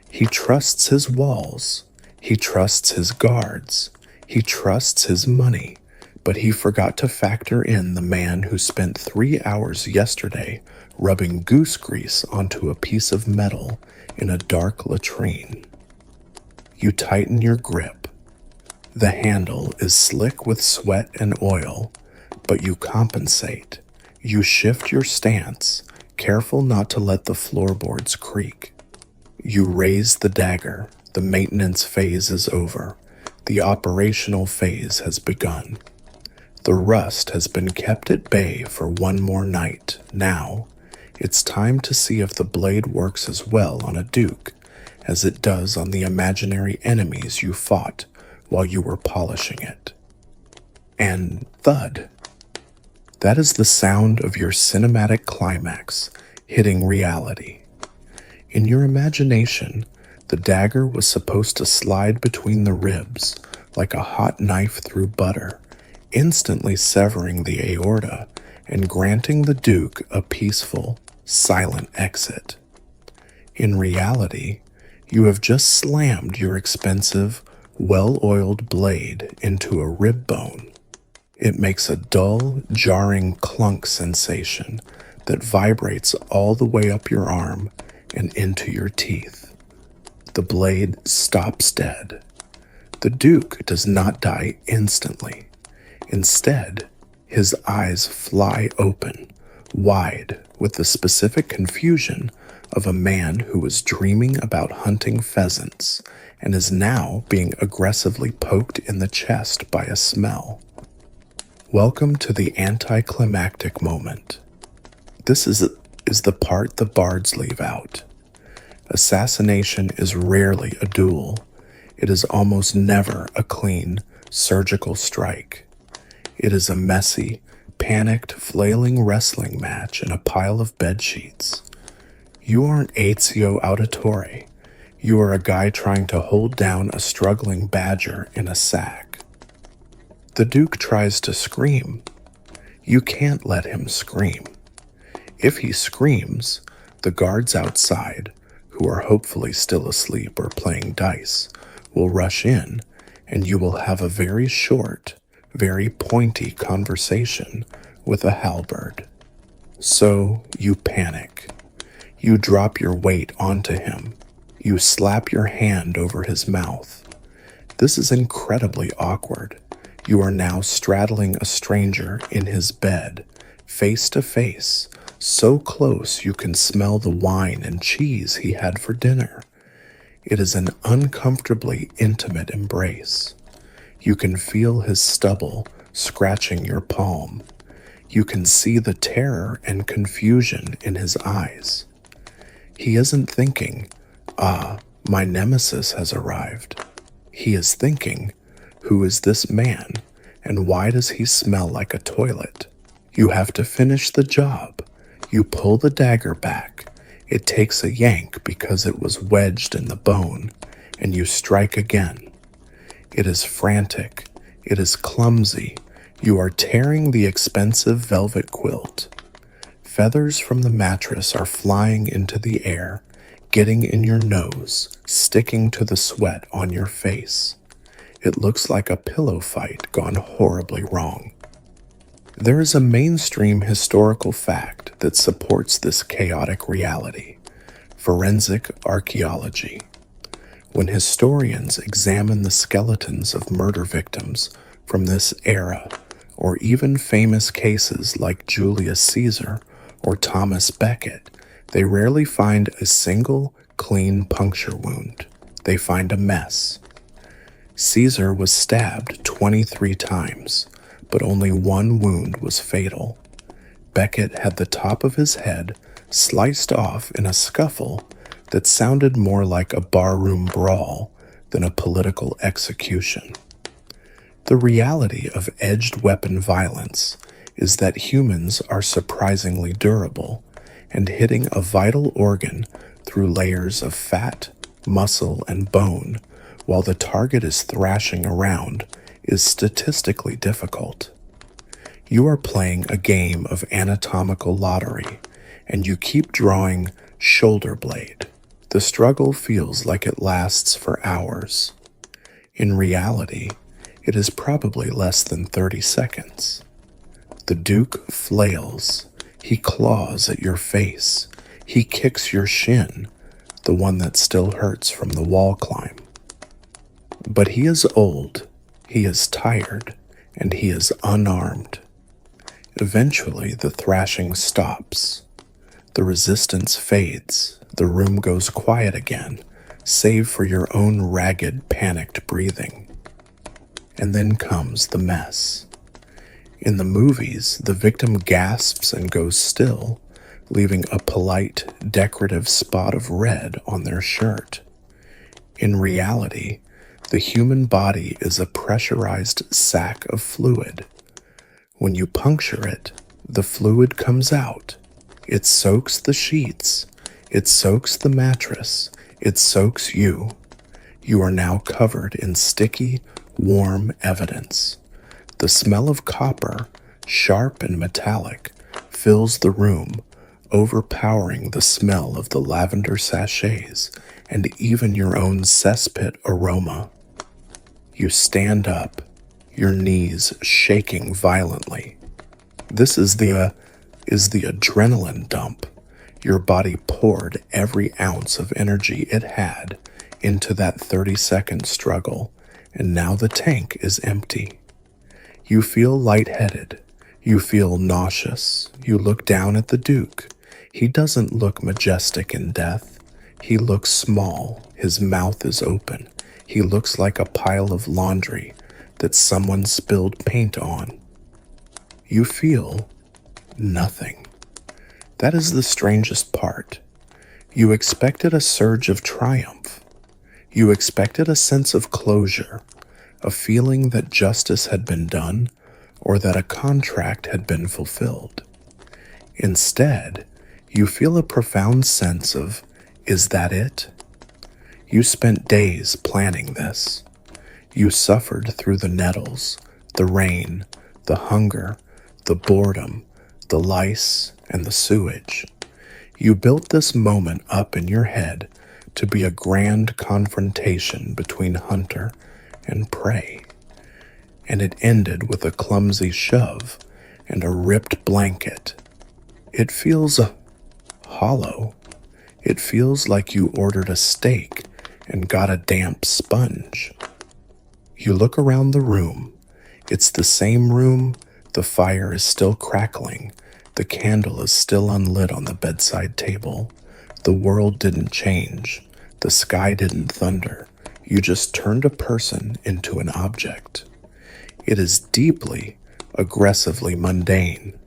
He trusts his walls. He trusts his guards. He trusts his money. But he forgot to factor in the man who spent 3 hours yesterday rubbing goose grease onto a piece of metal in a dark latrine. You tighten your grip. The handle is slick with sweat and oil, but you compensate. You shift your stance, careful not to let the floorboards creak. You raise the dagger. The maintenance phase is over. The operational phase has begun. The rust has been kept at bay for one more night. Now, it's time to see if the blade works as well on a Duke as it does on the imaginary enemies you fought while you were polishing it. And thud. That is the sound of your cinematic climax hitting reality. In your imagination, the dagger was supposed to slide between the ribs like a hot knife through butter, instantly severing the aorta and granting the Duke a peaceful, silent exit. In reality, you have just slammed your expensive, well-oiled blade into a rib bone. It makes a dull, jarring clunk sensation that vibrates all the way up your arm and into your teeth. The blade stops dead. The Duke does not die instantly. Instead, his eyes fly open, wide, with the specific confusion of a man who was dreaming about hunting pheasants and is now being aggressively poked in the chest by a smell. Welcome to the anticlimactic moment. This is the part the bards leave out. Assassination is rarely a duel. It is almost never a clean, surgical strike. It is a messy, panicked, flailing wrestling match in a pile of bedsheets. You aren't Ezio Auditore. You are a guy trying to hold down a struggling badger in a sack. The Duke tries to scream. You can't let him scream. If he screams, the guards outside, who are hopefully still asleep or playing dice, will rush in, and you will have a very short, very pointy conversation with a halberd. So you panic. You drop your weight onto him. You slap your hand over his mouth. This is incredibly awkward. You are now straddling a stranger in his bed, face to face, so close you can smell the wine and cheese he had for dinner. It is an uncomfortably intimate embrace. You can feel his stubble scratching your palm. You can see the terror and confusion in his eyes. He isn't thinking, "Ah, my nemesis has arrived." He is thinking, "Who is this man, and why does he smell like a toilet?" You have to finish the job. You pull the dagger back. It takes a yank because it was wedged in the bone, and you strike again. It is frantic. It is clumsy. You are tearing the expensive velvet quilt. Feathers from the mattress are flying into the air, getting in your nose, sticking to the sweat on your face. It looks like a pillow fight gone horribly wrong. There is a mainstream historical fact that supports this chaotic reality: forensic archaeology. When historians examine the skeletons of murder victims from this era, or even famous cases like Julius Caesar or Thomas Becket, they rarely find a single clean puncture wound. They find a mess. Caesar was stabbed 23 times, but only one wound was fatal. Becket had the top of his head sliced off in a scuffle that sounded more like a barroom brawl than a political execution. The reality of edged weapon violence is that humans are surprisingly durable, and hitting a vital organ through layers of fat, muscle, and bone while the target is thrashing around is statistically difficult. You are playing a game of anatomical lottery, and you keep drawing shoulder blade. The struggle feels like it lasts for hours. In reality, it is probably less than 30 seconds. The Duke flails. He claws at your face. He kicks your shin, the one that still hurts from the wall climb. But he is old, he is tired, and he is unarmed. Eventually, the thrashing stops. The resistance fades. The room goes quiet again, save for your own ragged, panicked breathing. And then comes the mess. In the movies, the victim gasps and goes still, leaving a polite, decorative spot of red on their shirt. In reality, the human body is a pressurized sack of fluid. When you puncture it, the fluid comes out. It soaks the sheets. It soaks the mattress. It soaks you. You are now covered in sticky, warm evidence. The smell of copper, sharp and metallic, fills the room, overpowering the smell of the lavender sachets and even your own cesspit aroma. You stand up, your knees shaking violently. This is the adrenaline dump. Your body poured every ounce of energy it had into that 30-second struggle, and now the tank is empty. You feel lightheaded. You feel nauseous. You look down at the Duke. He doesn't look majestic in death. He looks small. His mouth is open. He looks like a pile of laundry that someone spilled paint on. You feel nothing. That is the strangest part. You expected a surge of triumph. You expected a sense of closure, a feeling that justice had been done or that a contract had been fulfilled. Instead, you feel a profound sense of, is that it? You spent days planning this. You suffered through the nettles, the rain, the hunger, the boredom, the lice, and the sewage. You built this moment up in your head to be a grand confrontation between hunter and prey. And it ended with a clumsy shove and a ripped blanket. It feels hollow. It feels like you ordered a steak and got a damp sponge. You look around the room. It's the same room. The fire is still crackling. The candle is still unlit on the bedside table. The world didn't change. The sky didn't thunder. You just turned a person into an object. It is deeply, aggressively mundane.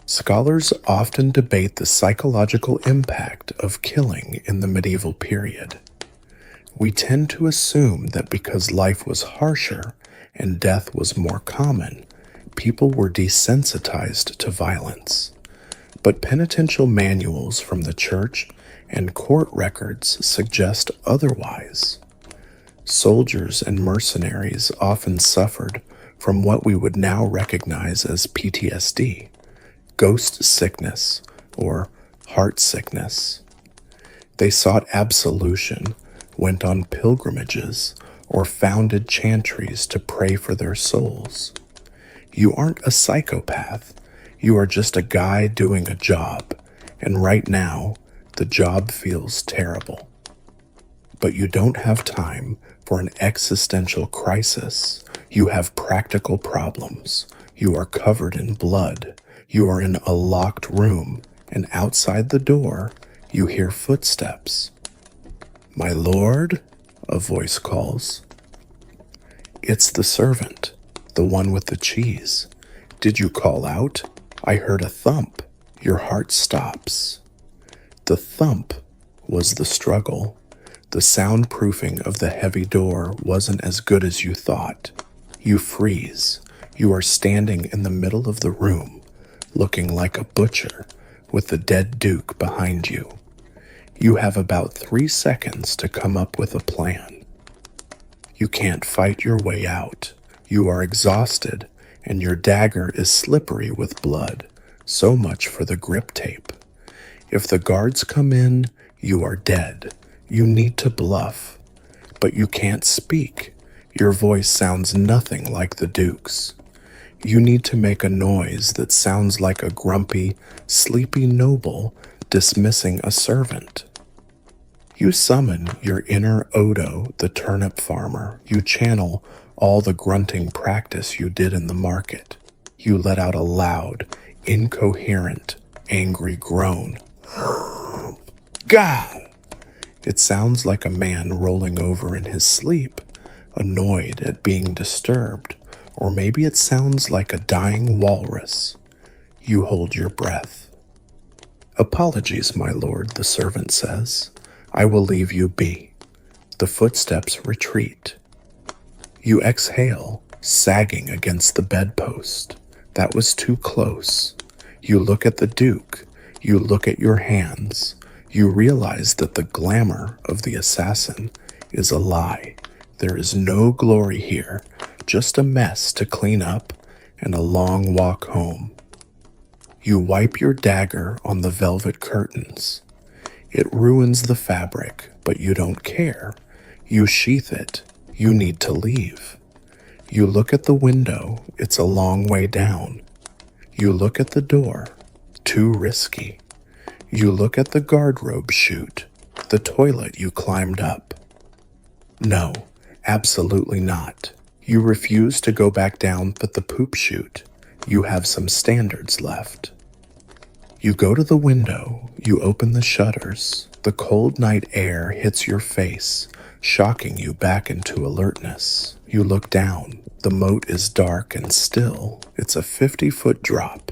Scholars often debate the psychological impact of killing in the medieval period. We tend to assume that because life was harsher and death was more common, people were desensitized to violence. But penitential manuals from the church and court records suggest otherwise. Soldiers and mercenaries often suffered from what we would now recognize as PTSD, ghost sickness, or heart sickness. They sought absolution, went on pilgrimages, or founded chantries to pray for their souls. You aren't a psychopath. You are just a guy doing a job, and right now, the job feels terrible. But you don't have time for an existential crisis. You have practical problems. You are covered in blood. You are in a locked room, and outside the door, you hear footsteps. "My lord," a voice calls. It's the servant, the one with the cheese. "Did you call out? I heard a thump." Your heart stops. The thump was the struggle. The soundproofing of the heavy door wasn't as good as you thought. You freeze. You are standing in the middle of the room, looking like a butcher, with the dead duke behind you. You have about 3 seconds to come up with a plan. You can't fight your way out. You are exhausted, and your dagger is slippery with blood. So much for the grip tape. If the guards come in, you are dead. You need to bluff, but you can't speak. Your voice sounds nothing like the Duke's. You need to make a noise that sounds like a grumpy, sleepy noble dismissing a servant. You summon your inner Odo, the turnip farmer. You channel all the grunting practice you did in the market. You let out a loud, incoherent, angry groan. Gah! It sounds like a man rolling over in his sleep, annoyed at being disturbed, or maybe it sounds like a dying walrus. You hold your breath. "Apologies, my lord," the servant says. "I will leave you be." The footsteps retreat. You exhale, sagging against the bedpost. That was too close. You look at the Duke. You look at your hands. You realize that the glamour of the assassin is a lie. There is no glory here, just a mess to clean up and a long walk home. You wipe your dagger on the velvet curtains. It ruins the fabric, but you don't care. You sheath it. You need to leave. You look at the window. It's a long way down. You look at the door. Too risky. You look at the guardrobe chute, the toilet you climbed up. No, absolutely not. You refuse to go back down but the poop chute. You have some standards left. You go to the window. You open the shutters. The cold night air hits your face, shocking you back into alertness. You look down. The moat is dark and still. It's a 50-foot drop.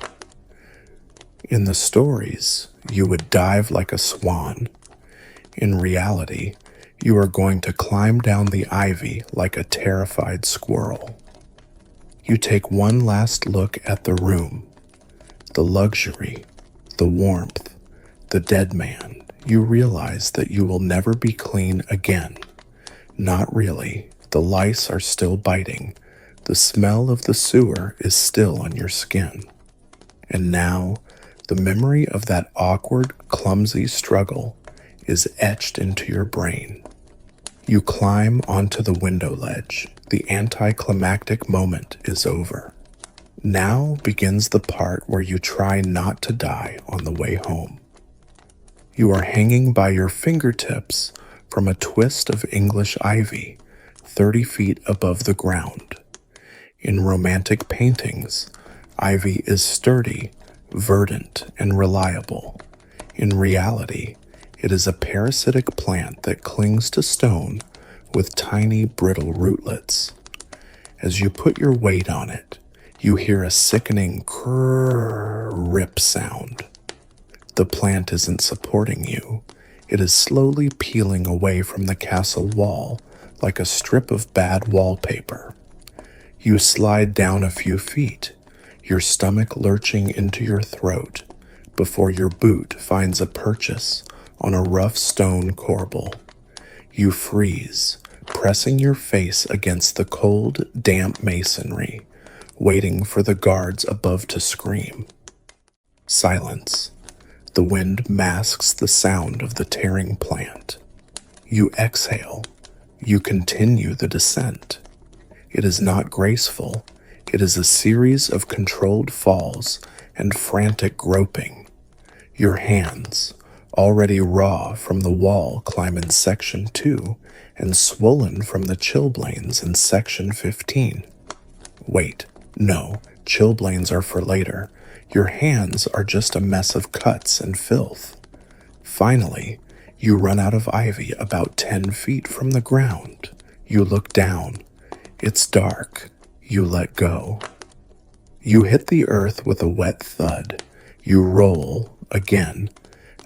In the stories, you would dive like a swan. In reality, you are going to climb down the ivy like a terrified squirrel. You take one last look at the room. The luxury, the warmth, the dead man. You realize that you will never be clean again. Not really. The lice are still biting. The smell of the sewer is still on your skin. And now, the memory of that awkward, clumsy struggle is etched into your brain. You climb onto the window ledge. The anticlimactic moment is over. Now begins the part where you try not to die on the way home. You are hanging by your fingertips from a twist of English ivy, 30 feet above the ground. In romantic paintings, ivy is sturdy, verdant, and reliable. In reality, it is a parasitic plant that clings to stone with tiny, brittle rootlets. As you put your weight on it, you hear a sickening crrrr rip sound. The plant isn't supporting you. It is slowly peeling away from the castle wall like a strip of bad wallpaper. You slide down a few feet, your stomach lurching into your throat, before your boot finds a purchase on a rough stone corbel. You freeze, pressing your face against the cold, damp masonry, waiting for the guards above to scream. Silence. The wind masks the sound of the tearing plant. You exhale. You continue the descent. It is not graceful. It is a series of controlled falls and frantic groping. Your hands, already raw from the wall climb in Section 2 and swollen from the chilblains in Section 15. Wait, no, chilblains are for later. Your hands are just a mess of cuts and filth. Finally, you run out of ivy about 10 feet from the ground. You look down. It's dark. You let go. You hit the earth with a wet thud. You roll again,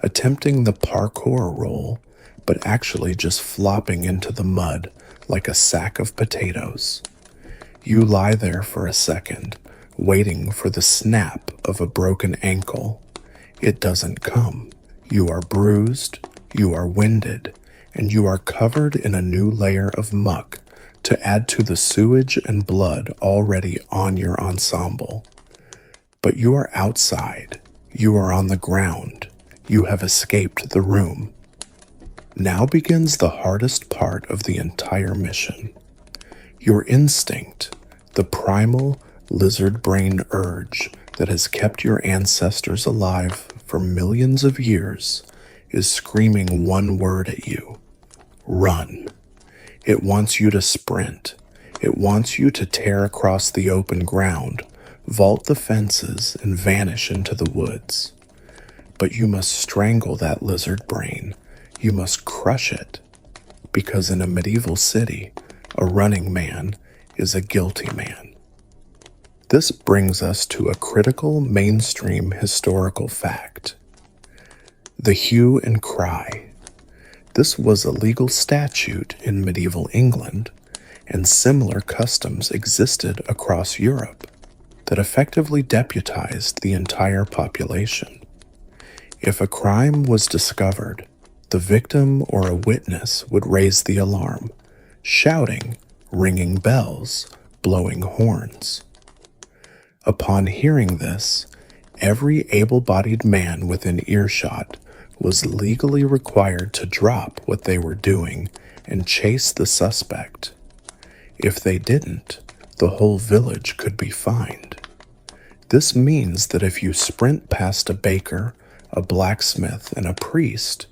attempting the parkour roll, but actually just flopping into the mud like a sack of potatoes. You lie there for a second, waiting for the snap of a broken ankle. It doesn't come. You are bruised, you are winded, and you are covered in a new layer of muck to add to the sewage and blood already on your ensemble. But you are outside. You are on the ground. You have escaped the room. Now begins the hardest part of the entire mission. Your instinct, the primal lizard brain urge that has kept your ancestors alive for millions of years, is screaming one word at you: run. It wants you to sprint. It wants you to tear across the open ground, vault the fences, and vanish into the woods. But you must strangle that lizard brain. You must crush it. Because in a medieval city, a running man is a guilty man. This brings us to a critical mainstream historical fact: the hue and cry. This was a legal statute in medieval England, and similar customs existed across Europe that effectively deputized the entire population. If a crime was discovered, the victim or a witness would raise the alarm, shouting, ringing bells, blowing horns. Upon hearing this, every able-bodied man within earshot was legally required to drop what they were doing and chase the suspect. If they didn't, the whole village could be fined. This means that if you sprint past a baker, a blacksmith, and a priest,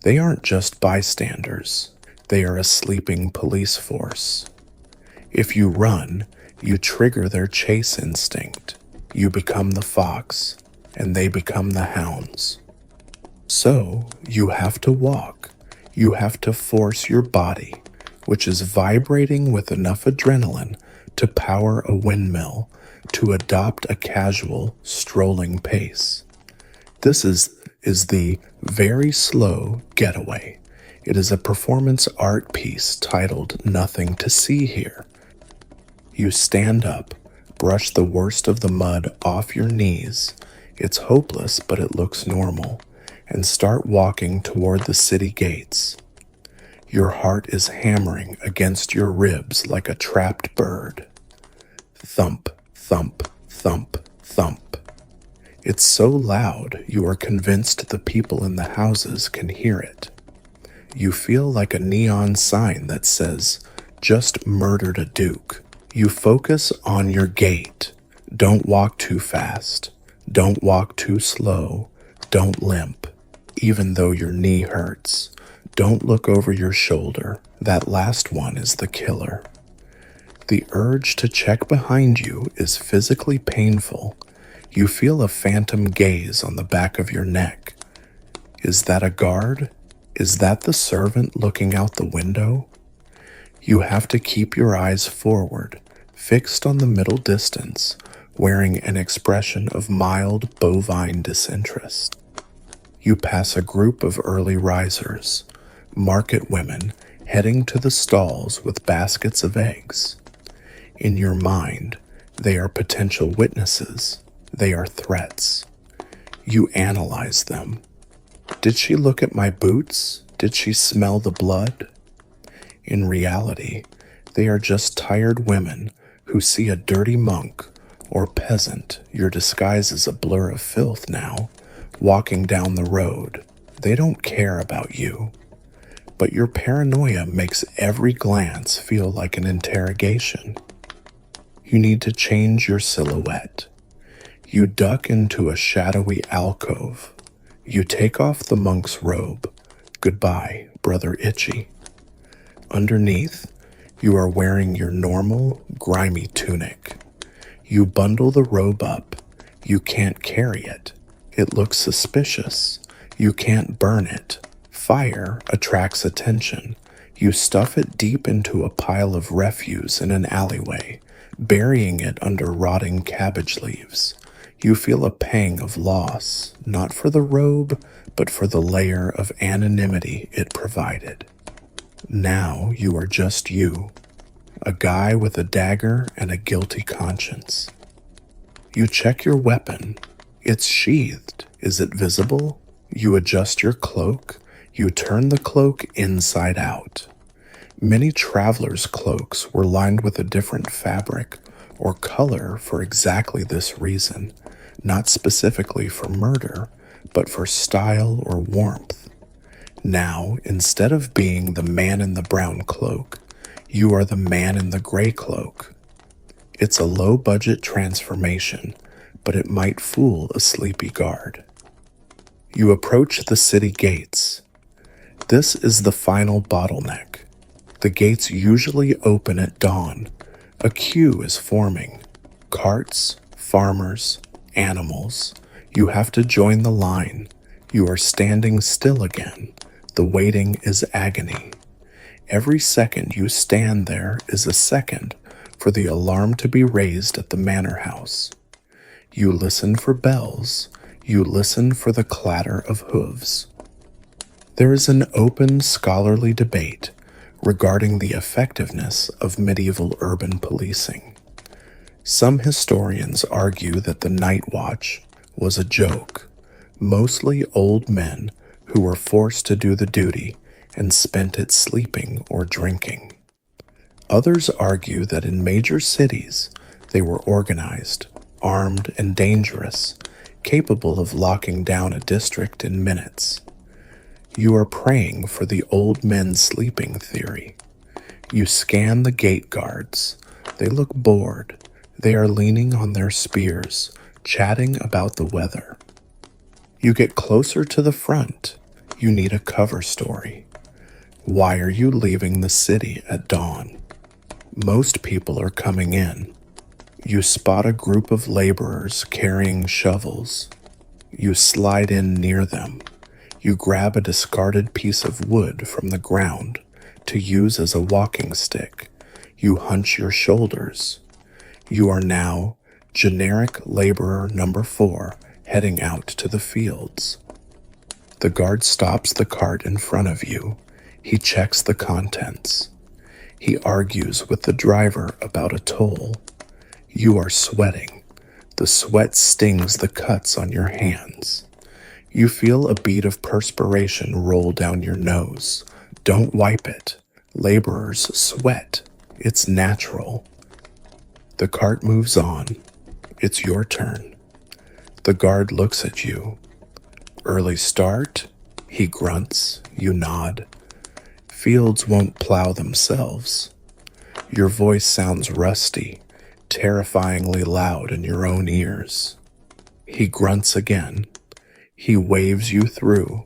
they aren't just bystanders. They are a sleeping police force. If you run, you trigger their chase instinct. You become the fox, and they become the hounds. So, you have to walk. You have to force your body, which is vibrating with enough adrenaline to power a windmill, to adopt a casual, strolling pace. This is the very slow getaway. It is a performance art piece titled "Nothing to See Here." You stand up, brush the worst of the mud off your knees. It's hopeless, but it looks normal, and start walking toward the city gates. Your heart is hammering against your ribs like a trapped bird. Thump, thump, thump, thump. It's so loud you are convinced the people in the houses can hear it. You feel like a neon sign that says, "Just murdered a duke." You focus on your gait. Don't walk too fast. Don't walk too slow. Don't limp, even though your knee hurts. Don't look over your shoulder. That last one is the killer. The urge to check behind you is physically painful. You feel a phantom gaze on the back of your neck. Is that a guard? Is that the servant looking out the window? You have to keep your eyes forward, fixed on the middle distance, wearing an expression of mild bovine disinterest. You pass a group of early risers, market women heading to the stalls with baskets of eggs. In your mind, they are potential witnesses. They are threats. You analyze them. Did she look at my boots? Did she smell the blood? In reality, they are just tired women who see a dirty monk or peasant, your disguise is a blur of filth now, walking down the road. They don't care about you. But your paranoia makes every glance feel like an interrogation. You need to change your silhouette. You duck into a shadowy alcove. You take off the monk's robe. Goodbye, Brother Itchy. Underneath, you are wearing your normal, grimy tunic. You bundle the robe up. You can't carry it. It looks suspicious. You can't burn it. Fire attracts attention. You stuff it deep into a pile of refuse in an alleyway, burying it under rotting cabbage leaves. You feel a pang of loss, not for the robe, but for the layer of anonymity it provided. Now you are just you, a guy with a dagger and a guilty conscience. You check your weapon. It's sheathed. Is it visible? You adjust your cloak. You turn the cloak inside out. Many travelers' cloaks were lined with a different fabric or color for exactly this reason, not specifically for murder, but for style or warmth. Now, instead of being the man in the brown cloak, you are the man in the gray cloak. It's a low-budget transformation, but it might fool a sleepy guard. You approach the city gates. This is the final bottleneck. The gates usually open at dawn. A queue is forming. Carts, farmers, animals. You have to join the line. You are standing still again. The waiting is agony. Every second you stand there is a second for the alarm to be raised at the manor house. You listen for bells. You listen for the clatter of hooves. There is an open scholarly debate regarding the effectiveness of medieval urban policing. Some historians argue that the night watch was a joke, mostly old men who were forced to do the duty and spent it sleeping or drinking. Others argue that in major cities they were organized, armed, and dangerous, capable of locking down a district in minutes. You are praying for the old men sleeping theory. You scan the gate guards. They look bored. They are leaning on their spears, chatting about the weather. You get closer to the front. You need a cover story. Why are you leaving the city at dawn? Most people are coming in. You spot a group of laborers carrying shovels. You slide in near them. You grab a discarded piece of wood from the ground to use as a walking stick. You hunch your shoulders. You are now generic laborer number 4 heading out to the fields. The guard stops the cart in front of you. He checks the contents. He argues with the driver about a toll. You are sweating. The sweat stings the cuts on your hands. You feel a bead of perspiration roll down your nose. Don't wipe it. Laborers sweat. It's natural. The cart moves on. It's your turn. The guard looks at you. Early start? He grunts. You nod. Fields won't plow themselves. Your voice sounds rusty, terrifyingly loud in your own ears. He grunts again. He waves you through.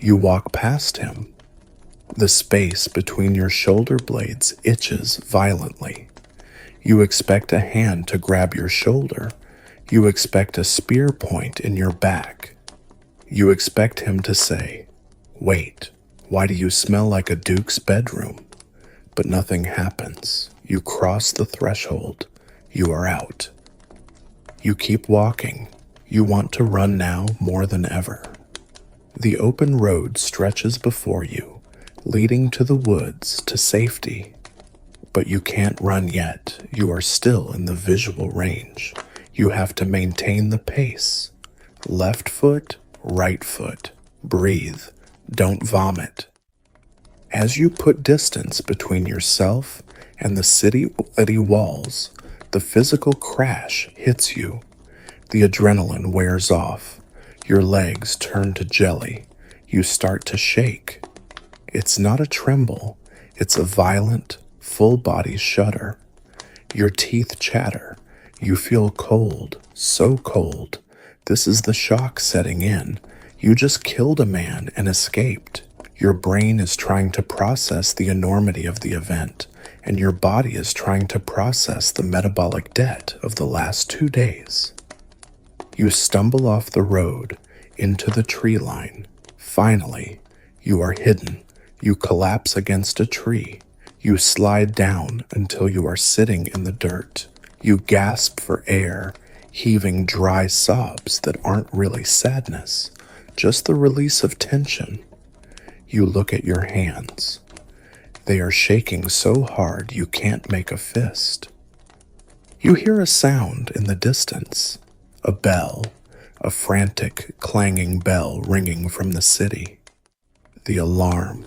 You walk past him. The space between your shoulder blades itches violently. You expect a hand to grab your shoulder. You expect a spear point in your back. You expect him to say, "Wait, why do you smell like a duke's bedroom?" But nothing happens. You cross the threshold. You are out. You keep walking. You want to run now more than ever. The open road stretches before you, leading to the woods to safety. But you can't run yet. You are still in the visual range. You have to maintain the pace. Left foot, right foot. Breathe. Don't vomit. As you put distance between yourself and the city walls, the physical crash hits you. The adrenaline wears off. Your legs turn to jelly. You start to shake. It's not a tremble. It's a violent, full-body shudder. Your teeth chatter. You feel cold, so cold. This is the shock setting in. You just killed a man and escaped. Your brain is trying to process the enormity of the event, and your body is trying to process the metabolic debt of the last 2 days. You stumble off the road into the tree line. Finally, you are hidden. You collapse against a tree. You slide down until you are sitting in the dirt. You gasp for air, heaving dry sobs that aren't really sadness, just the release of tension. You look at your hands. They are shaking so hard you can't make a fist. You hear a sound in the distance, a bell, a frantic, clanging bell ringing from the city. The alarm.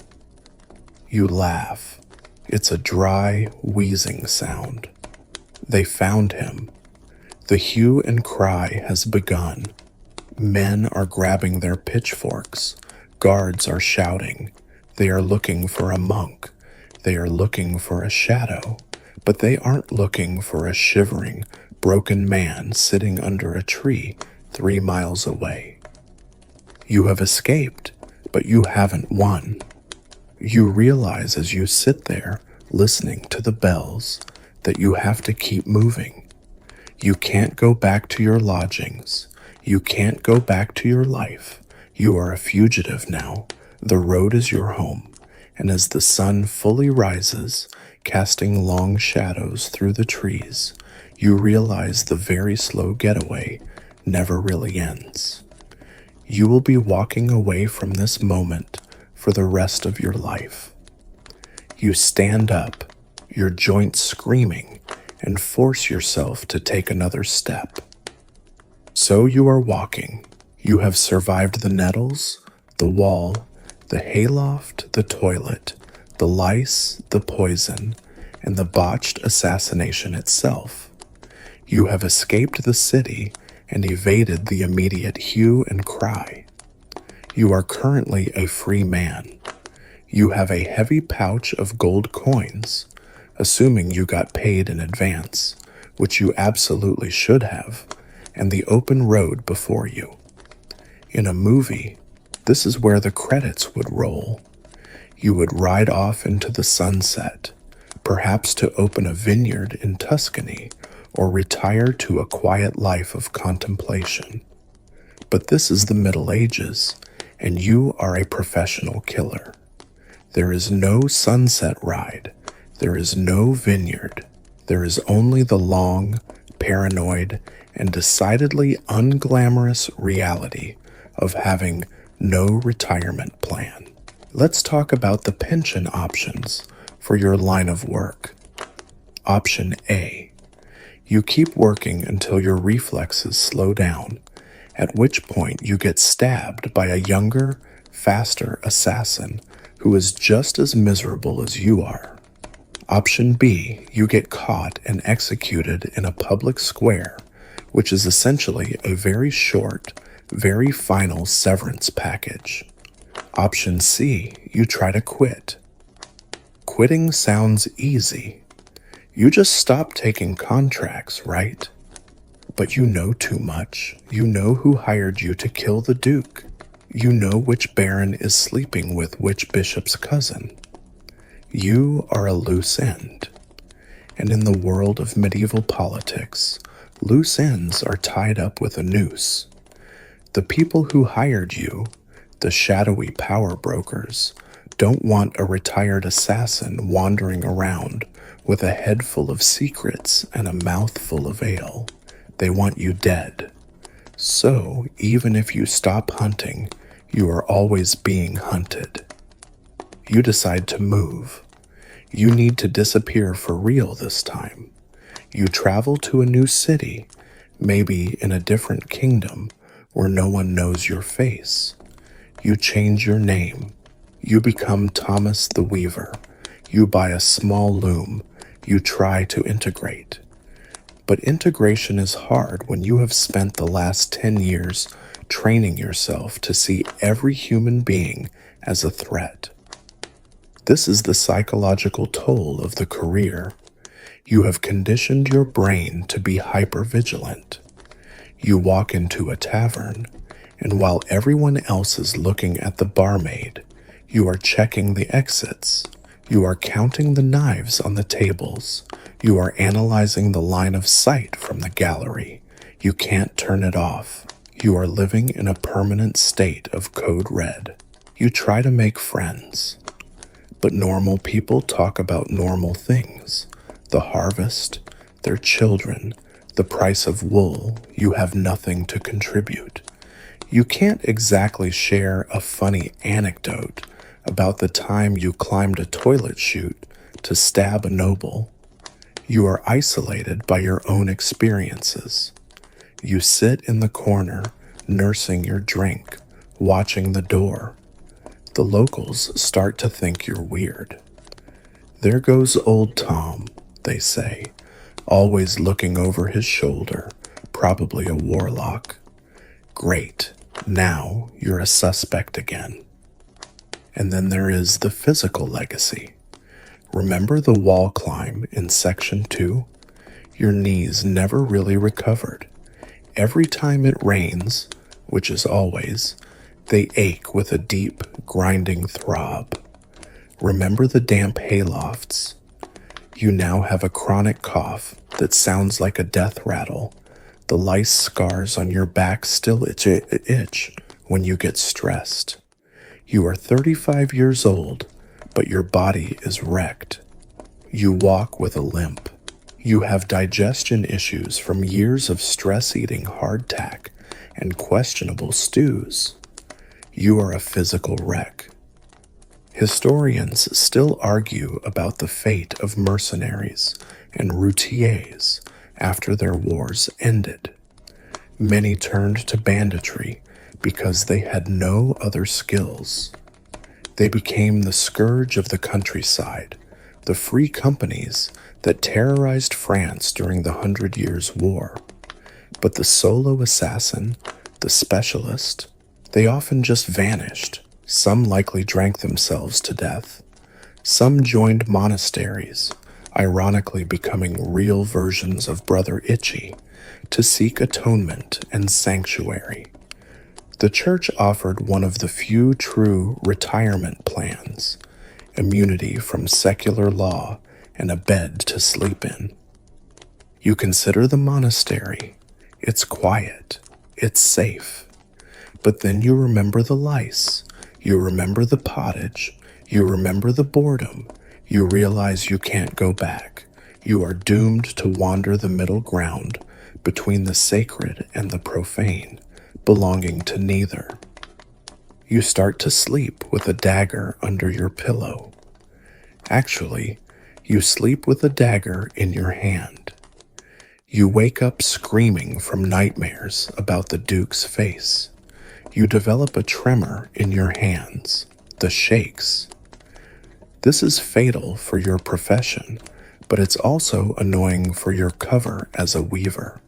You laugh. It's a dry, wheezing sound. They found him. The hue and cry has begun. Men are grabbing their pitchforks. Guards are shouting. They are looking for a monk. They are looking for a shadow. But they aren't looking for a shivering, broken man sitting under a tree 3 miles away. You have escaped, but you haven't won. You realize as you sit there, listening to the bells, that you have to keep moving. You can't go back to your lodgings. You can't go back to your life. You are a fugitive now. The road is your home. And as the sun fully rises, casting long shadows through the trees, you realize the very slow getaway never really ends. You will be walking away from this moment for the rest of your life. You stand up, your joints screaming, and force yourself to take another step. So you are walking. You have survived the nettles, the wall, the hayloft, the toilet, the lice, the poison, and the botched assassination itself. You have escaped the city and evaded the immediate hue and cry. You are currently a free man. You have a heavy pouch of gold coins, assuming you got paid in advance, which you absolutely should have, and the open road before you. In a movie, this is where the credits would roll. You would ride off into the sunset, perhaps to open a vineyard in Tuscany or retire to a quiet life of contemplation. But this is the Middle Ages, and you are a professional killer. There is no sunset ride. There is no vineyard. There is only the long, paranoid, and decidedly unglamorous reality of having no retirement plan. Let's talk about the pension options for your line of work. Option A. You keep working until your reflexes slow down, at which point you get stabbed by a younger, faster assassin who is just as miserable as you are. Option B. You get caught and executed in a public square, which is essentially a very short, very final severance package. Option C. You try to quit. Quitting sounds easy. You just stop taking contracts, right? But you know too much. You know who hired you to kill the Duke. You know which baron is sleeping with which bishop's cousin. You are a loose end. And in the world of medieval politics, loose ends are tied up with a noose. The people who hired you, the shadowy power brokers, don't want a retired assassin wandering around with a head full of secrets and a mouth full of ale. They want you dead. So, even if you stop hunting, you are always being hunted. You decide to move. You need to disappear for real this time. You travel to a new city, maybe in a different kingdom where no one knows your face. You change your name. You become Thomas the Weaver. You buy a small loom. You try to integrate. But integration is hard when you have spent the last 10 years training yourself to see every human being as a threat. This is the psychological toll of the career. You have conditioned your brain to be hypervigilant. You walk into a tavern, and while everyone else is looking at the barmaid, you are checking the exits. You are counting the knives on the tables. You are analyzing the line of sight from the gallery. You can't turn it off. You are living in a permanent state of code red. You try to make friends. But normal people talk about normal things. The harvest, their children, the price of wool. You have nothing to contribute. You can't exactly share a funny anecdote about the time you climbed a toilet chute to stab a noble. You are isolated by your own experiences. You sit in the corner, nursing your drink, watching the door. The locals start to think you're weird. There goes old Tom, they say, always looking over his shoulder, probably a warlock. Great, now you're a suspect again. And then there is the physical legacy. Remember the wall climb in section 2? Your knees never really recovered. Every time it rains, which is always, they ache with a deep, grinding throb. Remember the damp haylofts? You now have a chronic cough that sounds like a death rattle. The lice scars on your back still itch when you get stressed. You are 35 years old, but your body is wrecked. You walk with a limp. You have digestion issues from years of stress eating hardtack and questionable stews. You are a physical wreck. Historians still argue about the fate of mercenaries and routiers after their wars ended. Many turned to banditry because they had no other skills. They became the scourge of the countryside, the free companies that terrorized France during the 100 Years' War. But the solo assassin, the specialist, they often just vanished. Some likely drank themselves to death. Some joined monasteries, ironically becoming real versions of Brother Itchy, to seek atonement and sanctuary. The church offered one of the few true retirement plans, immunity from secular law and a bed to sleep in. You consider the monastery. It's quiet. It's safe. But then you remember the lice. You remember the pottage. You remember the boredom. You realize you can't go back. You are doomed to wander the middle ground between the sacred and the profane, belonging to neither. You start to sleep with a dagger under your pillow. Actually, you sleep with a dagger in your hand. You wake up screaming from nightmares about the Duke's face. You develop a tremor in your hands, the shakes. This is fatal for your profession, but it's also annoying for your cover as a weaver.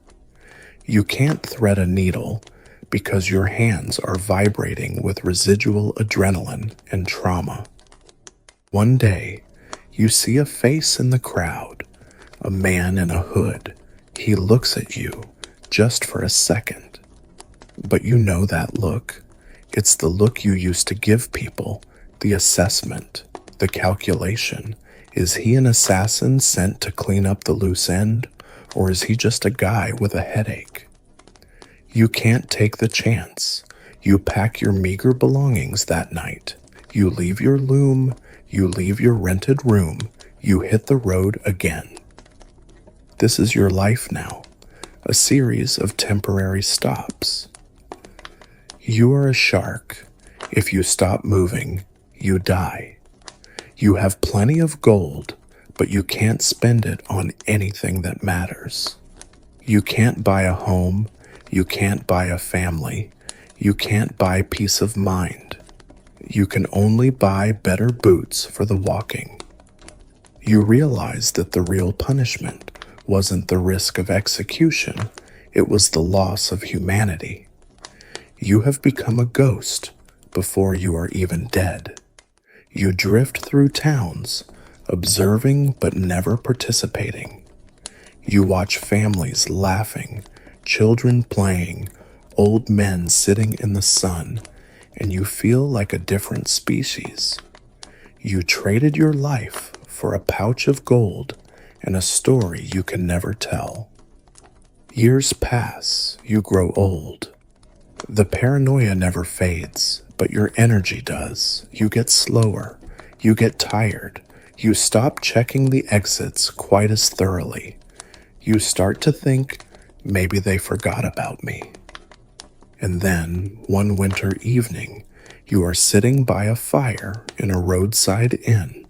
You can't thread a needle because your hands are vibrating with residual adrenaline and trauma. One day, you see a face in the crowd, a man in a hood. He looks at you just for a second. But you know that look. It's the look you used to give people, the assessment, the calculation. Is he an assassin sent to clean up the loose end, or is he just a guy with a headache? You can't take the chance. You pack your meager belongings that night. You leave your loom, you leave your rented room, you hit the road again. This is your life now, a series of temporary stops. You are a shark. If you stop moving, you die. You have plenty of gold, but you can't spend it on anything that matters. You can't buy a home, you can't buy a family, you can't buy peace of mind. You can only buy better boots for the walking. You realize that the real punishment wasn't the risk of execution, it was the loss of humanity. You have become a ghost before you are even dead. You drift through towns, observing but never participating. You watch families laughing, children playing, old men sitting in the sun, and you feel like a different species. You traded your life for a pouch of gold and a story you can never tell. Years pass, you grow old. The paranoia never fades, but your energy does. You get slower, you get tired, you stop checking the exits quite as thoroughly. You start to think, maybe they forgot about me. And then, one winter evening, you are sitting by a fire in a roadside inn.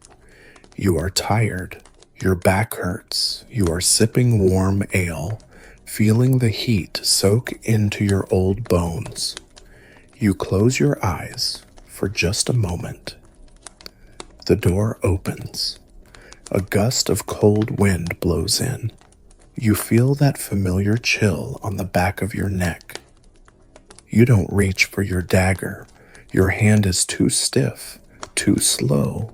You are tired, your back hurts, you are sipping warm ale, feeling the heat soak into your old bones. You close your eyes for just a moment. The door opens. A gust of cold wind blows in. You feel that familiar chill on the back of your neck. You don't reach for your dagger. Your hand is too stiff, too slow.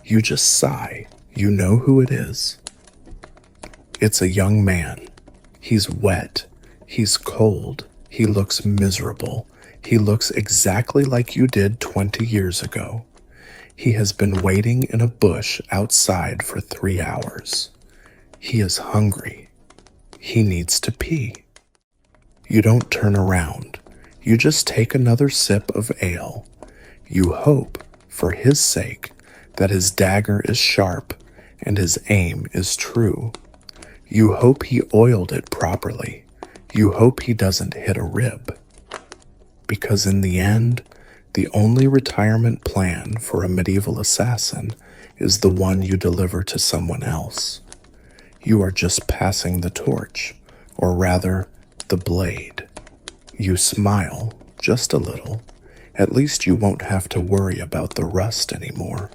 You just sigh. You know who it is. It's a young man. He's wet. He's cold. He looks miserable. He looks exactly like you did 20 years ago. He has been waiting in a bush outside for 3 hours. He is hungry. He needs to pee. You don't turn around. You just take another sip of ale. You hope, for his sake, that his dagger is sharp and his aim is true. You hope he oiled it properly. You hope he doesn't hit a rib. Because in the end, the only retirement plan for a medieval assassin is the one you deliver to someone else. You are just passing the torch, or rather, the blade. You smile, just a little. At least you won't have to worry about the rust anymore.